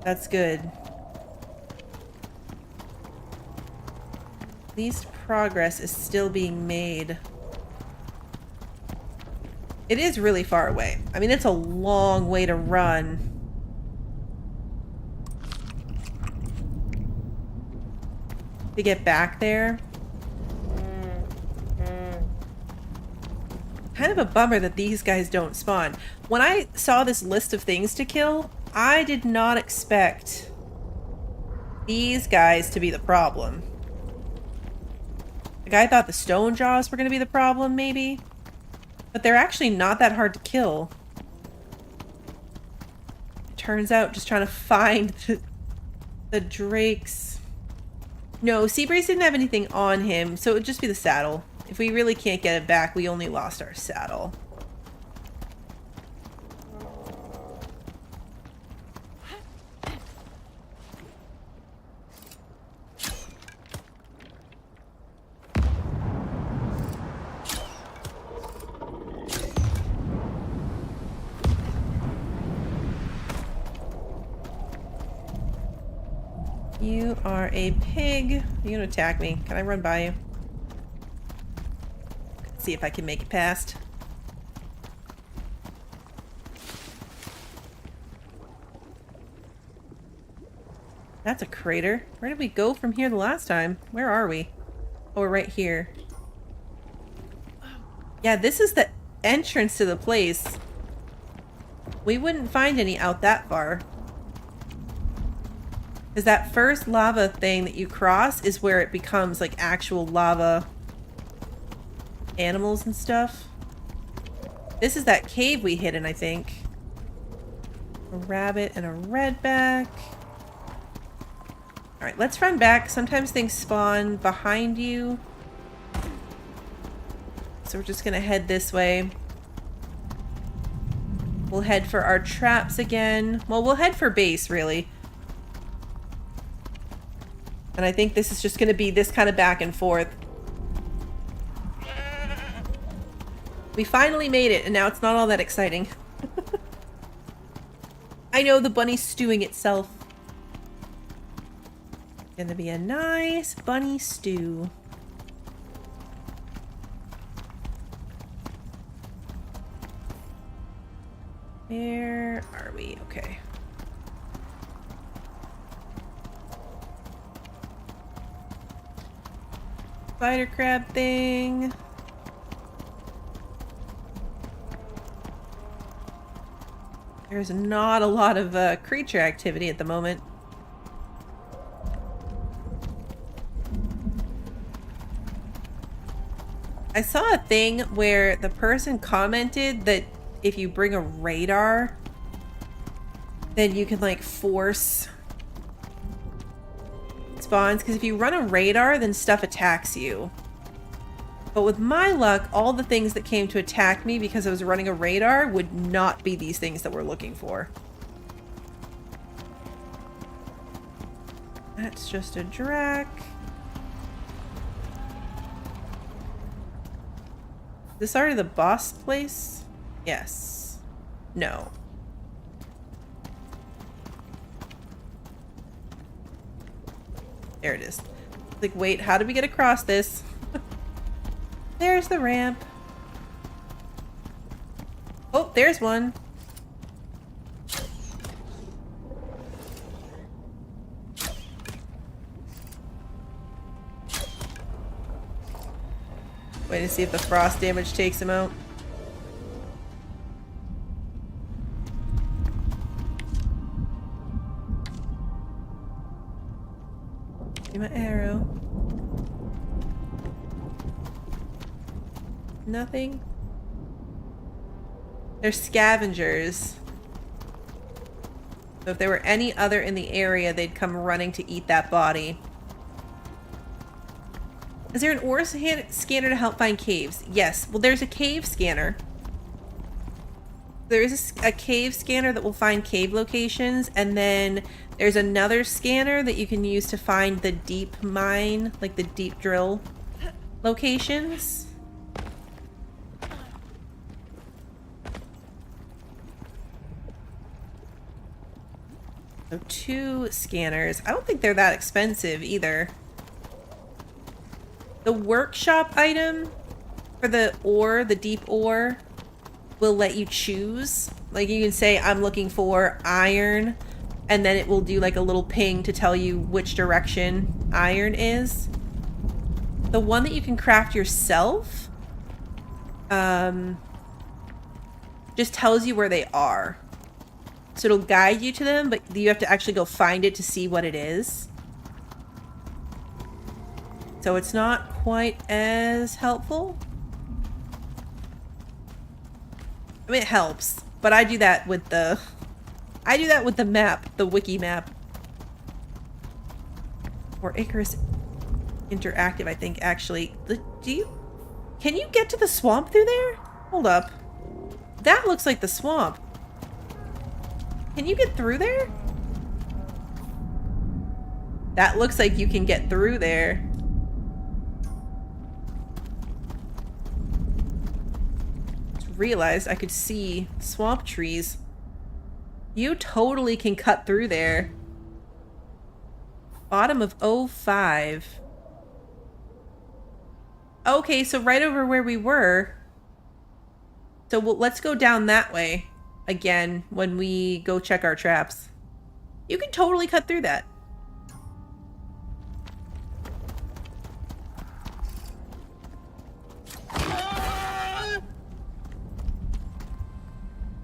[SPEAKER 1] That's good. At least progress is still being made. It is really far away. I mean, it's a long way to run. To get back there. Kind of a bummer that these guys don't spawn. When I saw this list of things to kill, I did not expect these guys to be the problem. Like, I thought the stone jaws were going to be the problem, maybe. But they're actually not that hard to kill. It turns out just trying to find the drakes. No, Seabreeze didn't have anything on him, so it would just be the saddle. If we really can't get it back, we only lost our saddle. You are a pig. You're gonna attack me. Can I run by you? See if I can make it past. That's a crater. Where did we go from here the last time? Where are we? Oh, we're right here. Yeah, this is the entrance to the place. We wouldn't find any out that far. Because that first lava thing that you cross is where it becomes like actual lava animals and stuff. This is that cave we hid in, I think. A rabbit and a redback. Alright, let's run back. Sometimes things spawn behind you. So we're just gonna head this way. We'll head for our traps again. Well, we'll head for base, really. And I think this is just going to be this kind of back and forth. We finally made it, and now it's not all that exciting. I know the bunny's stewing itself. Gonna be a nice bunny stew. Where are we? Okay. Spider crab thing. There's not a lot of creature activity at the moment. I saw a thing where the person commented that if you bring a radar, then you can like force spawns, because if you run a radar, then stuff attacks you. But with my luck, all the things that came to attack me because I was running a radar would not be these things that we're looking for. That's just a drac. Is this already the boss place? Yes. No. There it is. Like, wait, how do we get across this? There's the ramp. Oh, there's one. Wait to see if the frost damage takes him out. Give me my arrow. Nothing. They're scavengers. So if there were any other in the area, they'd come running to eat that body. Is there an ore scanner to help find caves? Yes. Well, there's a cave scanner. There is a cave scanner that will find cave locations, and then there's another scanner that you can use to find the deep mine, like the deep drill locations. So 2 scanners. I don't think they're that expensive either. The workshop item for the ore, the deep ore, will let you choose. Like, you can say, I'm looking for iron, and then it will do like a little ping to tell you which direction iron is. The one that you can craft yourself just tells you where they are. So it'll guide you to them, but you have to actually go find it to see what it is. So it's not quite as helpful. I mean, it helps, but I do that with the map, the wiki map. Or Icarus Interactive, I think, actually. Can you get to the swamp through there? Hold up. That looks like the swamp. Can you get through there? That looks like you can get through there. Just realized I could see swamp trees. You totally can cut through there. Bottom of 05. Okay, so right over where we were. So let's go down that way again when we go check our traps. You can totally cut through that.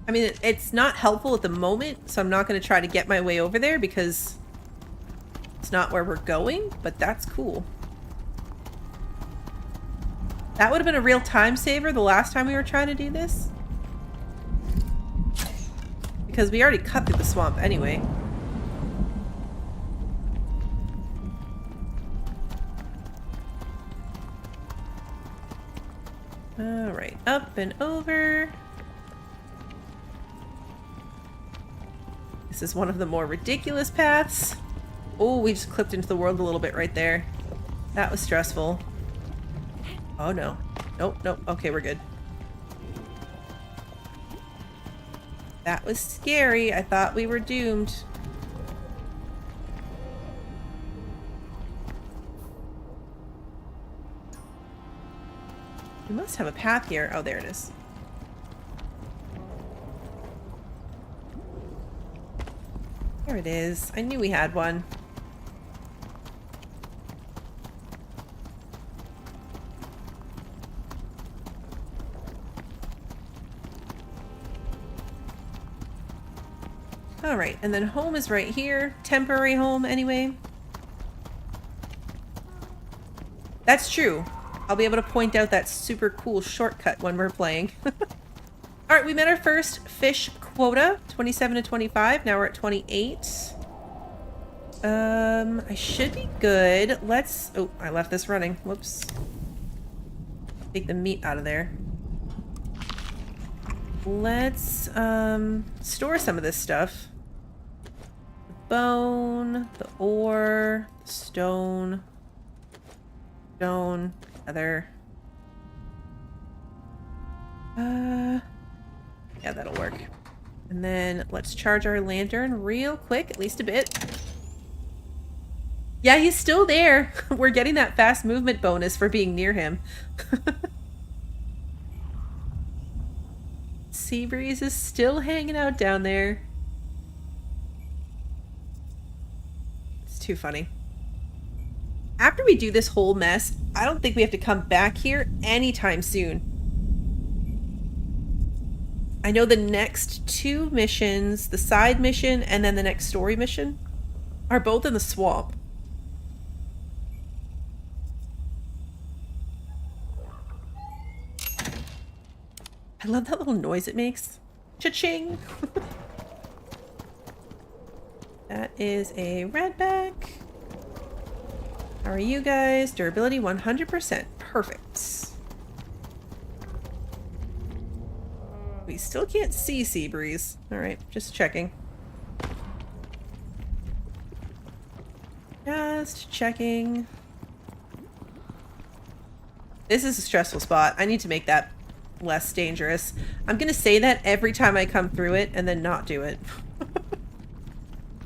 [SPEAKER 1] I mean, it's not helpful at the moment, so I'm not going to try to get my way over there because it's not where we're going, but that's cool. That would have been a real time saver the last time we were trying to do this. Because we already cut through the swamp anyway. Alright, up and over. This is one of the more ridiculous paths. Oh, we just clipped into the world a little bit right there. That was stressful. Oh no. Nope, nope. Okay, we're good. That was scary. I thought we were doomed. We must have a path here. Oh, there it is. There it is. I knew we had one. All right, and then home is right here. Temporary home, anyway. That's true. I'll be able to point out that super cool shortcut when we're playing. All right, we met our first fish quota, 27 to 25. Now we're at 28. I should be good. Let's... Oh, I left this running. Whoops. Take the meat out of there. Let's store some of this stuff. The bone, the ore, the stone, other. Yeah, that'll work. And then let's charge our lantern real quick, at least a bit. Yeah, he's still there. We're getting that fast movement bonus for being near him. Seabreeze is still hanging out down there. It's too funny. After we do this whole mess, I don't think we have to come back here anytime soon. I know the next two missions, the side mission and then the next story mission, are both in the swamp. I love that little noise it makes. Cha-ching! That is a redback. How are you guys? Durability 100%. Perfect. We still can't see Seabreeze. Alright, just checking. Just checking. This is a stressful spot. I need to make that less dangerous. I'm gonna say that every time I come through it and then not do it.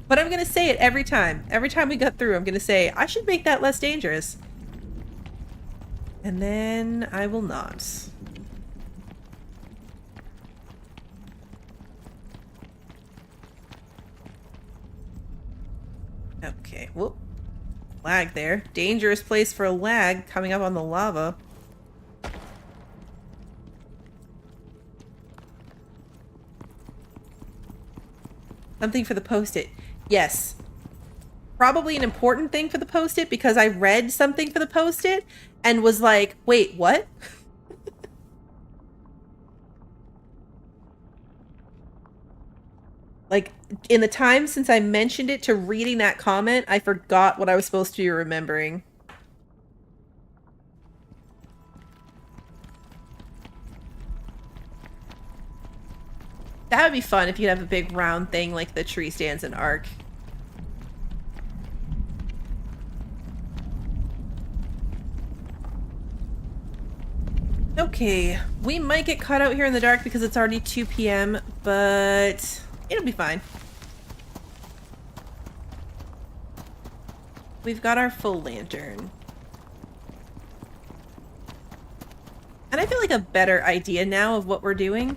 [SPEAKER 1] But I'm gonna say it every time. Every time we got through, I'm gonna say, I should make that less dangerous. And then I will not. Okay, whoop. Lag there. Dangerous place for a lag coming up on the lava. Something for the post-it. Yes. Probably an important thing for the post-it because I read something for the post-it and was like, wait, what? Like, in the time since I mentioned it to reading that comment, I forgot what I was supposed to be remembering. That would be fun if you could have a big round thing like the tree stands in Ark. Okay, we might get caught out here in the dark because it's already 2 p.m., but it'll be fine. We've got our full lantern. And I feel like a better idea now of what we're doing.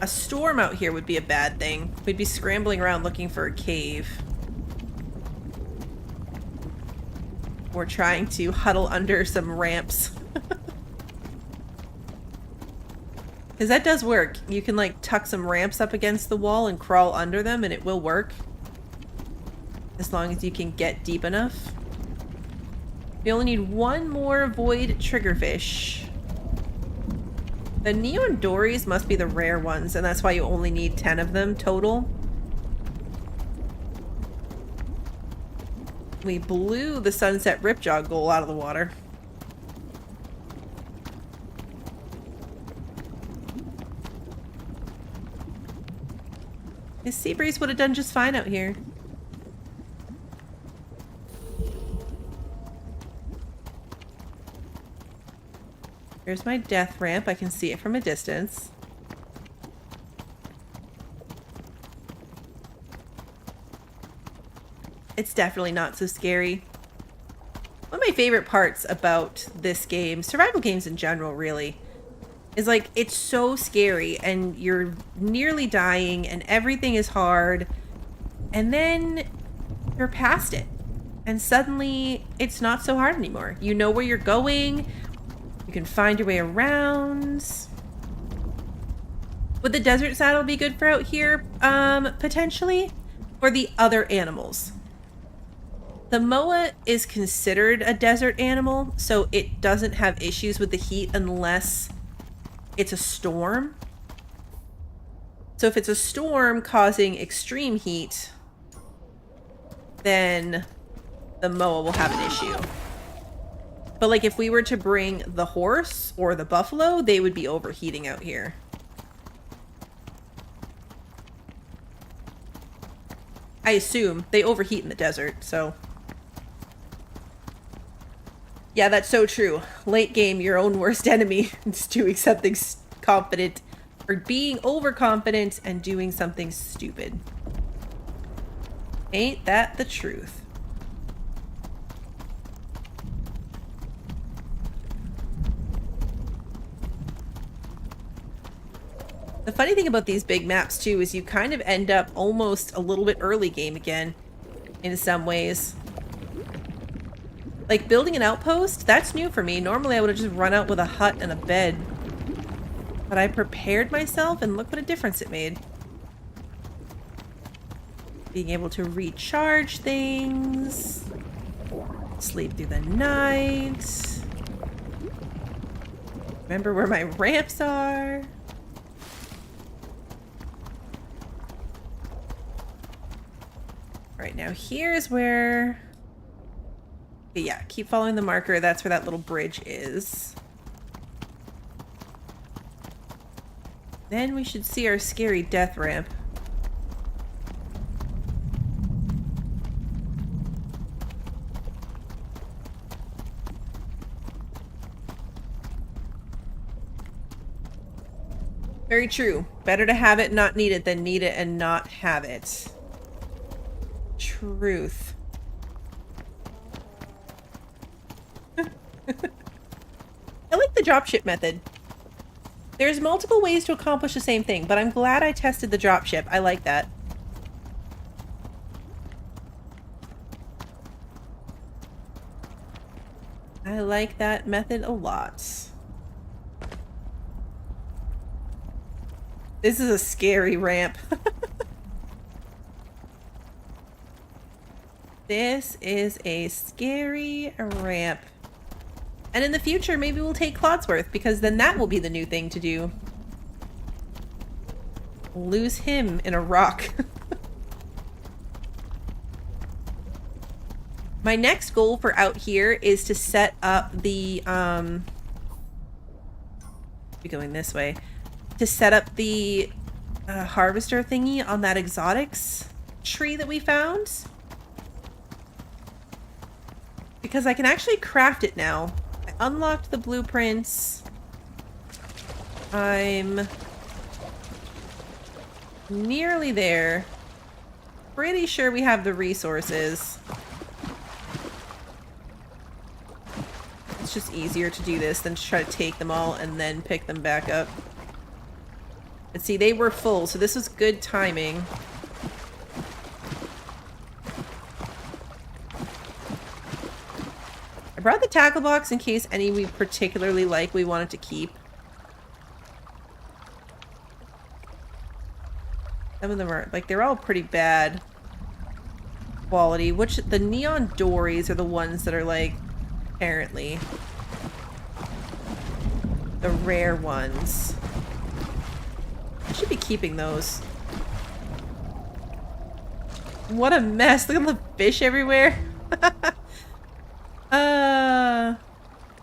[SPEAKER 1] A storm out here would be a bad thing. We'd be scrambling around looking for a cave. Or trying to huddle under some ramps. Because that does work. You can like tuck some ramps up against the wall and crawl under them and it will work. As long as you can get deep enough. We only need one more void triggerfish. The neon dories must be the rare ones, and that's why you only need 10 of them total. We blew the sunset ripjaw goal out of the water. This sea breeze would have done just fine out here. Here's my death ramp. I can see it from a distance. It's definitely not so scary. One of my favorite parts about this game, survival games in general really, is like it's so scary and you're nearly dying and everything is hard and then you're past it and suddenly it's not so hard anymore. You know where you're going. You can find your way around. Would the desert saddle be good for out here? Potentially. Or the other animals. The moa is considered a desert animal, so it doesn't have issues with the heat unless it's a storm. So if it's a storm causing extreme heat, then the moa will have an issue. But like if we were to bring the horse or the buffalo, they would be overheating out here. I assume they overheat in the desert, so. Yeah, that's so true. Late game, your own worst enemy is doing something confident or being overconfident and doing something stupid. Ain't that the truth? The funny thing about these big maps too is you kind of end up almost a little bit early game again in some ways. Like building an outpost, that's new for me. Normally I would have just run out with a hut and a bed. But I prepared myself and look what a difference it made. Being able to recharge things. Sleep through the night. Remember where my ramps are. Alright, now here's where... Yeah, keep following the marker. That's where that little bridge is. Then we should see our scary death ramp. Very true. Better to have it and not need it than need it and not have it. Truth. I like the dropship method. There's multiple ways to accomplish the same thing, but I'm glad I tested the dropship. I like that. I like that method a lot. This is a scary ramp. This is a scary ramp. And in the future, maybe we'll take Clodsworth, because then that will be the new thing to do. Lose him in a rock. My next goal for out here is to set up the, be going this way, to set up the harvester thingy on that exotics tree that we found. Because I can actually craft it now. I unlocked the blueprints. I'm nearly there. Pretty sure we have the resources. It's just easier to do this than to try to take them all and then pick them back up. And see, they were full, so this was good timing. I brought the tackle box in case any we particularly like we wanted to keep. Some of them are, like, they're all pretty bad quality, which the neon dories are the ones that are, like, apparently the rare ones. I should be keeping those. What a mess. Look at the fish everywhere.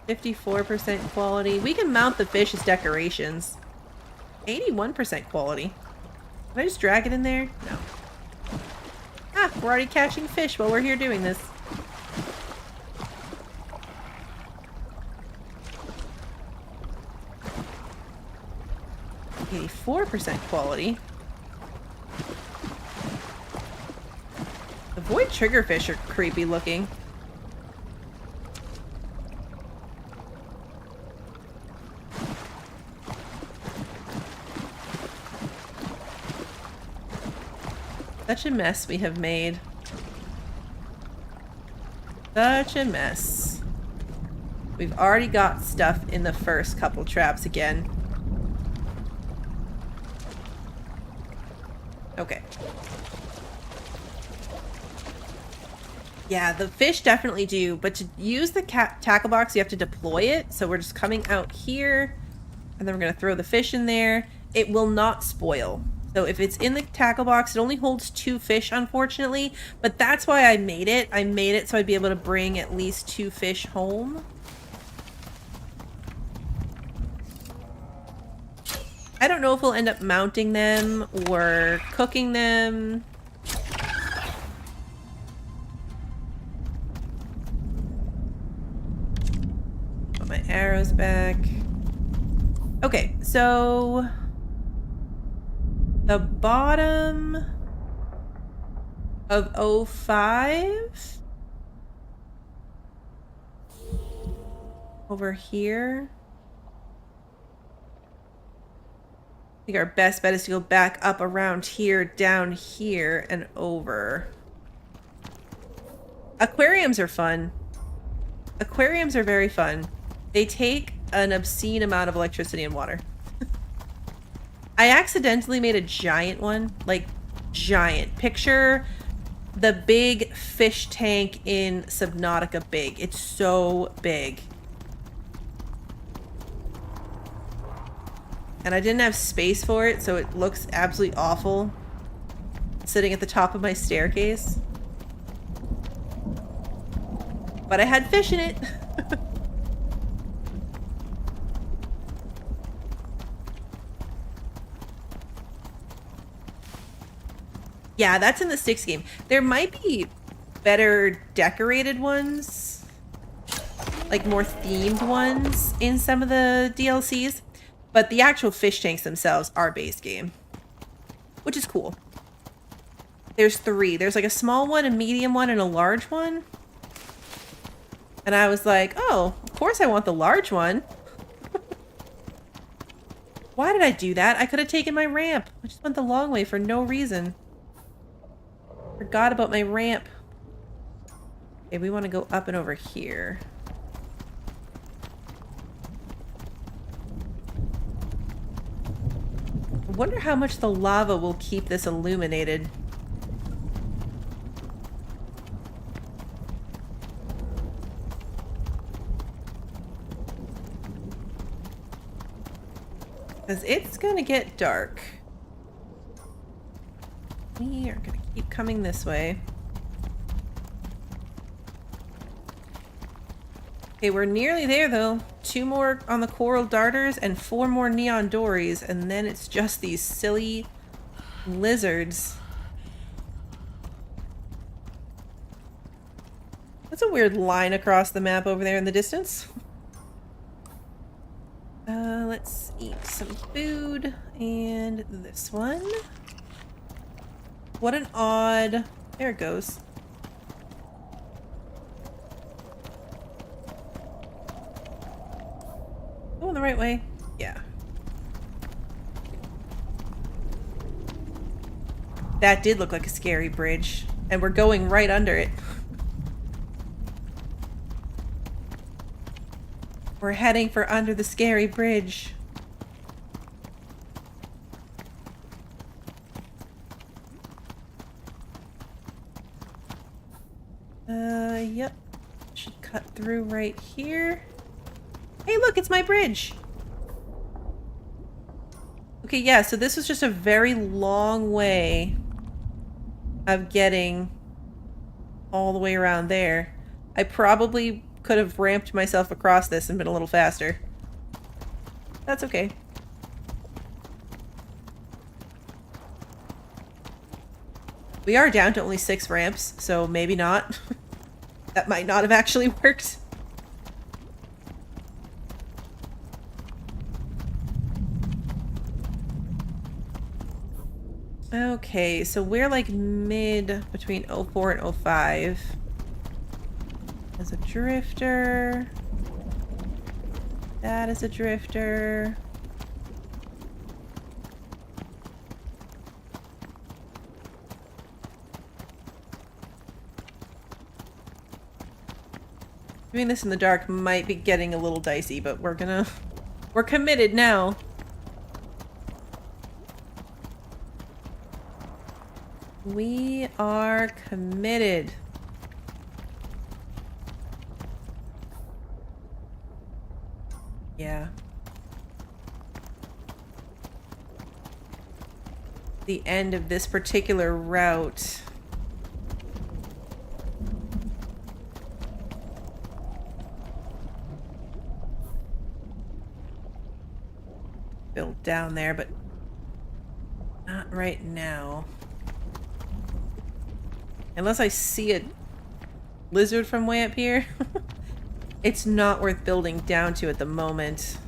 [SPEAKER 1] 54% quality. We can mount the fish as decorations. 81% quality. Can I just drag it in there? No. Ah, we're already catching fish while we're here doing this. Okay, 4% quality. The void triggerfish are creepy looking. Such a mess we have made. Such a mess. We've already got stuff in the first couple traps again. Okay. Yeah, the fish definitely do, but to use the tackle box, you have to deploy it. So we're just coming out here, and then we're going to throw the fish in there. It will not spoil. So if it's in the tackle box, it only holds 2 fish, unfortunately. But that's why I made it. I made it so I'd be able to bring at least 2 fish home. I don't know if we'll end up mounting them or cooking them. Put my arrows back. Okay, so the bottom of 05 over here. I think our best bet is to go back up around here, down here, and over. Aquariums are fun. Aquariums are very fun. They take an obscene amount of electricity and water. I accidentally made a giant one. Like, giant. Picture the big fish tank in Subnautica big. It's so big. And I didn't have space for it, so it looks absolutely awful. Sitting at the top of my staircase. But I had fish in it. Yeah, that's in the 6 game. There might be better decorated ones. Like more themed ones in some of the DLCs. But the actual fish tanks themselves are base game. Which is cool. There's 3. There's like a small one, a medium one, and a large one. And I was like, oh, of course I want the large one. Why did I do that? I could have taken my ramp. I just went the long way for no reason. Forgot about my ramp. Okay, we want to go up and over here. I wonder how much the lava will keep this illuminated. Because it's gonna get dark. We are gonna keep coming this way. Okay, we're nearly there though. 2 more on the coral darters and 4 more neon dories, and then it's just these silly lizards. That's a weird line across the map over there in the distance. Let's eat some food and this one. What an odd... There it goes. Going the right way? Yeah. That did look like a scary bridge. And we're going right under it. We're heading for under the scary bridge. Yep. Should cut through right here. Hey, look, it's my bridge. Okay, yeah, so this was just a very long way of getting all the way around there. I probably could have ramped myself across this and been a little faster. That's okay. We are down to only 6 ramps, so maybe not. That might not have actually worked. Okay, so we're like mid between 04 and 05. There's a drifter. That is a drifter. Doing this in the dark might be getting a little dicey, but we're committed now. We are committed. Yeah. The end of this particular route. Built down there, but not right now. Unless I see a lizard from way up here. It's not worth building down to at the moment.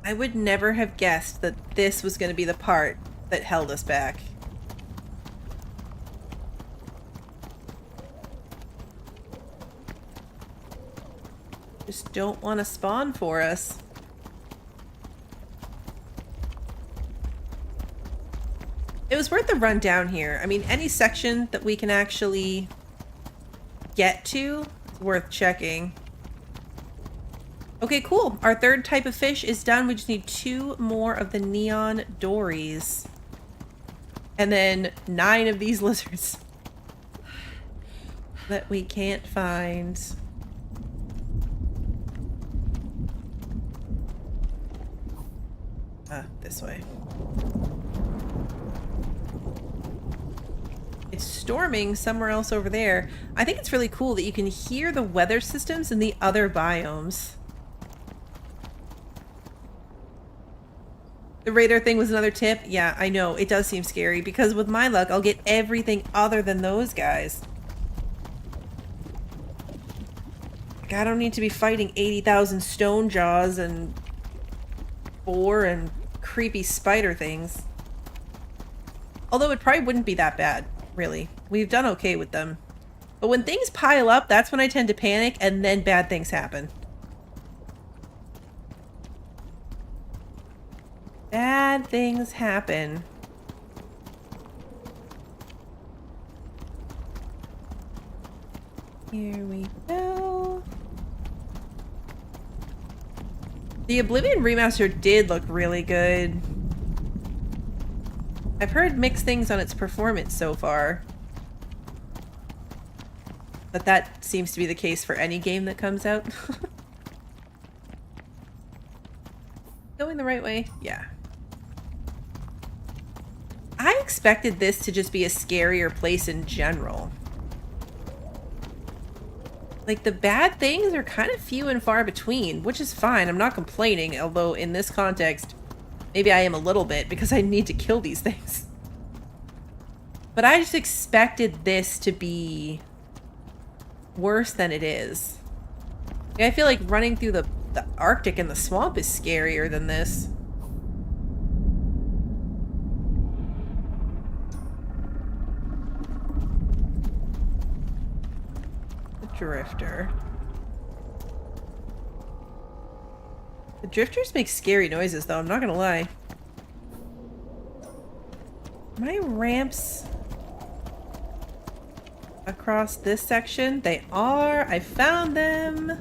[SPEAKER 1] I would never have guessed that this was going to be the part that held us back. Just don't want to spawn for us. It was worth the run down here. I mean, any section that we can actually get to is worth checking. Okay, cool. Our third type of fish is done. We just need 2 more of the neon dories. And then 9 of these lizards that we can't find. This way. It's storming somewhere else over there. I think it's really cool that you can hear the weather systems in the other biomes. The radar thing was another tip. Yeah, I know. It does seem scary because with my luck, I'll get everything other than those guys. Like, I don't need to be fighting 80,000 stone jaws and boar and creepy spider things. Although it probably wouldn't be that bad, really. We've done okay with them. But when things pile up, that's when I tend to panic and then bad things happen. Bad things happen. Here we go. The Oblivion remaster did look really good. I've heard mixed things on its performance so far. But that seems to be the case for any game that comes out. Going the right way? Yeah. I expected this to just be a scarier place in general. Like, the bad things are kind of few and far between, which is fine. I'm not complaining, although in this context, maybe I am a little bit because I need to kill these things. But I just expected this to be worse than it is. I feel like running through the Arctic and the swamp is scarier than this. Drifter. The drifters make scary noises, though, I'm not gonna lie. My ramps across this section, they are. I found them.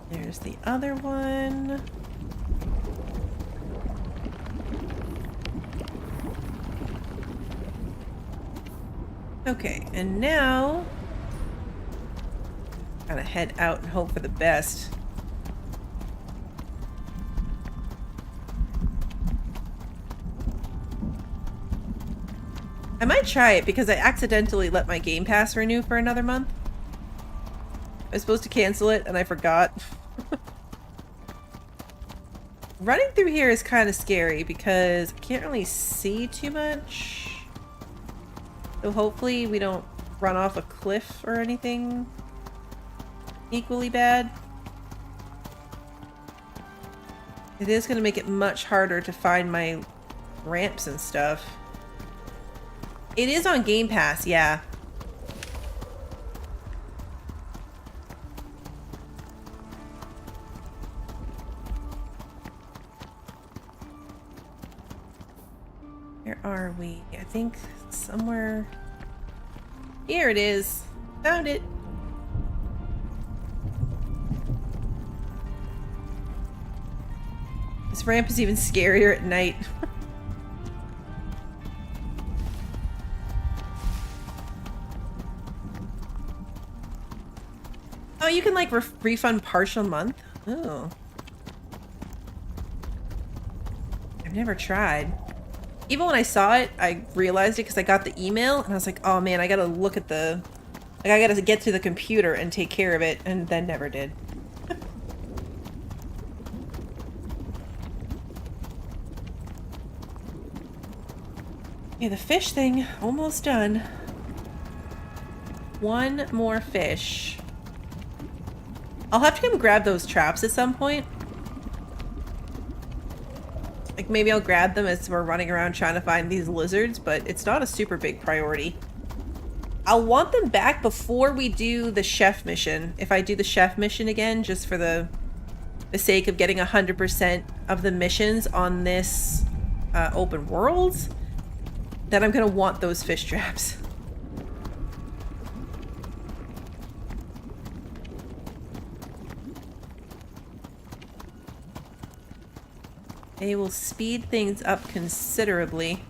[SPEAKER 1] There's the other one. Okay, and now gotta head out and hope for the best. I might try it because I accidentally let my Game Pass renew for another month. I was supposed to cancel it and I forgot. Running through here is kind of scary because I can't really see too much. So hopefully we don't run off a cliff or anything equally bad. It is going to make it much harder to find my ramps and stuff. It is on Game Pass, yeah. Where are we? I think somewhere... Here it is. Found it. This ramp is even scarier at night. Oh, you can like refund partial month? Oh. I've never tried. Even when I saw it, I realized it because I got the email and I was like, oh man, I gotta look at the... Like, I gotta get to the computer and take care of it, and then never did. Okay, the fish thing, almost done. One more fish. I'll have to come grab those traps at some point. Like, maybe I'll grab them as we're running around trying to find these lizards, but it's not a super big priority. I'll want them back before we do the chef mission. If I do the chef mission again, just for the sake of getting 100% of the missions on this open world, then I'm gonna want those fish traps. They will speed things up considerably.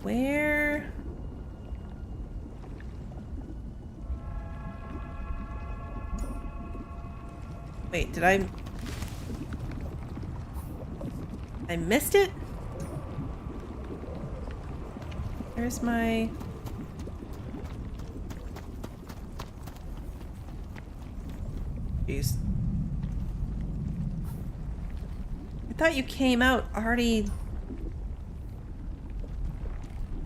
[SPEAKER 1] Where? Wait, did I missed it? Where's my... Jeez. I thought you came out already...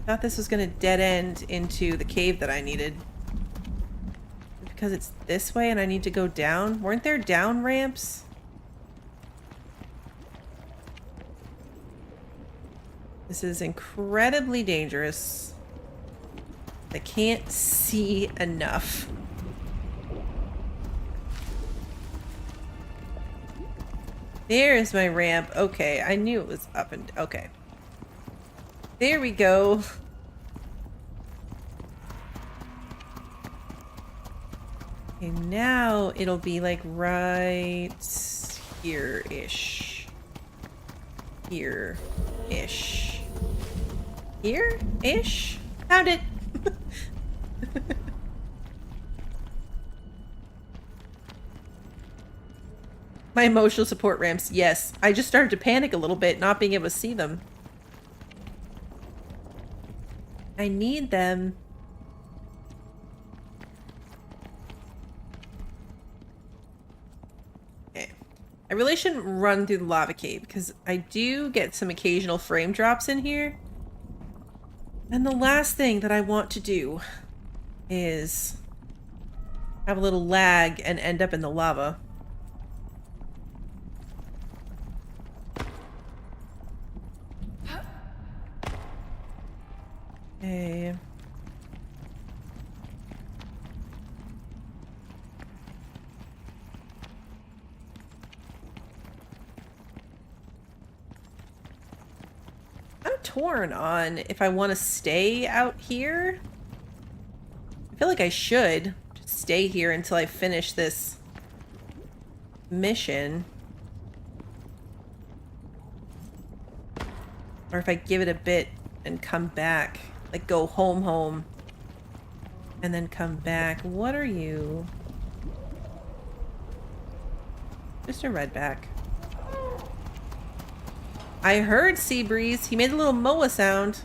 [SPEAKER 1] I thought this was gonna dead end into the cave that I needed. Because it's this way and I need to go down? Weren't there down ramps? This is incredibly dangerous. I can't see enough. There's my ramp. Okay, I knew it was up and... Okay. There we go. Okay, now it'll be like right here-ish. Here-ish. Here-ish? Found it! My emotional support ramps, yes. I just started to panic a little bit, not being able to see them. I need them. Okay. I really shouldn't run through the lava cave, because I do get some occasional frame drops in here. And the last thing that I want to do is have a little lag and end up in the lava. Okay. I'm torn on if I want to stay out here. I feel like I should just stay here until I finish this mission. Or if I give it a bit and come back. Like go home. and then come back. What are you? Just a redback. I heard Sea Breeze. He made a little moa sound.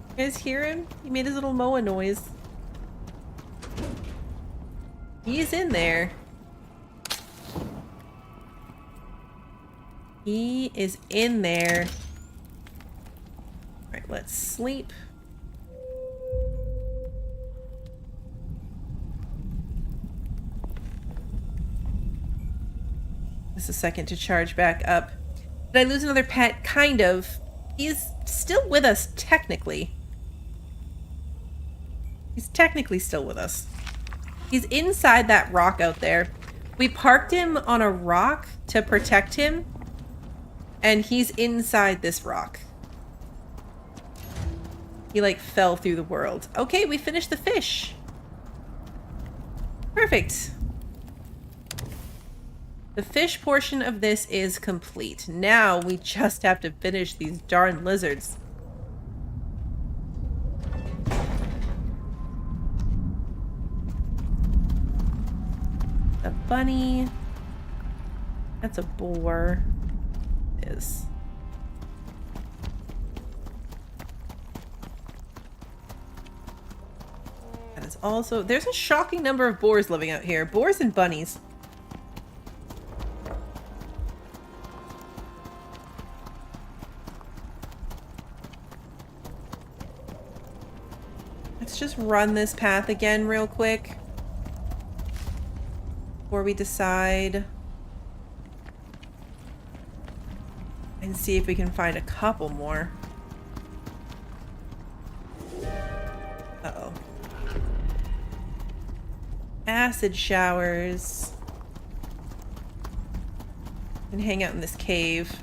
[SPEAKER 1] You guys hear him? He made his little moa noise. He's in there. He is in there. Alright, let's sleep. Just a second to charge back up. Did I lose another pet? Kind of. He's still with us, technically. He's technically still with us. He's inside that rock out there. We parked him on a rock to protect him, and he's inside this rock. He, like, fell through the world. Okay, we finished the fish. Perfect. The fish portion of this is complete. Now we just have to finish these darn lizards. A bunny. That's a boar. It is. That is also... There's a shocking number of boars living out here. Boars and bunnies. Let's just run this path again real quick before we decide and see if we can find a couple more. Uh-oh. Acid showers. And hang out in this cave.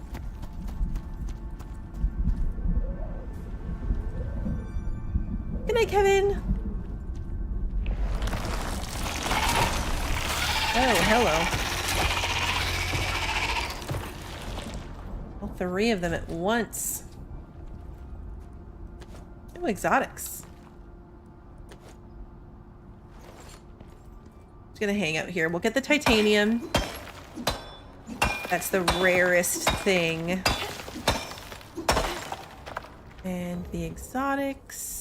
[SPEAKER 1] Good night, Kevin. Oh, hello. All three of them at once. Oh, exotics. Just gonna hang out here. We'll get the titanium. That's the rarest thing. And the exotics.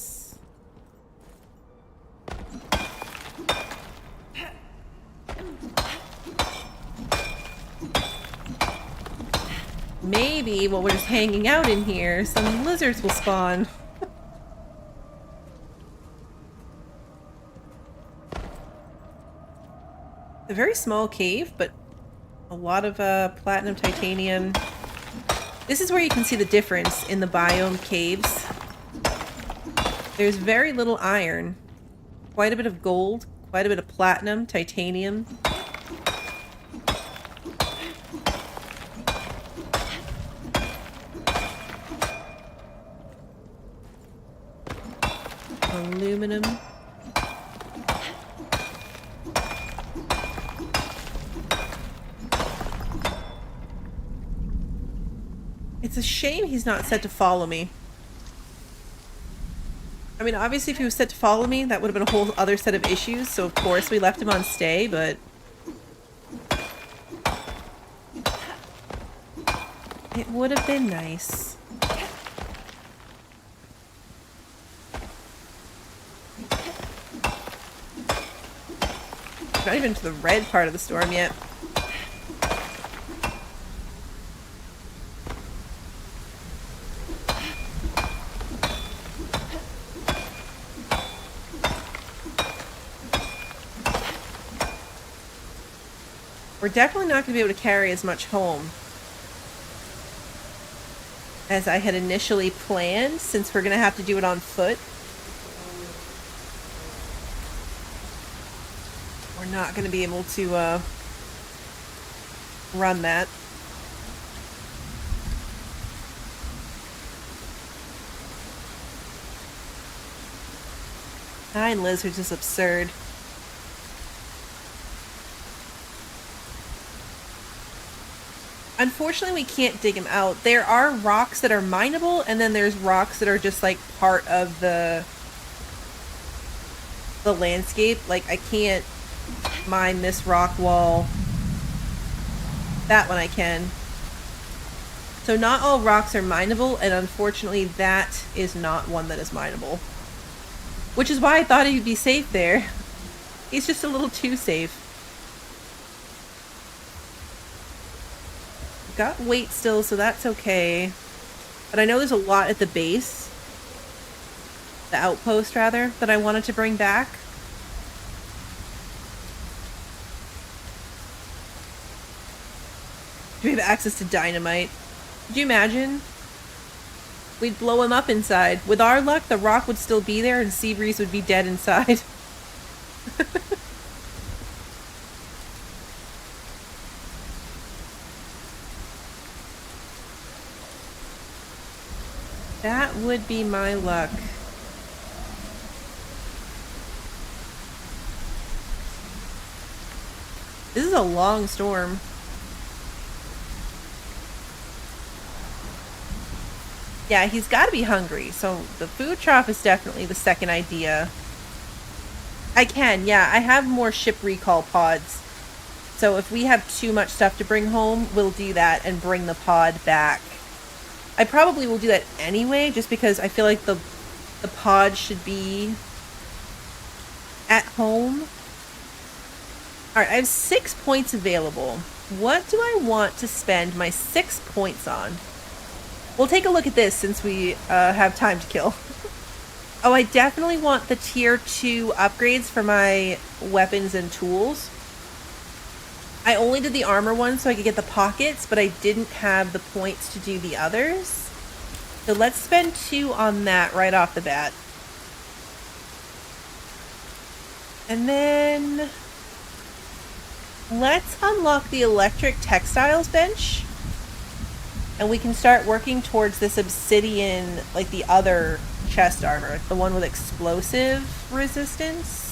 [SPEAKER 1] Maybe while we're just hanging out in here, some lizards will spawn. A very small cave, but a lot of platinum, titanium. This is where you can see the difference in the biome caves. There's very little iron, quite a bit of gold, quite a bit of platinum, titanium. Aluminum. It's a shame he's not set to follow me. I mean, obviously if he was set to follow me, that would have been a whole other set of issues, so of course we left him on stay, but... it would have been nice. Not even to the red part of the storm yet. We're definitely not going to be able to carry as much home as I had initially planned, since we're going to have to do it on foot. We're not going to be able to run that. Nine lizards is absurd. Unfortunately, we can't dig them out. There are rocks that are mineable, and then there's rocks that are just like part of the the landscape. Like, I can't mine this rock wall. That one I can. So not all rocks are mineable, and unfortunately that is not one that is mineable. Which is why I thought he'd be safe there. He's just a little too safe. Got weight still, so that's okay. But I know there's a lot at the base. The outpost, rather, that I wanted to bring back. Do we have access to dynamite? Could you imagine? We'd blow him up inside. With our luck, the rock would still be there and Seabreeze would be dead inside. That would be my luck. This is a long storm. Yeah, he's got to be hungry, so the food trough is definitely the second idea. I can, yeah, I have more ship recall pods. So if we have too much stuff to bring home, we'll do that and bring the pod back. I probably will do that anyway, just because I feel like the pod should be at home. Alright, I have 6 points available. What do I want to spend my 6 points on? We'll take a look at this since we have time to kill. Oh, I definitely want the tier 2 upgrades for my weapons and tools. I only did the armor one so I could get the pockets, but I didn't have the points to do the others. So let's spend 2 on that right off the bat. And then let's unlock the electric textiles bench. And we can start working towards this obsidian, like the other chest armor, the one with explosive resistance.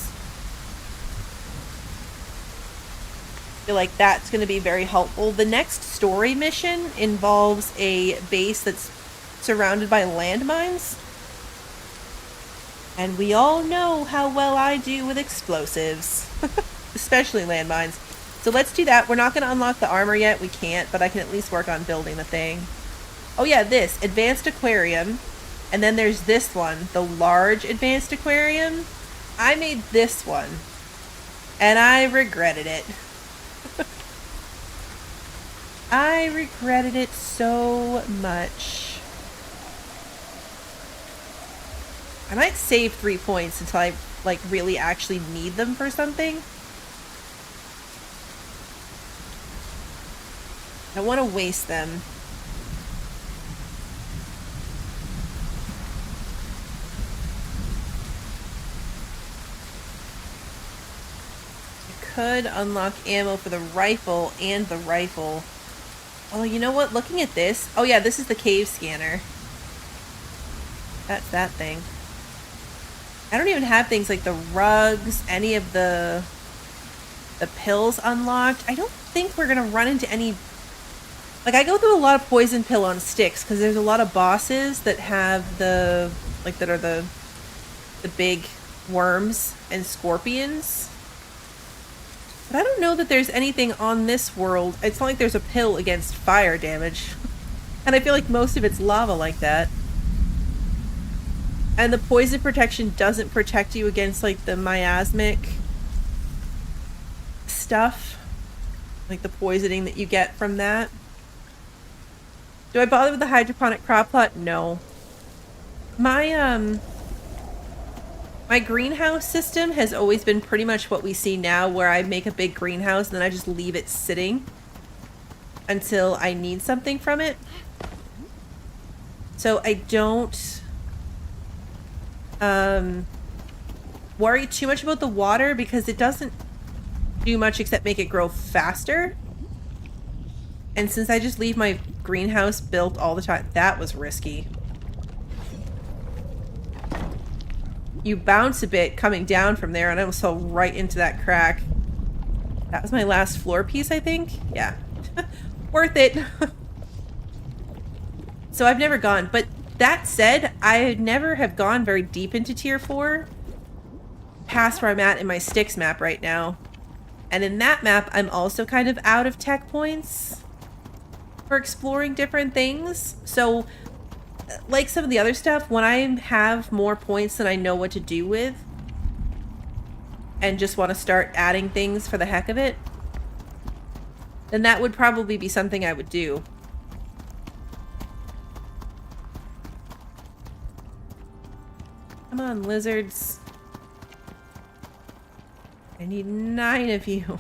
[SPEAKER 1] I feel like that's going to be very helpful. The next story mission involves a base that's surrounded by landmines. And we all know how well I do with explosives, especially landmines. So let's do that. We're not going to unlock the armor yet. We can't, but I can at least work on building the thing. Oh yeah, this. Advanced Aquarium. And then there's this one. The large Advanced Aquarium. I made this one. And I regretted it. I regretted it so much. I might save 3 points until I, like, really actually need them for something. I don't want to waste them. I could unlock ammo for the rifle and the rifle. Oh, you know what? Looking at this... Oh yeah, this is the cave scanner. That's that thing. I don't even have things like the rugs, any of the pills unlocked. I don't think we're going to run into any... Like, I go through a lot of poison pill on sticks because there's a lot of bosses that have the... Like, that are the big worms and scorpions. But I don't know that there's anything on this world. It's not like there's a pill against fire damage. And I feel like most of it's lava like that. And the poison protection doesn't protect you against, like, the miasmic stuff. Like, the poisoning that you get from that. Do I bother with the hydroponic crop plot? No. My greenhouse system has always been pretty much what we see now, where I make a big greenhouse and then I just leave it sitting until I need something from it. So I don't worry too much about the water because it doesn't do much except make it grow faster. And since I just leave my greenhouse built all the time, that was risky. You bounce a bit coming down from there and I almost fell right into that crack. That was my last floor piece, I think? Yeah. Worth it. So I've never gone, but that said, I never have gone very deep into tier 4. past where I'm at in my sticks map right now. And in that map, I'm also kind of out of tech points for exploring different things. So, like some of the other stuff, when I have more points than I know what to do with, and just want to start adding things for the heck of it, then that would probably be something I would do. Come on, lizards. I need 9 of you.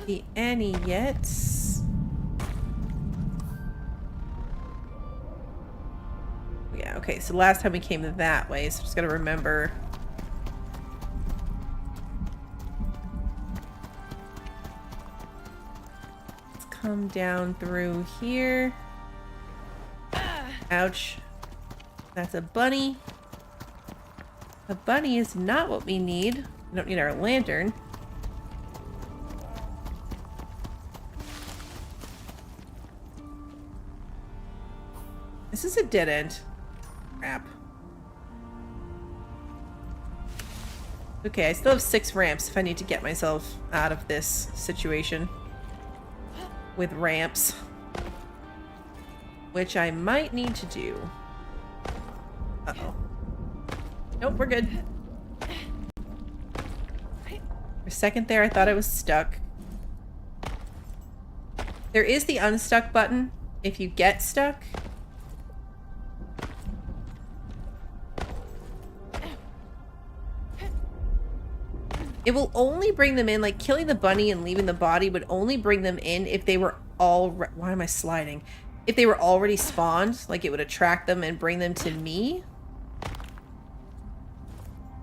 [SPEAKER 1] See any yet? Yeah, okay, so last time we came that way, so just gotta remember. Let's come down through here. Ouch. That's a bunny. A bunny is not what we need. We don't need our lantern. This is a dead end. Crap. Okay, I still have 6 ramps if I need to get myself out of this situation. With ramps. Which I might need to do. Uh-oh. Nope, we're good. For a second there, I thought I was stuck. There is the unstuck button if you get stuck. It will only bring them in, like killing the bunny and leaving the body would only bring them in if they were why am I sliding? If they were already spawned, like it would attract them and bring them to me.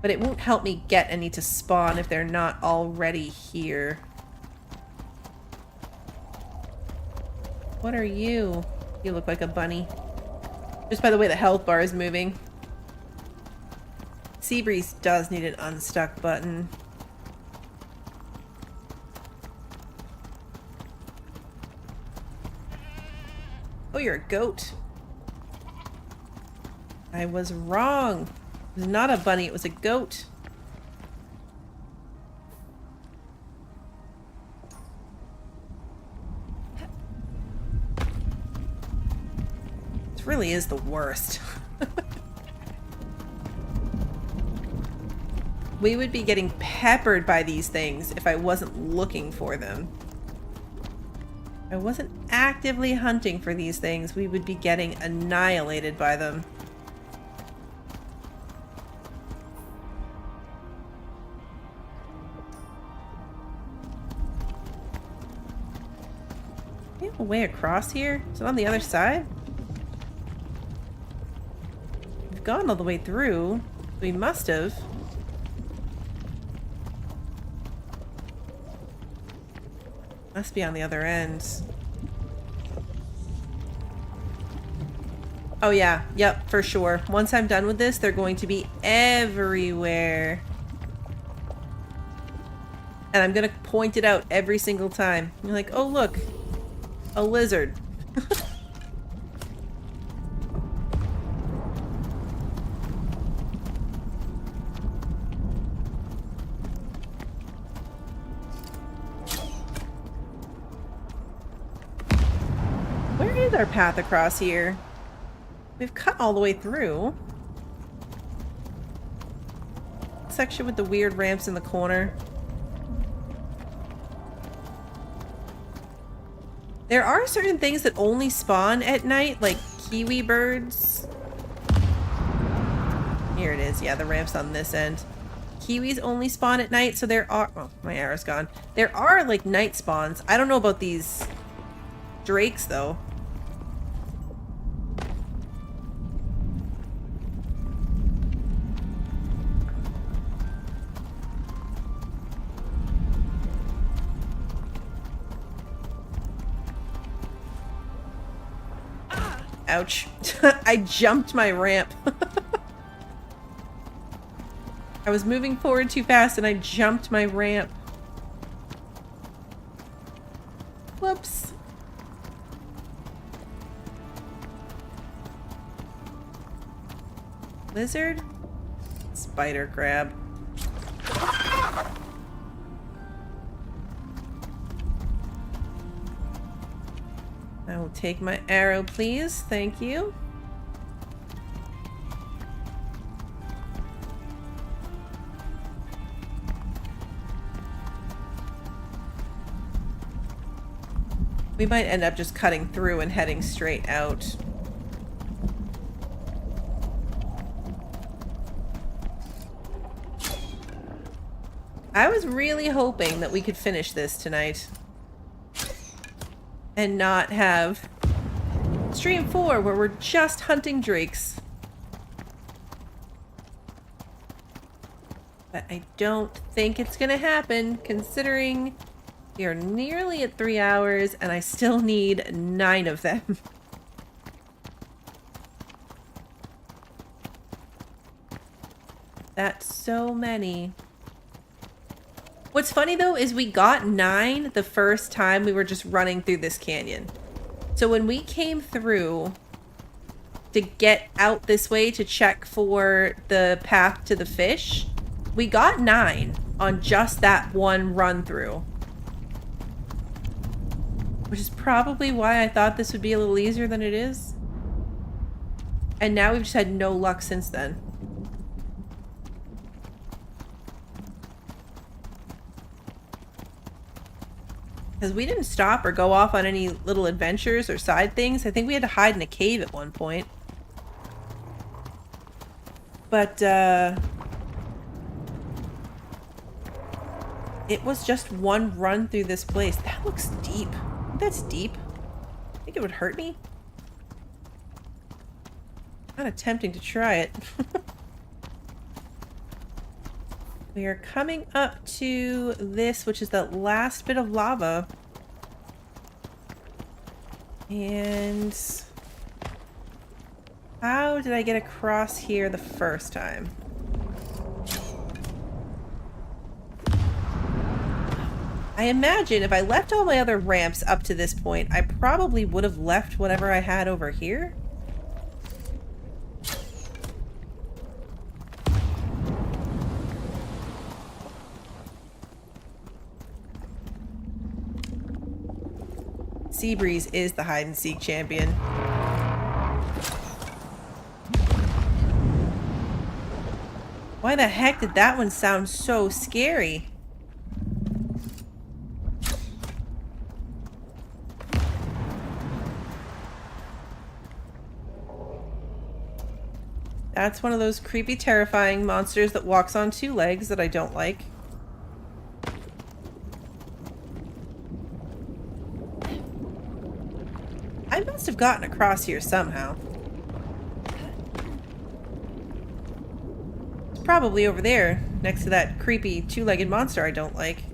[SPEAKER 1] But it won't help me get any to spawn if they're not already here. What are you? You look like a bunny. Just by the way the health bar is moving. Seabreeze does need an unstuck button. Oh, you're a goat. I was wrong. It was not a bunny, it was a goat. This really is the worst. We would be getting peppered by these things if I wasn't looking for them. If I wasn't actively hunting for these things, we would be getting annihilated by them. Do we have a way across here? Is it on the other side? We've gone all the way through. We must have. Must be on the other end. Oh yeah, yep, for sure. Once I'm done with this, they're going to be everywhere. And I'm gonna point it out every single time. You're like, oh look, a lizard. Where is our path across here? We've cut all the way through. Section with the weird ramps in the corner. There are certain things that only spawn at night, like kiwi birds. Here it is. Yeah, the ramp's on this end. Kiwis only spawn at night, so there are... Oh, my arrow's gone. There are, like, night spawns. I don't know about these drakes, though. Ouch. I jumped my ramp. I was moving forward too fast and I jumped my ramp. Whoops. Lizard? Spider crab. I will take my arrow, please. Thank you. We might end up just cutting through and heading straight out. I was really hoping that we could finish this tonight. And not have Stream 4 where we're just hunting drakes. But I don't think it's gonna happen, considering we are nearly at 3 hours and I still need 9 of them. That's so many. What's funny though is we got 9 the first time we were just running through this canyon. So when we came through to get out this way to check for the path to the fish, we got 9 on just that one run through. Which is probably why I thought this would be a little easier than it is. And now we've just had no luck since then. Because we didn't stop or go off on any little adventures or side things. I think we had to hide in a cave at one point. But, it was just one run through this place. That looks deep. That's deep. I think it would hurt me. Kind of tempting to try it. We are coming up to this, which is the last bit of lava. And how did I get across here the first time? I imagine if I left all my other ramps up to this point, I probably would have left whatever I had over here. Seabreeze is the hide-and-seek champion. Why the heck did that one sound so scary? That's one of those creepy, terrifying monsters that walks on 2 legs that I don't like. I must have gotten across here somehow. It's probably over there, next to that creepy 2-legged monster I don't like.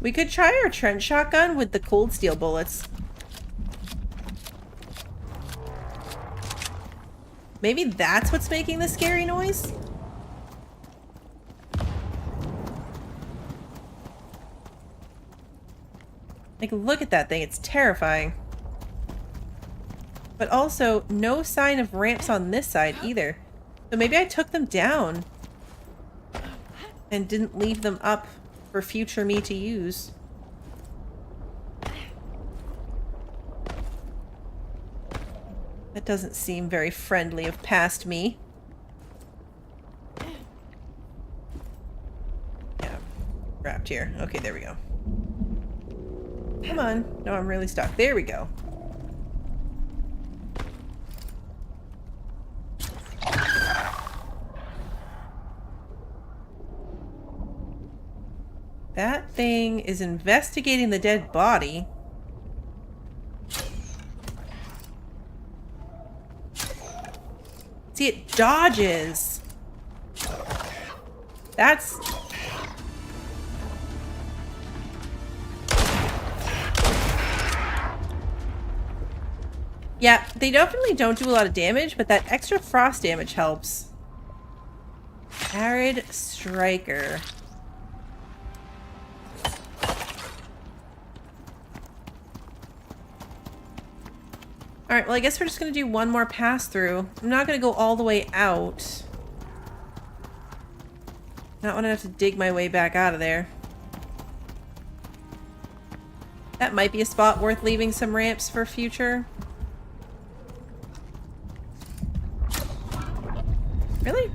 [SPEAKER 1] We could try our trench shotgun with the cold steel bullets. Maybe that's what's making the scary noise? Like, look at that thing. It's terrifying. But also, no sign of ramps on this side either. So maybe I took them down and didn't leave them up for future me to use. That doesn't seem very friendly of past me. Yeah, wrapped here. Okay, there we go. Come on. No, I'm really stuck. There we go. That thing is investigating the dead body. See, it dodges. That's... Yeah, they definitely don't do a lot of damage, but that extra frost damage helps. Arid Striker. Alright, well I guess we're just gonna do one more pass through. I'm not gonna go all the way out. Not when I have to dig my way back out of there. That might be a spot worth leaving some ramps for future. Really?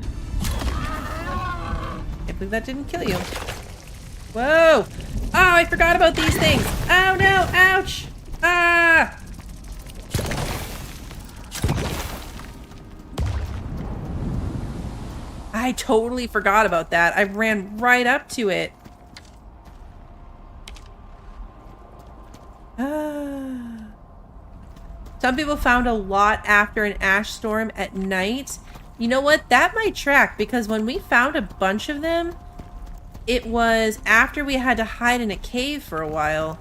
[SPEAKER 1] Can't believe that didn't kill you. Whoa! Oh, I forgot about these things! Oh no! Ouch! Ah! I totally forgot about that. I ran right up to it. Some people found a lot after an ash storm at night. You know what? That might track, because when we found a bunch of them, it was after we had to hide in a cave for a while.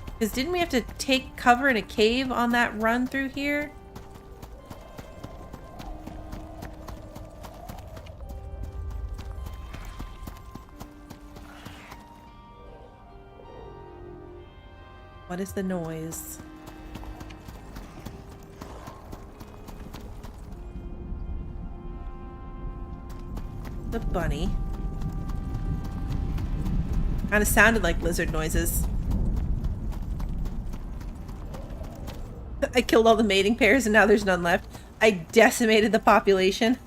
[SPEAKER 1] Because didn't we have to take cover in a cave on that run through here? What is the noise? The bunny. Kind of sounded like lizard noises. I killed all the mating pairs and now there's none left. I decimated the population.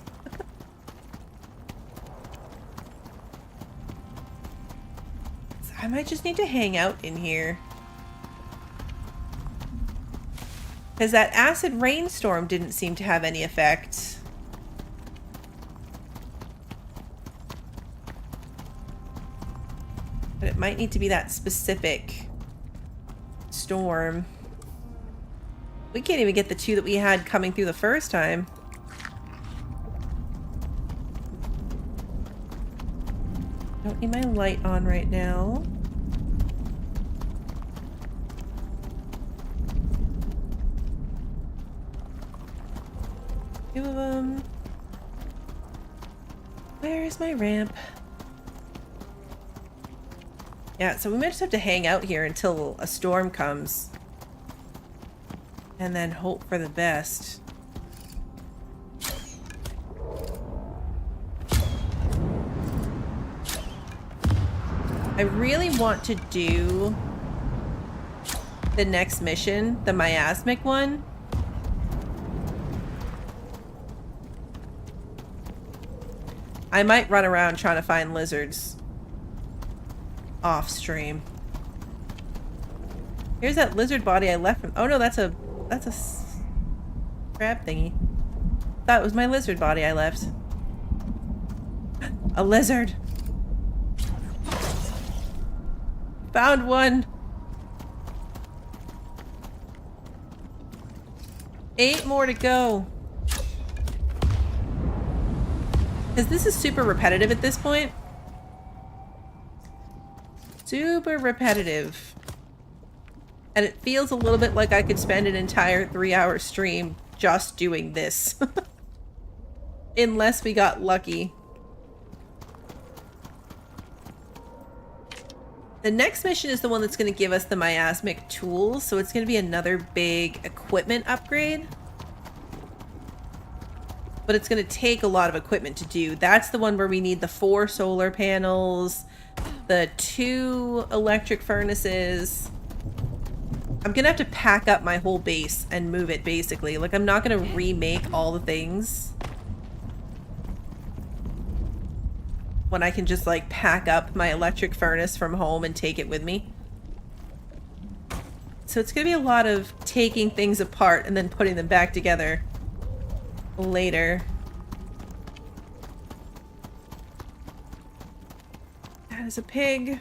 [SPEAKER 1] So I might just need to hang out in here. Because that acid rainstorm didn't seem to have any effect. But it might need to be that specific storm. We can't even get the two that we had coming through the first time. Don't need my light on right now. Two of them. Where is my ramp? Yeah, so we might just have to hang out here until a storm comes. And then hope for the best. I really want to do the next mission, the miasmic one. I might run around trying to find lizards off stream. Here's that lizard body I left from. Oh no, that's a crab thingy. That was my lizard body I left. A lizard. Found one. 8 more to go. Because this is super repetitive at this point. Super repetitive. And it feels a little bit like I could spend an entire 3-hour stream just doing this. Unless we got lucky. The next mission is the one that's going to give us the miasmic tools, so it's going to be another big equipment upgrade. But it's going to take a lot of equipment to do. That's the one where we need the 4 solar panels, the 2 electric furnaces. I'm going to have to pack up my whole base and move it, basically. Like, I'm not going to remake all the things when I can just, like, pack up my electric furnace from home and take it with me. So it's going to be a lot of taking things apart and then putting them back together later. That is a pig.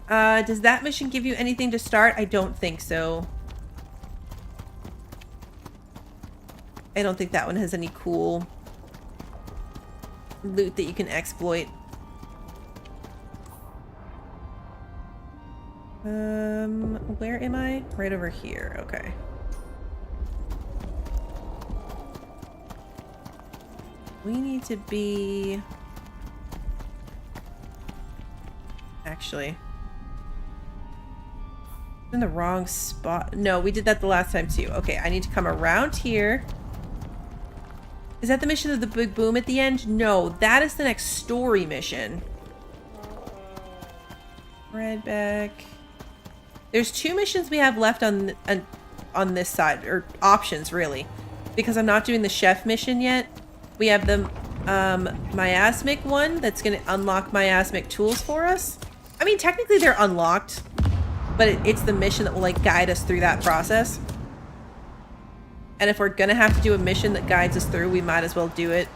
[SPEAKER 1] Does that mission give you anything to start? I don't think so. I don't think that one has any cool loot that you can exploit. Where am I? Right over here. Okay. We need to be... Actually... In the wrong spot. No, we did that the last time too. Okay, I need to come around here. Is that the mission of the big boom at the end? No, that is the next story mission. Redback. There's 2 missions we have left on this side, or options really, because I'm not doing the chef mission yet. We have the miasmic one that's going to unlock miasmic tools for us. I mean, technically they're unlocked, but it's the mission that will like guide us through that process. And if we're gonna have to do a mission that guides us through, we might as well do it.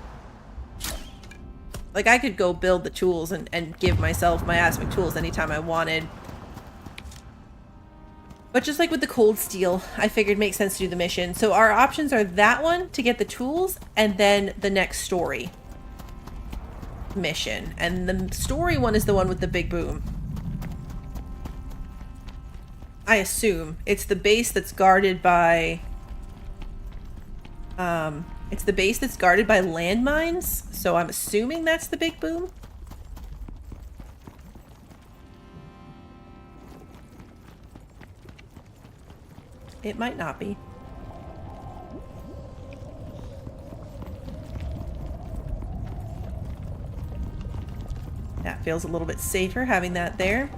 [SPEAKER 1] Like, I could go build the tools and give myself miasmic tools anytime I wanted. But just like with the cold steel, I figured it makes sense to do the mission. So our options are that one to get the tools, and then the next story mission. And the story one is the one with the big boom. I assume it's the base that's guarded by it's the base that's guarded by landmines, so I'm assuming that's the big boom. It might not be. That feels a little bit safer having that there.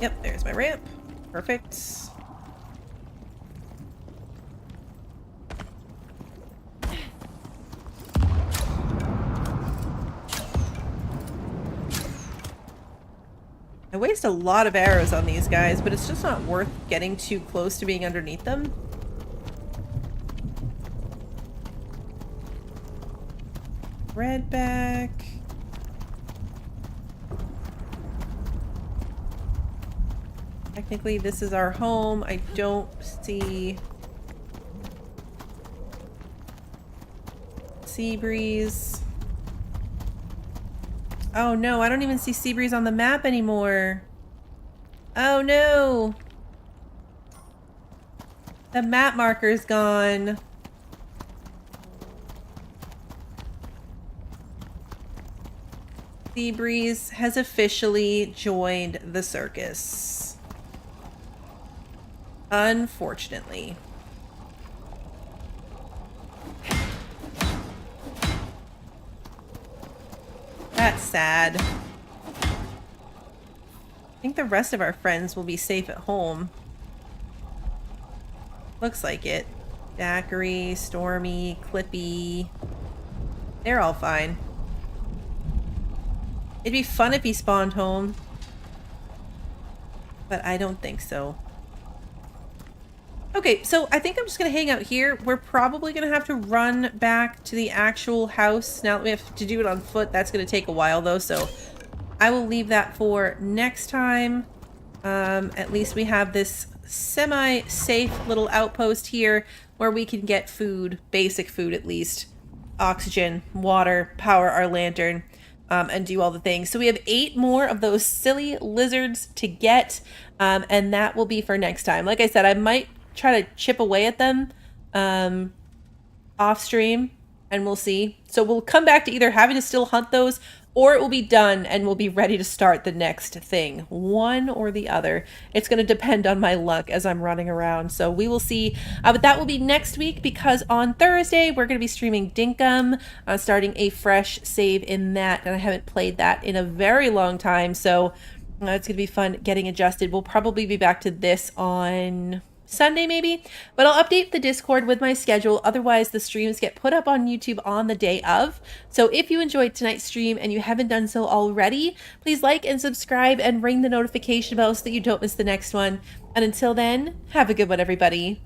[SPEAKER 1] Yep, there's my ramp. Perfect. I waste a lot of arrows on these guys, but it's just not worth getting too close to being underneath them. Redback. Technically, this is our home. I don't see sea breeze. Oh no, I don't even see sea breeze on the map anymore. Oh no. The map marker's gone. Sea breeze has officially joined the circus. Unfortunately. That's sad. I think the rest of our friends will be safe at home. Looks like it. Daiquiri, Stormy, Clippy. They're all fine. It'd be fun if he spawned home. But I don't think so. Okay, so I think I'm just going to hang out here. We're probably going to have to run back to the actual house. Now that we have to do it on foot, that's going to take a while though, so I will leave that for next time. At least we have this semi-safe little outpost here where we can get food, basic food at least, oxygen, water, power our lantern, and do all the things. So we have 8 more of those silly lizards to get, and that will be for next time. Like I said, I might try to chip away at them off stream, and we'll see. So we'll come back to either having to still hunt those, or it will be done and we'll be ready to start the next thing. One or the other. It's going to depend on my luck as I'm running around. So we will see. But that will be next week, because on Thursday we're going to be streaming Dinkum, starting a fresh save in that. And I haven't played that in a very long time. So it's going to be fun getting adjusted. We'll probably be back to this on Sunday maybe, but I'll update the Discord with my schedule. Otherwise, the streams get put up on YouTube on the day of. So if you enjoyed tonight's stream and you haven't done so already, please like and subscribe and ring the notification bell so that you don't miss the next one. And until then, have a good one, everybody.